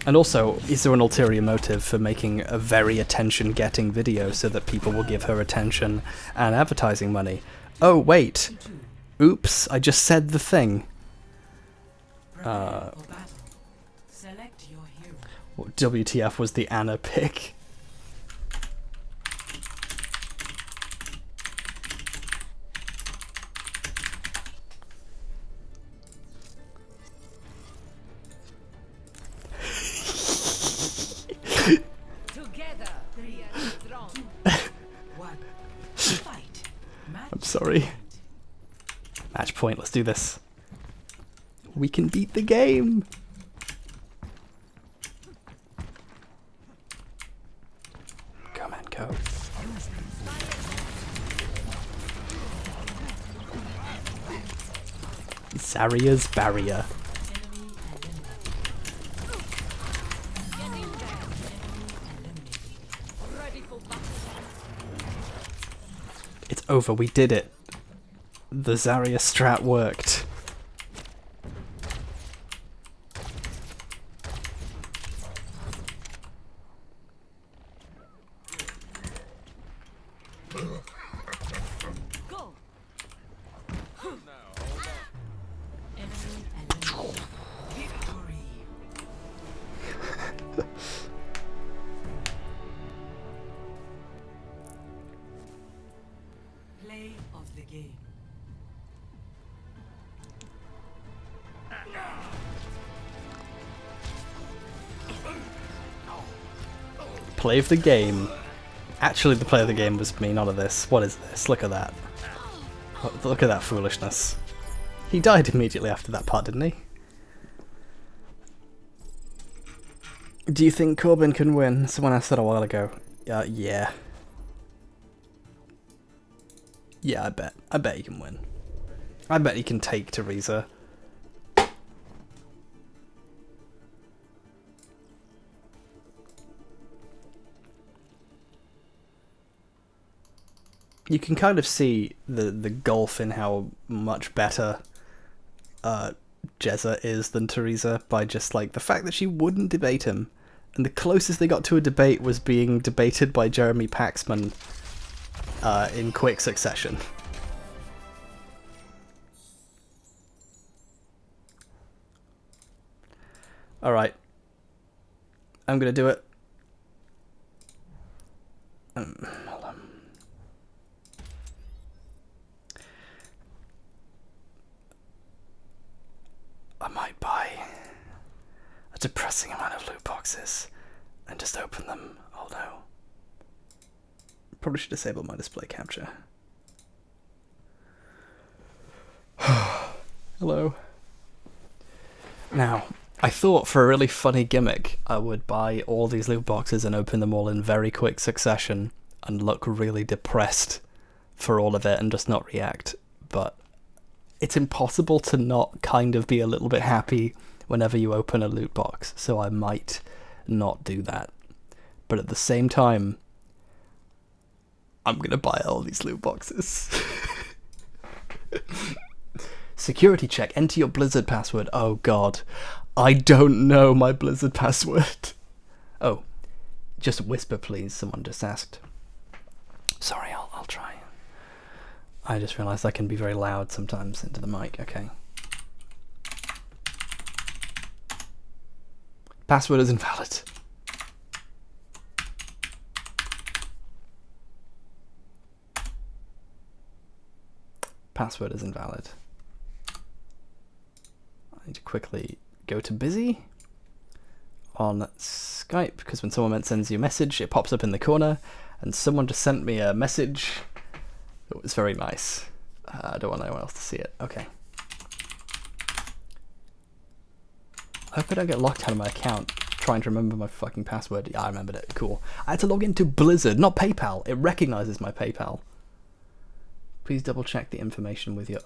And also, is there an ulterior motive for making a very attention-getting video so that people will give her attention and advertising money? Oh, wait. Oops, I just said the thing. WTF was the Anna pick. I'm sorry. Match point, let's do this. We can beat the game! Go, man, go. Zarya's barrier. It's over, we did it. The Zarya strat worked.
Play of the game.
Play of the game. Actually, the play of the game was me, none of this. What is this? Look at that. Look at that foolishness. He died immediately after that part, didn't he? Do you think Corbin can win? Someone asked that a while ago. Yeah. Yeah, I bet he can win. I bet he can take Teresa. You can kind of see the gulf in how much better Jezza is than Teresa by just like the fact that she wouldn't debate him, and the closest they got to a debate was being debated by Jeremy Paxman in quick succession. All right, I'm gonna do it. Hold on. I might buy a depressing amount of loot boxes and just open them, although probably should disable my display capture. Hello. Now, I thought for a really funny gimmick I would buy all these loot boxes and open them all in very quick succession and look really depressed for all of it and just not react, but it's impossible to not kind of be a little bit happy whenever you open a loot box, so I might not do that. But at the same time, I'm gonna buy all these loot boxes. Security check, enter your Blizzard password. Oh god, I don't know my Blizzard password. Oh, just whisper please, someone just asked. Sorry, I'll try. I just realised I can be very loud sometimes into the mic. Okay. Password is invalid. Password is invalid. I need to quickly go to busy on Skype, because when someone sends you a message, it pops up in the corner, and someone just sent me a message. It was very nice. I don't want anyone else to see it. Okay. I hope I don't get locked out of my account trying to remember my fucking password. Yeah, I remembered it. Cool. I had to log into Blizzard, not PayPal. It recognizes my PayPal. Please double check the information with your...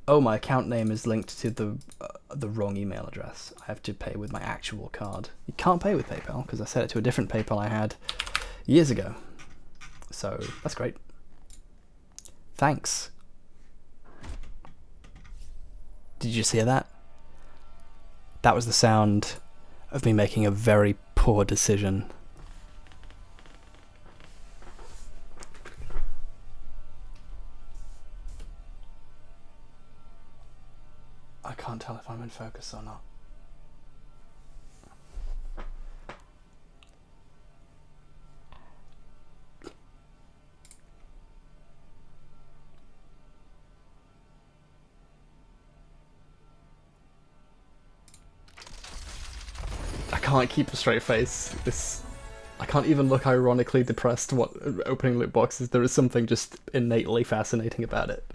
Oh, my account name is linked to the wrong email address. I have to pay with my actual card. You can't pay with PayPal because I set it to a different PayPal I had years ago. So, that's great. Thanks. Did you just hear that? That was the sound of me making a very poor decision. I can't tell if I'm in focus or not. I can't keep a straight face. I can't even look ironically depressed what opening loot boxes. There is something just innately fascinating about it.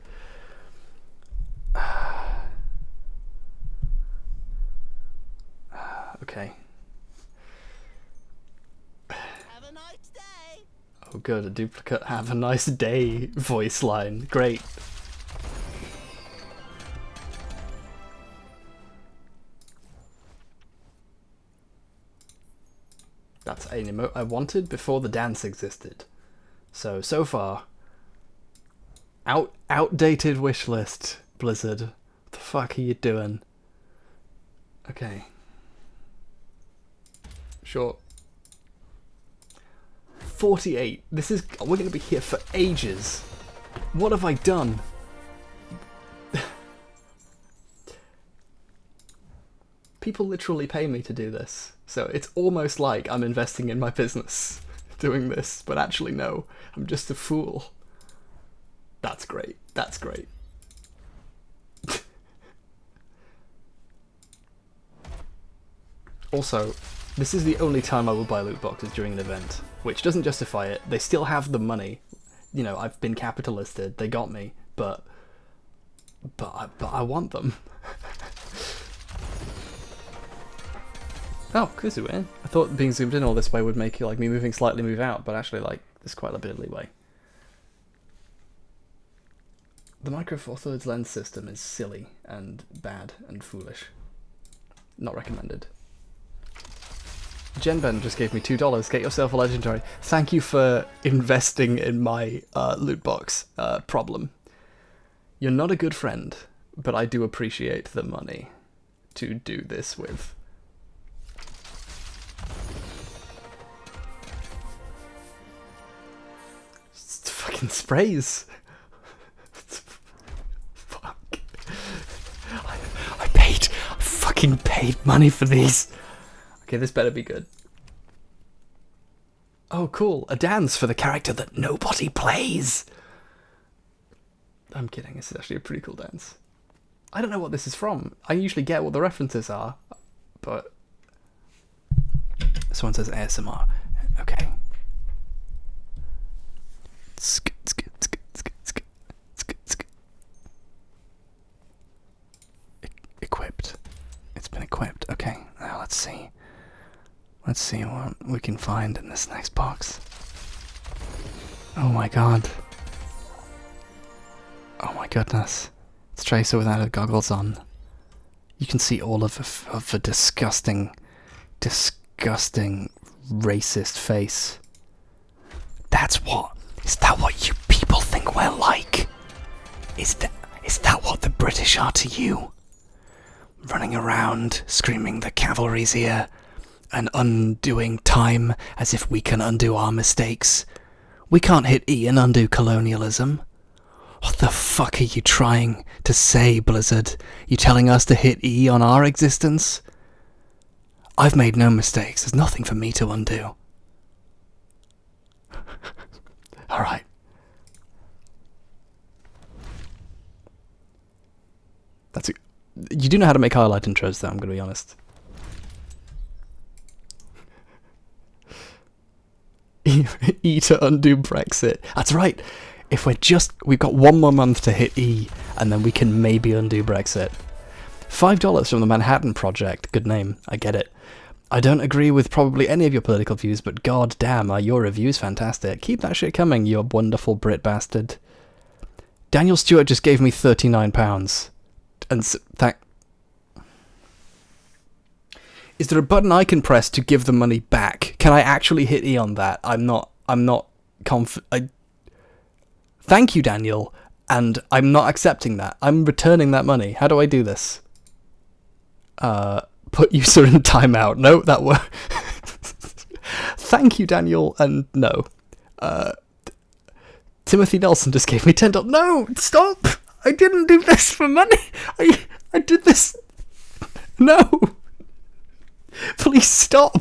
Okay.
Have a nice day.
Oh good, a duplicate have a nice day voice line. Great. That's an emote I wanted before the dance existed. So far, outdated wish list, Blizzard. What the fuck are you doing? Okay. Sure. 48. We're gonna be here for ages. What have I done? People literally pay me to do this. So it's almost like I'm investing in my business doing this, but actually no, I'm just a fool. That's great. That's great. Also, This is the only time I will buy loot boxes during an event, which doesn't justify it. They still have the money. You know, I've been capitalisted. They got me, but I want them. Oh, Kuzu in. I thought being zoomed in all this way would make you like me moving slightly move out, but actually like there's quite a bit of leeway. The Micro Four Thirds lens system is silly and bad and foolish. Not recommended. Jenben just gave me $2. Get yourself a legendary. Thank you for investing in my loot box problem. You're not a good friend, but I do appreciate the money to do this with. It's fucking sprays. Fuck. I fucking paid money for these. Okay, this better be good. Oh, cool. A dance for the character that nobody plays. I'm kidding. This is actually a pretty cool dance. I don't know what this is from. I usually get what the references are, but... Someone says ASMR. Okay. Equipped. It's been equipped. Okay, now let's see. Let's see what we can find in this next box. Oh my god. Oh my goodness. It's Tracer without her goggles on. You can see all of the disgusting, disgusting, racist face. That's what... Is that what you people think we're like? Is that what the British are to you? Running around, screaming the cavalry's here, and undoing time as if we can undo our mistakes. We can't hit E and undo colonialism. What the fuck are you trying to say, Blizzard? You telling us to hit E on our existence? I've made no mistakes. There's nothing for me to undo. Alright. You do know how to make highlight intros, though, I'm going to be honest. E to undo Brexit. That's right. If we've got 1 more month to hit E, and then we can maybe undo Brexit. $5 from the Manhattan Project. Good name. I get it. I don't agree with probably any of your political views, but god damn, are your reviews fantastic. Keep that shit coming, you wonderful Brit bastard. Daniel Stewart just gave me £39. And is there a button I can press to give the money back? Can I actually hit E on that? I'm not confident. Thank you, Daniel, and I'm not accepting that. I'm returning that money. How do I do this? Put user in timeout. No, that were. Thank you, Daniel, and no. Timothy Nelson just gave me $10. No, stop! I didn't do this for money. I did this. No. Please stop.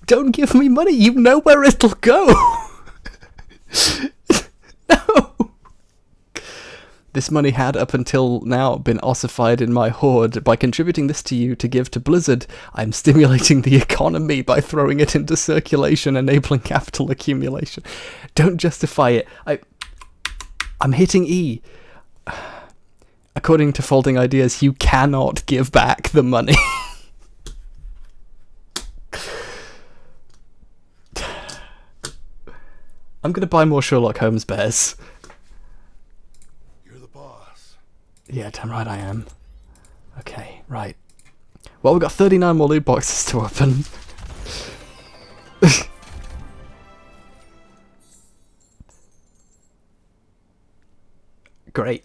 Don't give me money. You know where it'll go. No. This money had up until now been ossified in my hoard. By contributing this to you to give to Blizzard, I'm stimulating the economy by throwing it into circulation, enabling capital accumulation. Don't justify it. I'm hitting E. According to Folding Ideas, you cannot give back the money. I'm gonna buy more Sherlock Holmes bears.
You're the boss.
Yeah, damn right I am. Okay, right. Well, we've got 39 more loot boxes to open. Great.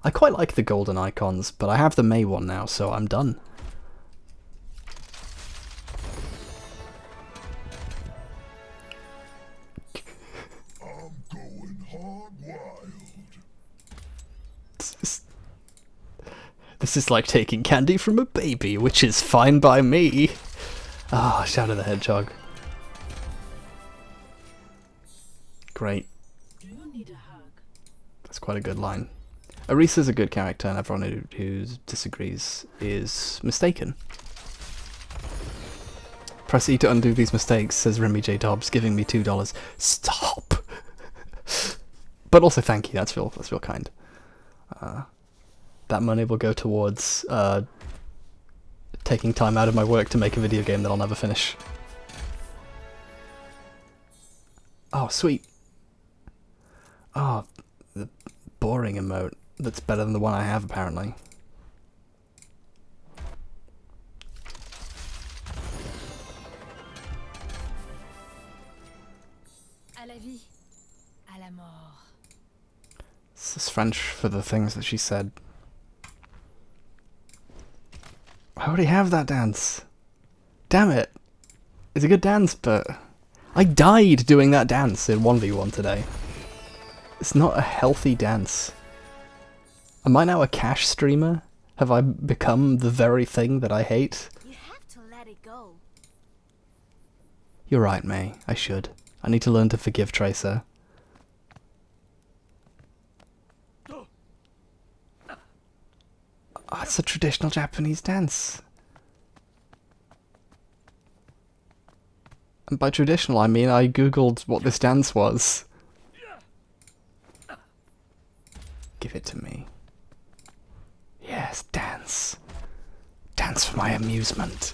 I quite like the golden icons, but I have the May one now, so I'm done.
I'm going hog wild.
This is like taking candy from a baby, which is fine by me. Ah, Shadow the Hedgehog. Great.
Do you need a hug?
That's quite a good line. Arisa's a good character, and everyone who disagrees is mistaken. Press E to undo these mistakes, says Remy J. Dobbs, giving me $2. Stop! But also thank you, that's real kind. That money will go towards taking time out of my work to make a video game that I'll never finish. Oh, sweet. Oh, the boring emote. That's better than the one I have, apparently.
À la vie, à la mort.
This is French for the things that she said. I already have that dance. Damn it. It's a good dance, but I died doing that dance in 1v1 today. It's not a healthy dance. Am I now a cash streamer? Have I become the very thing that I hate?
You have to let it go.
You're right, May. I should. I need to learn to forgive Tracer. Oh, it's a traditional Japanese dance. And by traditional, I mean I googled what this dance was. Give it to me. Yes, dance. Dance for my amusement.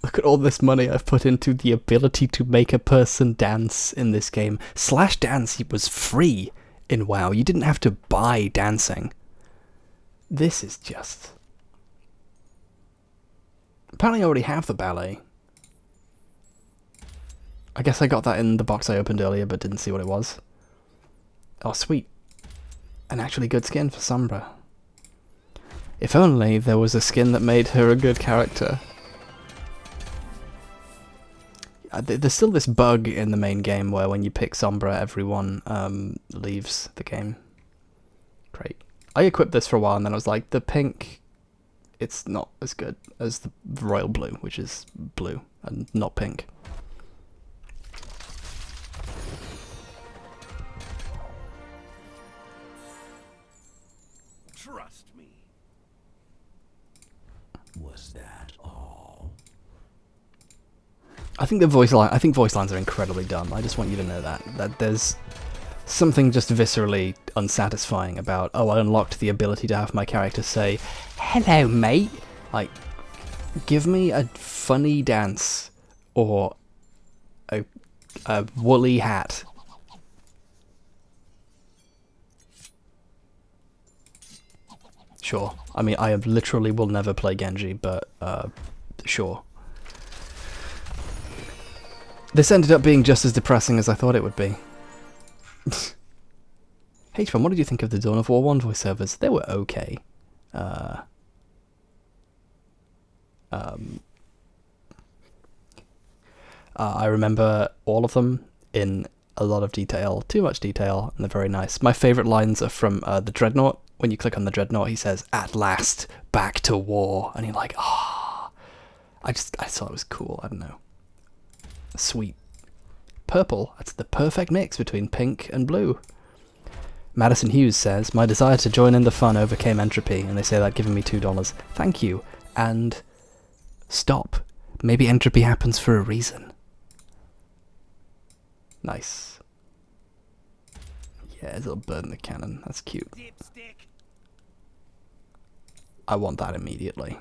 Look at all this money I've put into the ability to make a person dance in this game. Slash Dance was free in WoW. You didn't have to buy dancing. This is just... Apparently I already have the ballet. I guess I got that in the box I opened earlier but didn't see what it was. Oh, sweet. An actually good skin for Sombra. If only there was a skin that made her a good character. There's still this bug in the main game where when you pick Sombra, everyone leaves the game. Great. I equipped this for a while and then I was like, the pink, it's not as good as the royal blue, which is blue and not pink.
Trust me.
Was that all?
I think voice lines are incredibly dumb. I just want you to know that there's something just viscerally unsatisfying about, oh, I unlocked the ability to have my character say, "Hello, mate." Like, give me a funny dance or a woolly hat. Sure. I mean, I literally will never play Genji, but sure. This ended up being just as depressing as I thought it would be. H1, what did you think of the Dawn of War 1 voiceovers? They were okay. I remember all of them in a lot of detail, too much detail, and they're very nice. My favourite lines are from the Dreadnought. When you click on the Dreadnought, he says, "At last, back to war," and you're like, ah. I thought it was cool. I don't know. Sweet. Purple. That's the perfect mix between pink and blue. Madison Hughes says, "My desire to join in the fun overcame entropy," and they say that giving me $2. Thank you. And stop. Maybe entropy happens for a reason. Nice. Yeah, there's a little bird in the cannon. That's cute.
Dipstick.
I want that immediately.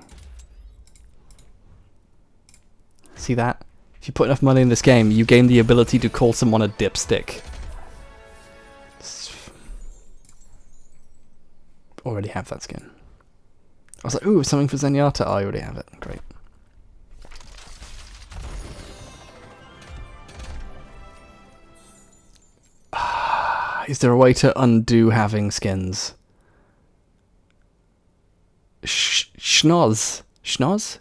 See that? If you put enough money in this game, you gain the ability to call someone a dipstick. Already have that skin. I was like, ooh, something for Zenyatta. Oh, I already have it. Great. Is there a way to undo having skins? Schnoz. Schnoz?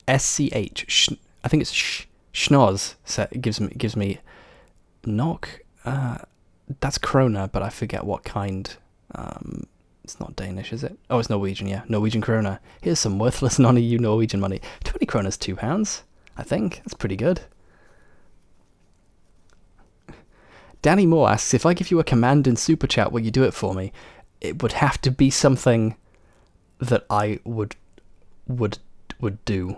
SCH. I think it's Schnoz. It gives me knock. That's Krona, but I forget what kind. It's not Danish, is it? Oh, it's Norwegian, yeah. Norwegian krona. Here's some worthless non-EU Norwegian money. 20 krona's £2, I think. That's pretty good. Danny Moore asks, if I give you a command in Super Chat, will you do it for me? It would have to be something that I would do.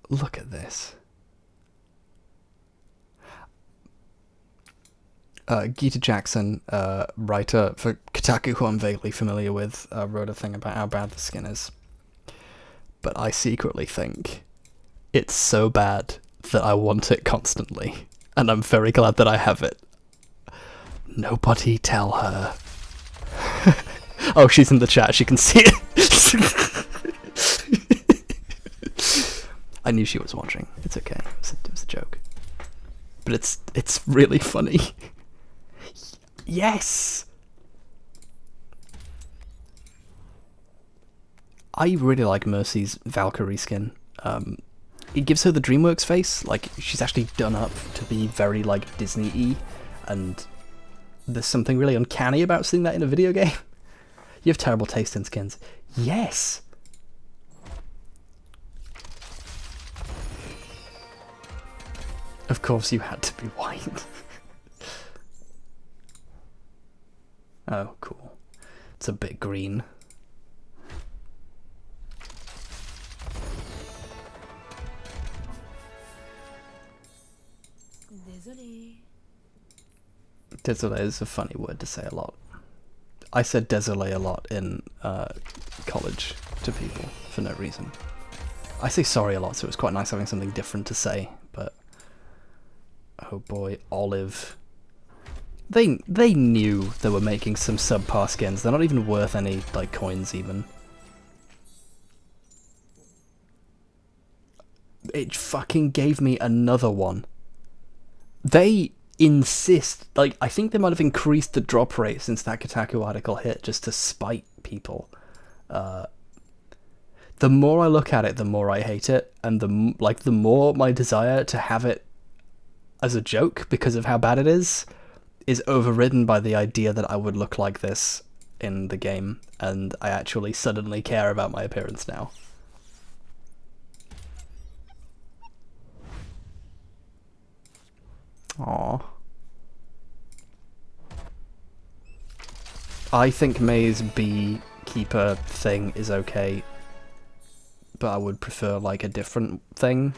Look at this. Gita Jackson, writer for Kotaku, who I'm vaguely familiar with, wrote a thing about how bad the skin is. But I secretly think it's so bad that I want it constantly, and I'm very glad that I have it. Nobody tell her. Oh, she's in the chat, she can see it. I knew she was watching. It's okay, it was a joke. But it's really funny. Yes! I really like Mercy's Valkyrie skin. It gives her the DreamWorks face, like she's actually done up to be very like Disney-y, and there's something really uncanny about seeing that in a video game. You have terrible taste in skins. Yes! Of course you had to be white. Oh, cool. It's a bit green.
Désolé.
Désolé is a funny word to say a lot. I said désolé a lot in college to people for no reason. I say sorry a lot, so it was quite nice having something different to say, but oh boy, Olive. They knew they were making some subpar skins. They're not even worth any like coins even. It fucking gave me another one. They insist, like, I think they might have increased the drop rate since that Kotaku article hit just to spite people. The more I look at it, the more I hate it, and the more my desire to have it as a joke because of how bad it is overridden by the idea that I would look like this in the game, and I actually suddenly care about my appearance now. Aww. I think May's beekeeper thing is okay, but I would prefer like a different thing.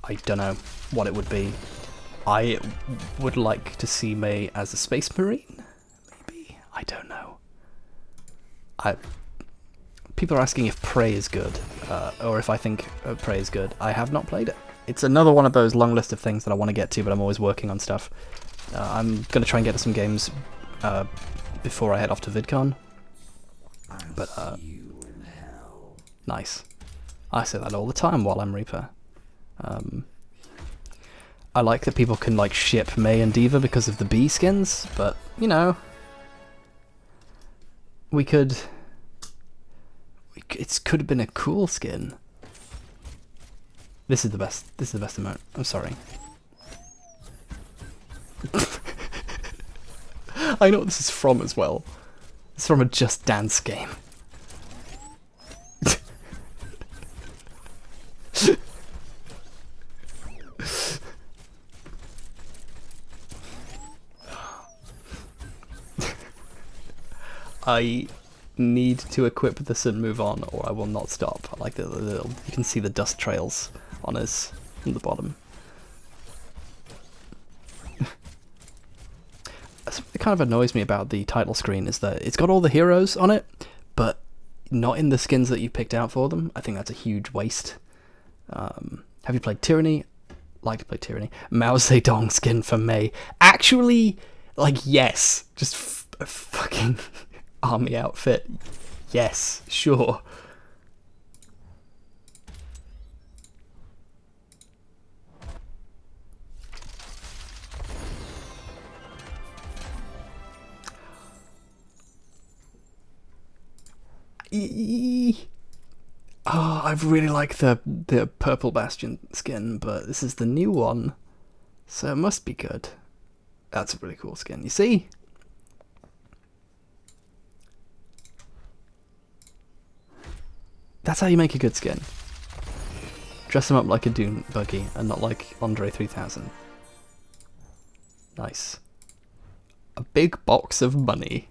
I don't know what it would be. I would like to see May as a space marine, maybe? I don't know. People are asking if Prey is good, or if I think Prey is good. I have not played it. It's another one of those long list of things that I want to get to, but I'm always working on stuff. I'm going to try and get to some games before I head off to VidCon. But, nice. I say that all the time while I'm Reaper. I like that people can like ship May and Diva because of the bee skins, but you know, it could have been a cool skin. This is the best emote. I'm sorry. I know what this is from as well. It's from a Just Dance game. I need to equip this and move on, or I will not stop. I like the little, you can see the dust trails on his from the bottom. Something that kind of annoys me about the title screen is that it's got all the heroes on it, but not in the skins that you picked out for them. I think that's a huge waste. Have you played Tyranny? Like to play Tyranny. Mao Zedong skin for May. Actually, like, yes. Just a fucking army outfit. Yes, sure. Oh, I really like the purple Bastion skin, but this is the new one, so it must be good. That's a really cool skin. You see? That's how you make a good skin. Dress them up like a Dune buggy and not like Andre 3000. Nice. A big box of money.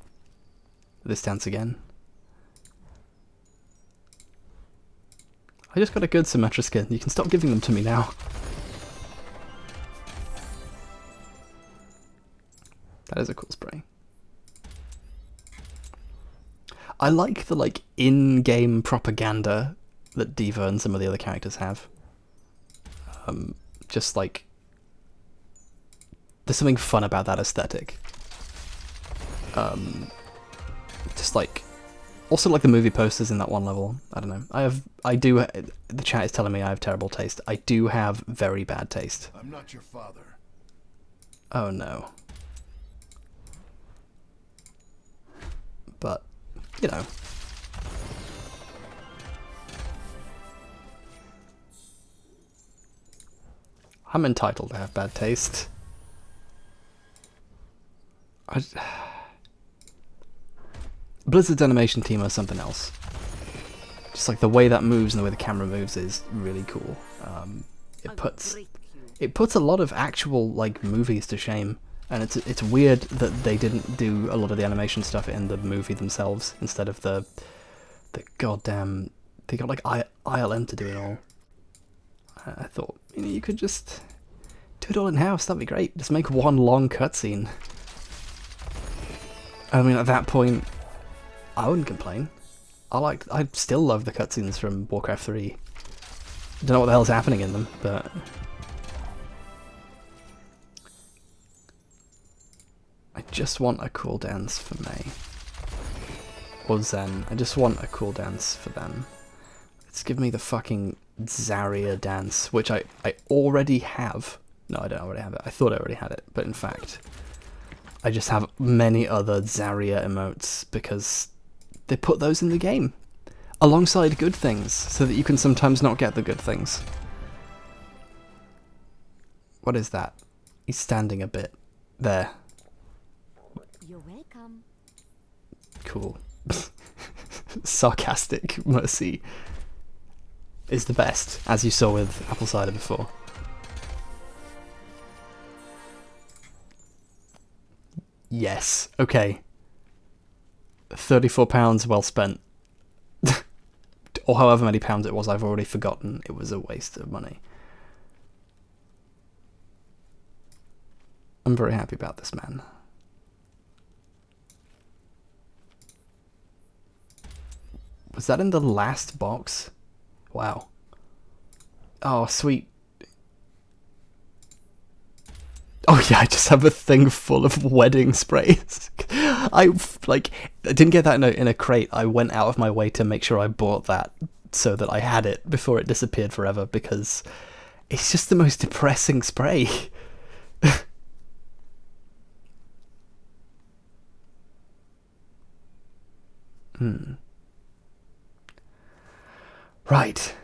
this dance again. I just got a good Symmetra skin. You can stop giving them to me now. That is a cool spray. I like the in-game propaganda that D.Va and some of the other characters have. Just like there's something fun about that aesthetic. Just like also like the movie posters in that one level. I don't know. The chat is telling me I have terrible taste. I do have very bad taste.
I'm not your father.
Oh no. But, you know. I'm entitled to have bad taste. Blizzard's animation team are something else. Just like the way that moves and the way the camera moves is really cool. It puts a lot of actual like movies to shame, and it's weird that they didn't do a lot of the animation stuff in the movie themselves instead of the goddamn they got like ILM to do it all. I thought you could just do it all in house. That'd be great. Just make one long cutscene. I mean, at that point, I wouldn't complain. I still love the cutscenes from Warcraft 3. Don't know what the hell's happening in them, but I just want a cool dance for May. Or Zen. I just want a cool dance for them. Let's give me the fucking Zarya dance, which I already have. No, I don't already have it. I thought I already had it, but in fact, I just have many other Zarya emotes because they put those in the game alongside good things so that you can sometimes not get the good things. What is that? He's standing a bit. There.
You're welcome.
Cool. Sarcastic Mercy is the best, as you saw with Apple Cider before. Yes, okay. £34 well spent. Or however many pounds it was, I've already forgotten. It was a waste of money. I'm very happy about this, man. Was that in the last box? Wow. Oh, sweet. Oh yeah, I just have a thing full of wedding sprays. I didn't get that in a crate. I went out of my way to make sure I bought that so that I had it before it disappeared forever because it's just the most depressing spray. Right.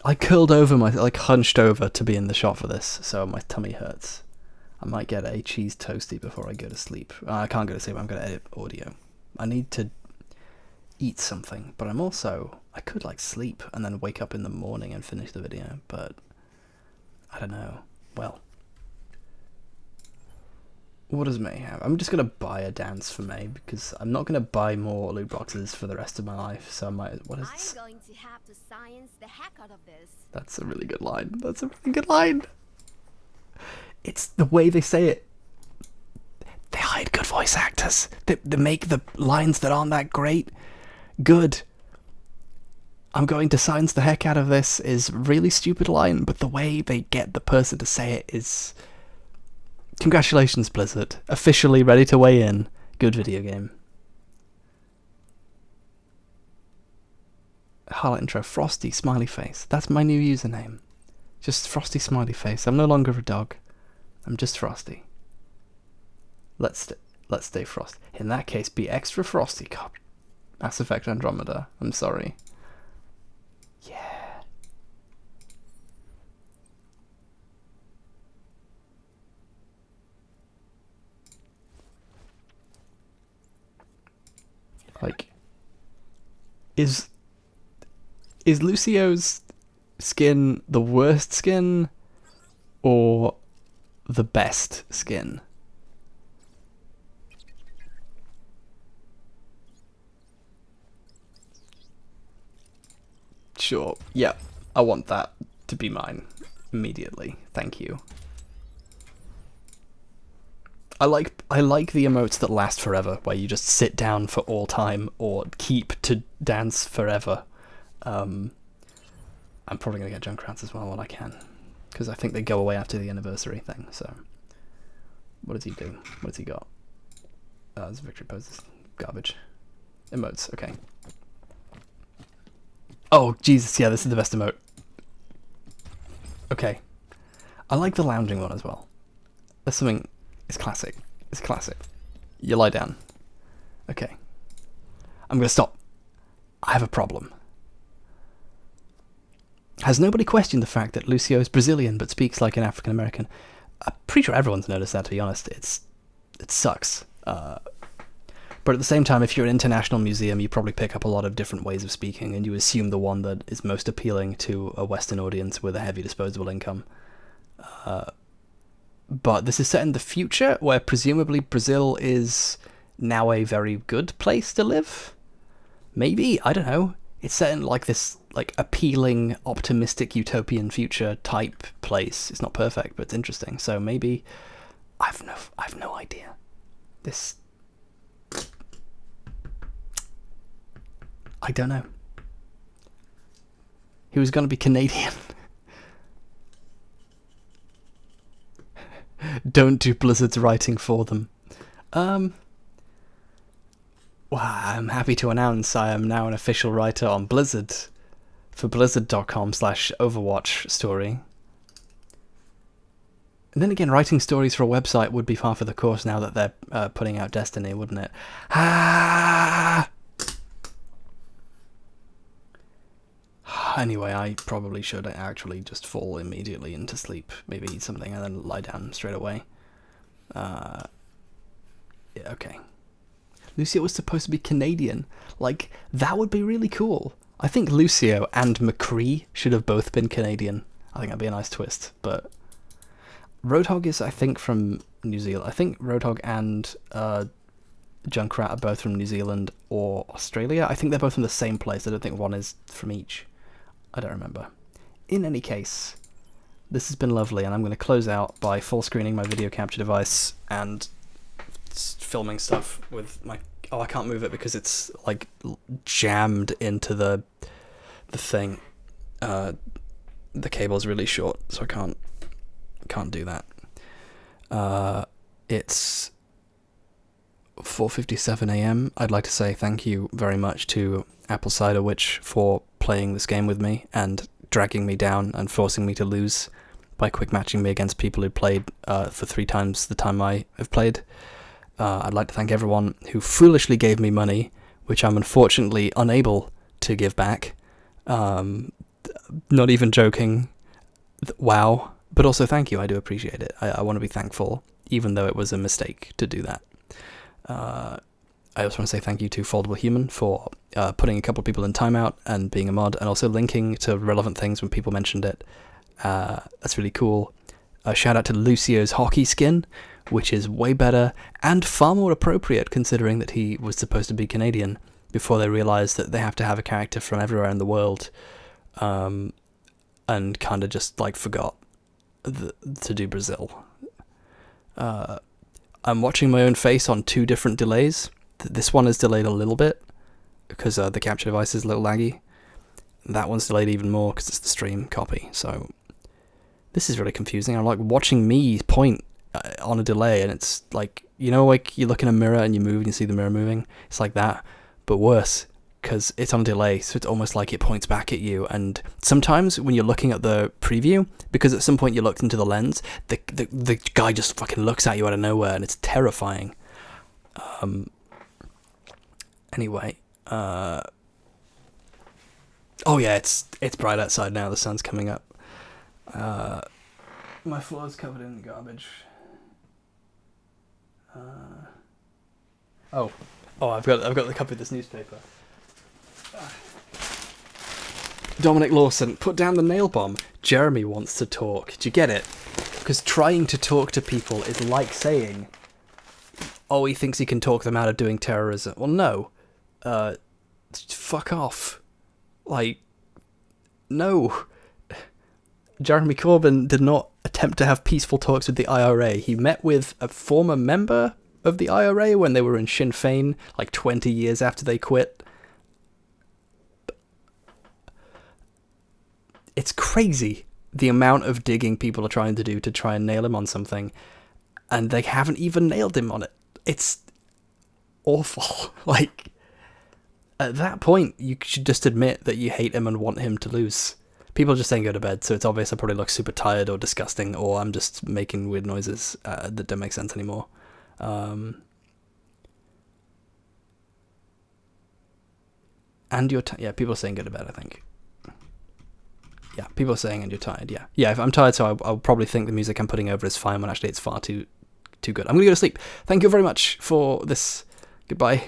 I curled over hunched over to be in the shot for this, so my tummy hurts. I might get a cheese toasty before I go to sleep. I can't go to sleep, I'm going to edit audio. I need to eat something, but I could sleep and then wake up in the morning and finish the video, but I don't know. Well, what does May have? I'm just going to buy a dance for May because I'm not going to buy more loot boxes for the rest of my life, so I might... What is this?
I'm going to have to science the heck out of this.
That's a really good line. That's a really good line. It's the way they say it. They hired good voice actors. They make the lines that aren't that great good. I'm going to science the heck out of this is a really stupid line, but the way they get the person to say it is... Congratulations, Blizzard. Officially ready to weigh in. Good video game. Highlight intro. Frosty smiley face. That's my new username. Just Frosty smiley face. I'm no longer a dog. I'm just Frosty. Let's stay Frosty. In that case, be extra Frosty. God. Mass Effect Andromeda. I'm sorry. Yeah. Is Lucio's skin the worst skin or the best skin? Sure. Yeah, I want that to be mine immediately. Thank you. I like the emotes that last forever, where you just sit down for all time or keep to dance forever. I'm probably gonna get Junkrats as well when I can, because I think they go away after the anniversary thing. So, what does he do? What has he got? There's victory poses. Garbage. Emotes. Okay. Oh Jesus! Yeah, this is the best emote. Okay. I like the lounging one as well. There's something. It's classic. It's classic. You lie down. Okay. I'm gonna stop. I have a problem. Has nobody questioned the fact that Lucio is Brazilian but speaks like an African American? I'm pretty sure everyone's noticed that, to be honest. It sucks. But at the same time, if you're an international museum, you probably pick up a lot of different ways of speaking, and you assume the one that is most appealing to a Western audience with a heavy disposable income. But this is set in the future, where presumably Brazil is now a very good place to live? Maybe? I don't know. It's set in like this like appealing, optimistic, utopian future type place. It's not perfect, but it's interesting. So maybe I've no idea. This I don't know. He was going to be Canadian. Don't do Blizzard's writing for them. Well, I'm happy to announce I am now an official writer on Blizzard for blizzard.com/Overwatch story. And then again, writing stories for a website would be par for the course now that they're putting out Destiny, wouldn't it? Anyway, I probably should actually just fall immediately into sleep, maybe eat something and then lie down straight away. Yeah, okay. Lucio was supposed to be Canadian. Like, that would be really cool. I think Lucio and McCree should have both been Canadian. I think that'd be a nice twist, but Roadhog is, I think, from New Zealand. I think Roadhog and Junkrat are both from New Zealand or Australia. I think they're both from the same place. I don't think one is from each. I don't remember. In any case, this has been lovely, and I'm going to close out by full screening my video capture device and filming stuff with my... Oh, I can't move it because it's like jammed into the thing. The cable's really short, so I can't do that. It's 4:57 a.m. I'd like to say thank you very much to Apple Cider Witch for playing this game with me and dragging me down and forcing me to lose by quick matching me against people who played for 3 times the time I have played. I'd like to thank everyone who foolishly gave me money, which I'm unfortunately unable to give back. Not even joking. Wow. But also thank you, I do appreciate it. I want to be thankful, even though it was a mistake to do that. I also want to say thank you to Foldable Human for putting a couple of people in timeout and being a mod, and also linking to relevant things when people mentioned it. That's really cool. A shout out to Lucio's hockey skin, which is way better and far more appropriate considering that he was supposed to be Canadian before they realised that they have to have a character from everywhere in the world, and kind of just like forgot to do Brazil. I'm watching my own face on 2 different delays. This one is delayed a little bit because the capture device is a little laggy. That one's delayed even more because it's the stream copy. So this is really confusing. I'm like watching me point on a delay, and it's like, you know, like you look in a mirror and you move and you see the mirror moving. It's like that, but worse because it's on delay. So it's almost like it points back at you. And sometimes when you're looking at the preview, because at some point you looked into the lens, the guy just fucking looks at you out of nowhere, and it's terrifying. Anyway, oh yeah, it's bright outside now. The sun's coming up. My floor's covered in garbage. Oh, I've got the copy of this newspaper. Dominic Lawson, put down the nail bomb. Jeremy wants to talk. Do you get it? Because trying to talk to people is like saying, oh, he thinks he can talk them out of doing terrorism. Well, no. Fuck off. Like, No. Jeremy Corbyn did not attempt to have peaceful talks with the IRA. He met with a former member of the IRA when they were in Sinn Féin, like 20 years after they quit. It's crazy the amount of digging people are trying to do to try and nail him on something, and they haven't even nailed him on it. It's awful. Like, at that point, you should just admit that you hate him and want him to lose. People just saying go to bed, so it's obvious I probably look super tired or disgusting, or I'm just making weird noises that don't make sense anymore. And you're yeah, people are saying go to bed, I think. Yeah, people are saying and you're tired, yeah. Yeah, if I'm tired, so I'll probably think the music I'm putting over is fine when actually it's far too good. I'm going to go to sleep. Thank you very much for this. Goodbye.